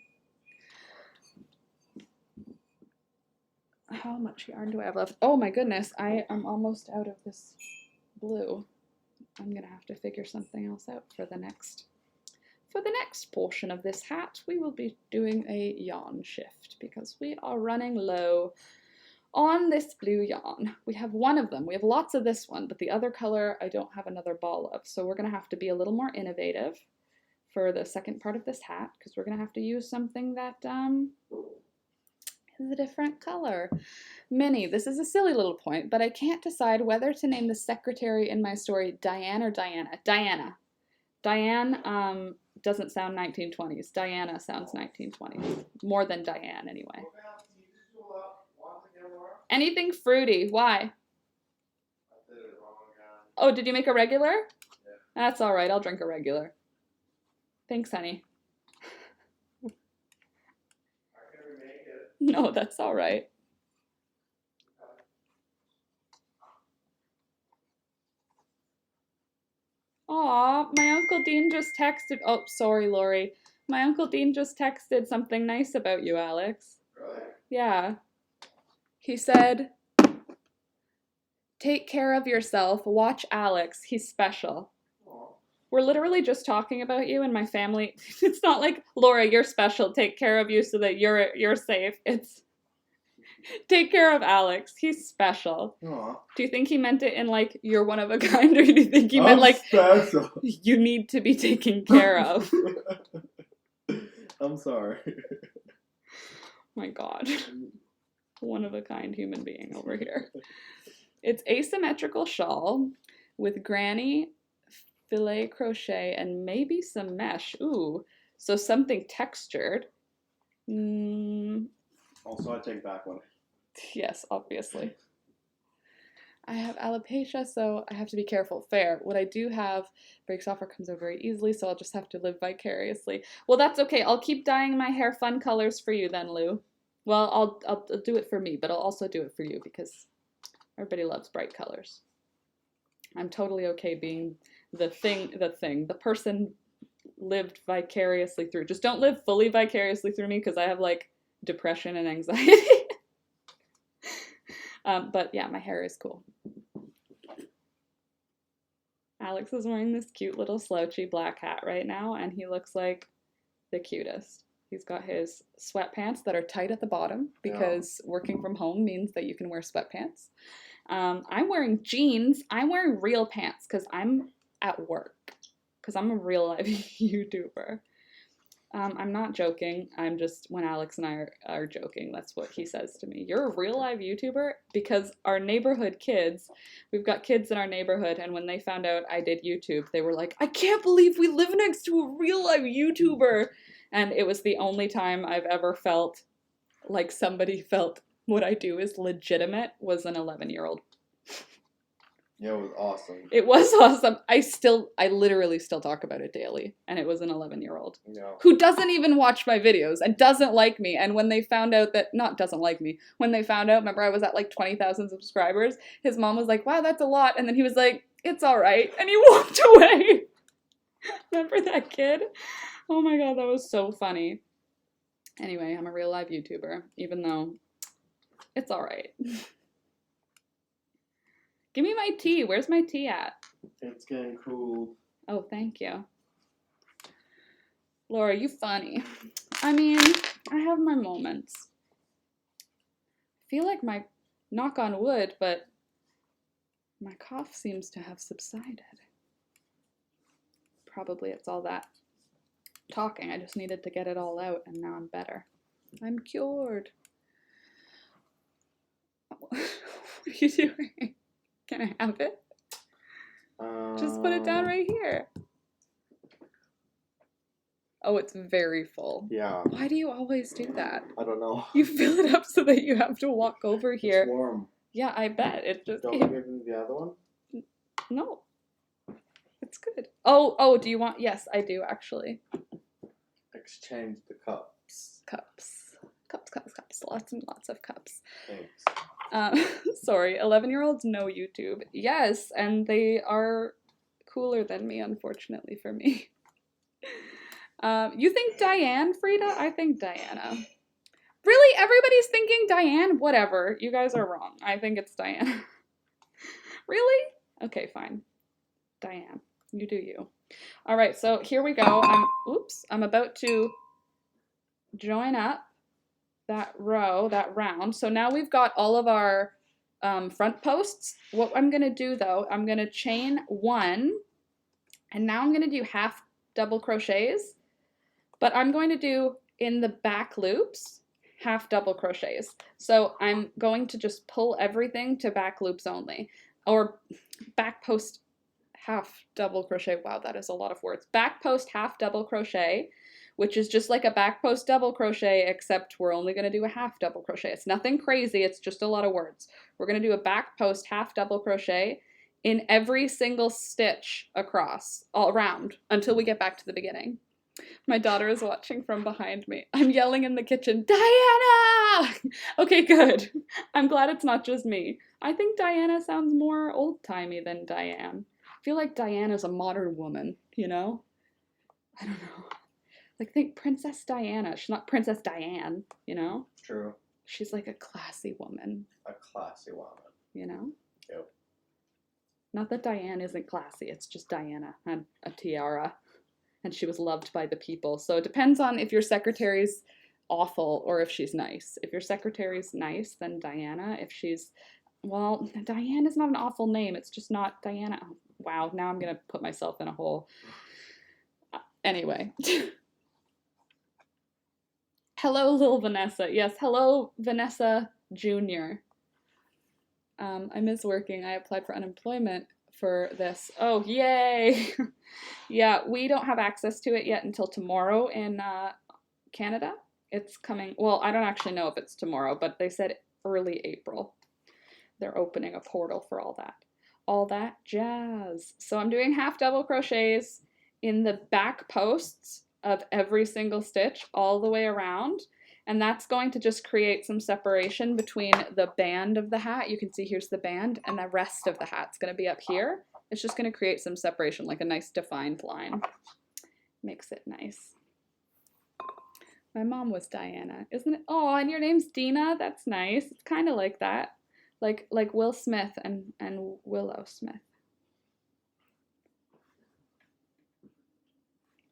How much yarn do I have left? Oh my goodness, I am almost out of this blue. I'm gonna have to figure something else out for the next portion of this hat. We will be doing a yarn shift because we are running low on this blue yarn. We have one of them. We have lots of this one, but the other color I don't have another ball of. So we're gonna have to be a little more innovative for the second part of this hat because we're gonna have to use something that is a different color. Minnie, this is a silly little point, but I can't decide whether to name the secretary in my story Diane or Diana. Diana. Diane doesn't sound 1920s. Diana sounds 1920s. More than Diane, anyway. Anything fruity. Why? Oh, did you make a regular? Yeah. That's all right. I'll drink a regular. Thanks, honey. No, that's all right. Aw, my Uncle Dean just texted. Oh, sorry, Lori. My Uncle Dean just texted something nice about you, Alex. Really? Yeah. He said, Take care of yourself. Watch Alex. He's special. Aw. We're literally just talking about you and my family. It's not like, Laura, you're special. Take care of you so that you're safe. It's take care of Alex. He's special. Aw. Do you think he meant it in like you're one of a kind, or do you think he meant like special. you need to be taken care of? I'm sorry. My God. One of a kind human being over here. It's asymmetrical shawl with granny filet crochet and maybe some mesh. Ooh, so something textured. Also, I take back one. Yes, obviously. I have alopecia, so I have to be careful. Fair. What I do have breaks off or comes out very easily, so I'll just have to live vicariously. Well, that's okay. I'll keep dyeing my hair fun colors for you then, Lou. Well, I'll do it for me, but I'll also do it for you because everybody loves bright colors. I'm totally okay being the person lived vicariously through. Just don't live fully vicariously through me because I have like depression and anxiety. But yeah, my hair is cool. Alex is wearing this cute little slouchy black hat right now, and he looks like the cutest. He's got his sweatpants that are tight at the bottom because working from home means that you can wear sweatpants. I'm wearing jeans. I'm wearing real pants because I'm at work, because I'm a real life YouTuber. I'm not joking. I'm just, when Alex and I are joking, that's what he says to me. You're a real live YouTuber? Because our neighborhood kids, we've got kids in our neighborhood, and when they found out I did YouTube, they were like, I can't believe we live next to a real live YouTuber. And it was the only time I've ever felt like somebody felt what I do is legitimate, was an 11-year-old. Yeah, it was awesome. It was awesome. I literally still talk about it daily. And it was an 11-year-old Yeah. who doesn't even watch my videos and doesn't like me. And when they found out that, not doesn't like me, when they found out, remember I was at like 20,000 subscribers, his mom was like, wow, that's a lot. And then he was like, it's all right. And he walked away. Remember that kid? Oh my God, that was so funny. Anyway, I'm a real live YouTuber, even though it's all right. Give me my tea. Where's my tea at? It's getting cool. Oh, thank you. Laura, you funny. I mean, I have my moments. I feel like my, knock on wood, but my cough seems to have subsided. Probably it's all that talking. I just needed to get it all out, and now I'm better. I'm cured. What are you doing? Can I have it? Just put it down right here. Oh, it's very full. Yeah. Why do you always do that? I don't know. You fill it up so that you have to walk over here. It's warm. Yeah, I bet. It just... Don't give me the other one? No. It's good. Oh, do you want... Yes, I do, actually. Exchange the cups. Cups. Cups. Lots and lots of cups. Thanks. Sorry, 11-year-olds know YouTube. Yes, and they are cooler than me, unfortunately for me. You think Diane, Frida? I think Diana. Really? Everybody's thinking Diane? Whatever. You guys are wrong. I think it's Diane. Really? Okay, fine. Diane. You do you. All right, so here we go. I'm about to join up that row, that round. So now we've got all of our front posts. What I'm going to do, though, I'm going to chain one, and now I'm going to do half double crochets, but I'm going to do in the back loops half double crochets. So I'm going to just pull everything to back loops only, or back post half double crochet. Wow, that is a lot of words. Back post half double crochet, which is just like a back post double crochet, except we're only going to do a half double crochet. It's nothing crazy, it's just a lot of words. We're going to do a back post half double crochet in every single stitch across, all around, until we get back to the beginning. My daughter is watching from behind me. I'm yelling in the kitchen, Diana! Okay, good. I'm glad it's not just me. I think Diana sounds more old-timey than Diane. I feel like Diana's a modern woman, you know? I don't know. Like, think Princess Diana. She's not Princess Diane, you know? True. She's like a classy woman. A classy woman. You know? Yep. Not that Diane isn't classy, it's just Diana had a tiara and she was loved by the people. So it depends on if your secretary's awful or if she's nice. If your secretary's nice, then Diana. If she's, well, Diane is not an awful name. It's just not Diana. Oh, wow, now I'm going to put myself in a hole. Anyway. Hello, Lil Vanessa. Yes, hello, Vanessa Jr. I miss working. I applied for unemployment for this. Oh, yay! Yeah, we don't have access to it yet until tomorrow in Canada. It's coming, well, I don't actually know if it's tomorrow, but they said early April. They're opening a portal for all that. All that jazz. So I'm doing half double crochets in the back posts of every single stitch all the way around. And that's going to just create some separation between the band of the hat. You can see here's the band, and the rest of the hat's going to be up here. It's just going to create some separation, like a nice defined line. Makes it nice. My mom was Diana, isn't it? Oh, and your name's Dina? That's nice. It's kind of like that. Like Will Smith and Willow Smith.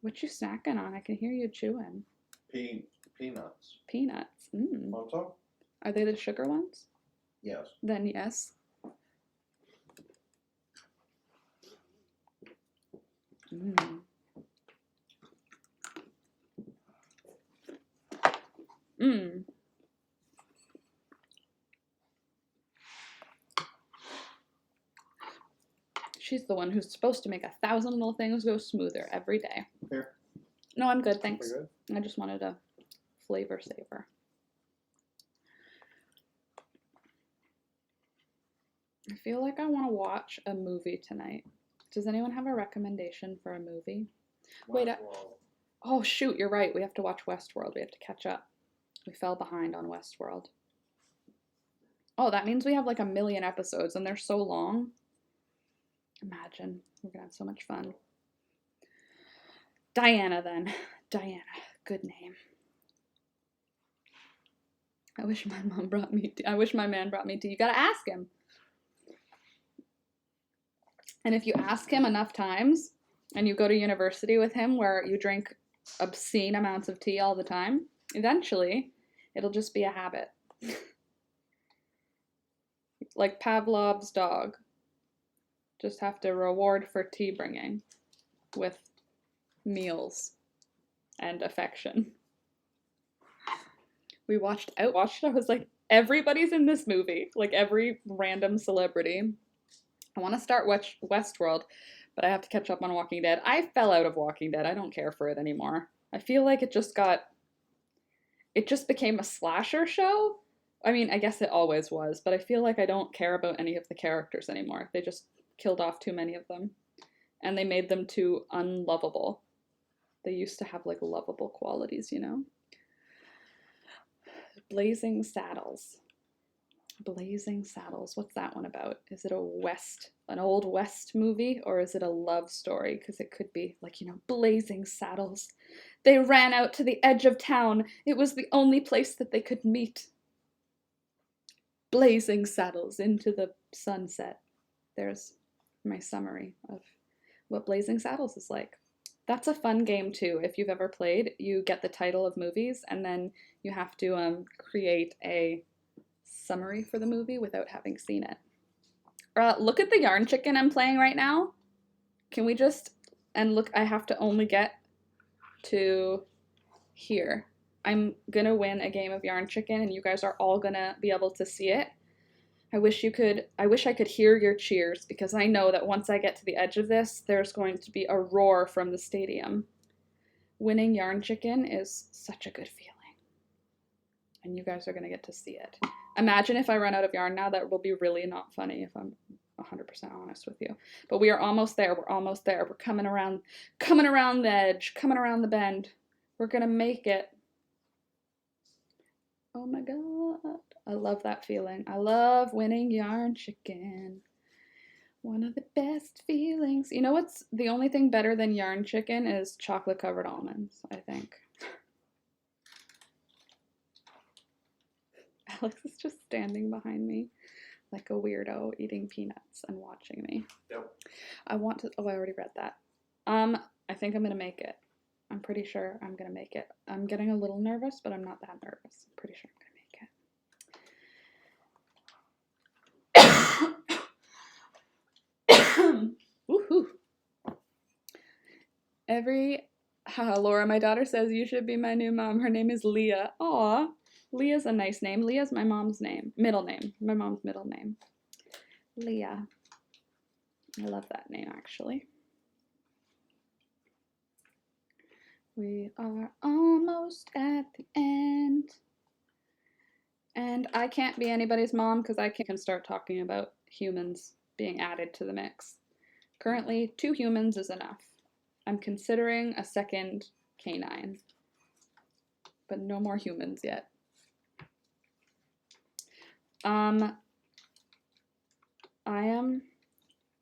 What you snacking on? I can hear you chewing. Peanuts. Peanuts. Mm. On top? Are they the sugar ones? Yes. Then yes. Mm. Mm. She's the one who's supposed to make 1,000 little things go smoother every day. Here. No, I'm good, thanks. Good? I just wanted a flavor saver. I feel like I want to watch a movie tonight. Does anyone have a recommendation for a movie? Wait, oh shoot, you're right. We have to watch Westworld. We have to catch up. We fell behind on Westworld. Oh, that means we have like 1 million episodes and they're so long. Imagine. We're gonna have so much fun. Diana then. Diana. Good name. I wish my mom brought me tea. I wish my man brought me tea. You gotta ask him. And if you ask him enough times and you go to university with him where you drink obscene amounts of tea all the time, eventually it'll just be a habit. Like Pavlov's dog. Just have to reward for tea bringing with meals and affection. We watched Outwatched. I was like, everybody's in this movie. Like every random celebrity. I want to start Westworld, but I have to catch up on Walking Dead. I fell out of Walking Dead. I don't care for it anymore. I feel like it just became a slasher show. I mean, I guess it always was, but I feel like I don't care about any of the characters anymore. They just killed off too many of them, and they made them too unlovable. They used to have like lovable qualities, you know? Blazing Saddles. Blazing Saddles. What's that one about? Is it an old West movie, or is it a love story? Because it could be like, you know, blazing saddles. They ran out to the edge of town. It was the only place that they could meet. Blazing saddles into the sunset. There's my summary of what Blazing Saddles is like. That's a fun game too. If you've ever played, you get the title of movies and then you have to create a summary for the movie without having seen it. Look at the yarn chicken I'm playing right now. Can we just, and look, I have to only get to here. I'm gonna win a game of yarn chicken and you guys are all gonna be able to see it. I wish I could hear your cheers, because I know that once I get to the edge of this, there's going to be a roar from the stadium. Winning yarn chicken is such a good feeling. And you guys are going to get to see it. Imagine if I run out of yarn now, that will be really not funny if I'm 100% honest with you. But we are almost there. We're almost there. We're coming around the edge, coming around the bend. We're going to make it. Oh my God. I love that feeling. I love winning yarn chicken. One of the best feelings. You know what's the only thing better than yarn chicken is chocolate covered almonds, I think. Alex is just standing behind me. like a weirdo eating peanuts and watching me. Yep. I want to, oh, I already read that. I think I'm gonna make it. I'm pretty sure I'm gonna make it. I'm getting a little nervous, but I'm not that nervous. I'm pretty sure I'm gonna make it. Woohoo! Laura, my daughter says you should be my new mom. Her name is Leah. Aw, Leah's a nice name. Leah's my mom's name, middle name. My mom's middle name. Leah. I love that name, actually. We are almost at the end. And I can't be anybody's mom because I can start talking about humans being added to the mix. Currently, 2 humans is enough. I'm considering a second canine, but no more humans yet. I am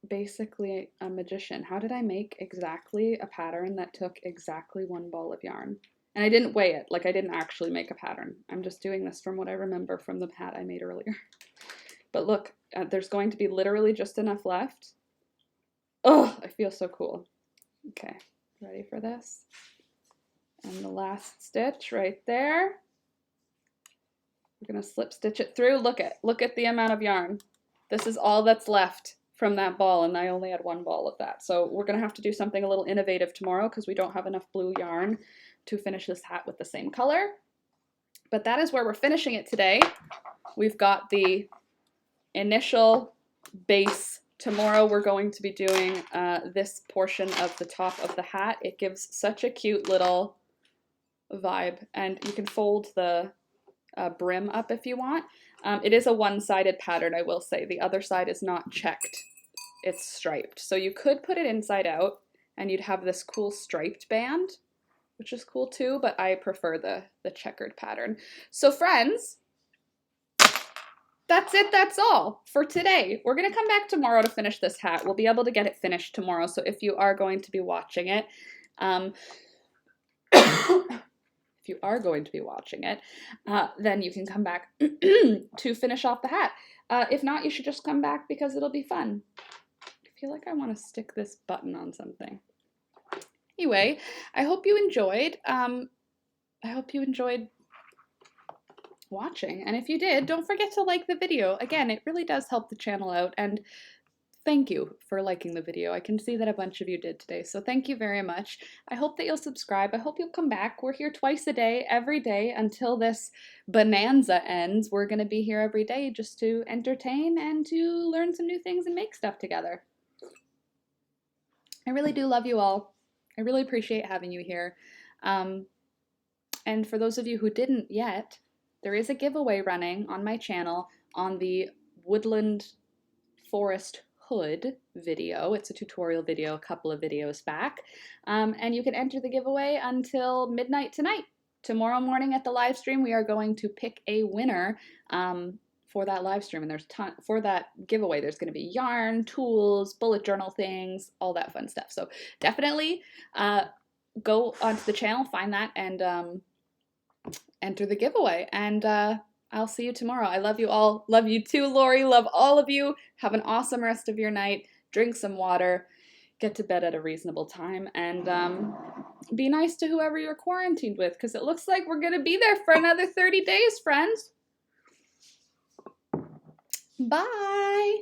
basically a magician. How did I make exactly a pattern that took exactly 1 ball of yarn? And I didn't weigh it, like I didn't actually make a pattern. I'm just doing this from what I remember from the hat I made earlier. But look, there's going to be literally just enough left. Oh, I feel so cool. Okay, ready for this? And the last stitch right there. We're gonna slip stitch it through. Look at the amount of yarn. This is all that's left from that ball, and I only had 1 ball of that. So we're gonna have to do something a little innovative tomorrow because we don't have enough blue yarn to finish this hat with the same color. But that is where we're finishing it today. We've got the initial base. Tomorrow we're going to be doing this portion of the top of the hat. It gives such a cute little vibe, and you can fold the brim up if you want. It is a one-sided pattern, I will say. The other side is not checked. It's striped. So you could put it inside out and you'd have this cool striped band, which is cool too, but I prefer the checkered pattern. So friends, that's it, that's all for today. We're gonna come back tomorrow to finish this hat. We'll be able to get it finished tomorrow, so if you are going to be watching it, then you can come back to finish off the hat. If not, you should just come back because it'll be fun. I feel like I want to stick this button on something. Anyway, I hope you enjoyed. Watching, and if you did, don't forget to like the video. Again, it really does help the channel out, and thank you for liking the video. I can see that a bunch of you did today, so thank you very much. I hope that you'll subscribe. I hope you'll come back. We're here twice a day, every day, until this bonanza ends. We're going to be here every day just to entertain and to learn some new things and make stuff together. I really do love you all. I really appreciate having you here. And for those of you who didn't yet, there is a giveaway running on my channel on the Woodland Forest Hood video. It's a tutorial video a couple of videos back. And you can enter the giveaway until midnight tonight. Tomorrow morning at the live stream, we are going to pick a winner for that live stream. And for that giveaway, there's going to be yarn, tools, bullet journal things, all that fun stuff. So definitely go onto the channel, find that, and enter the giveaway. And I'll see you tomorrow. I love you all. Love you too, Lori. Love all of you. Have an awesome rest of your night. Drink some water. Get to bed at a reasonable time. And be nice to whoever you're quarantined with, because it looks like we're going to be there for another 30 days, friends. Bye.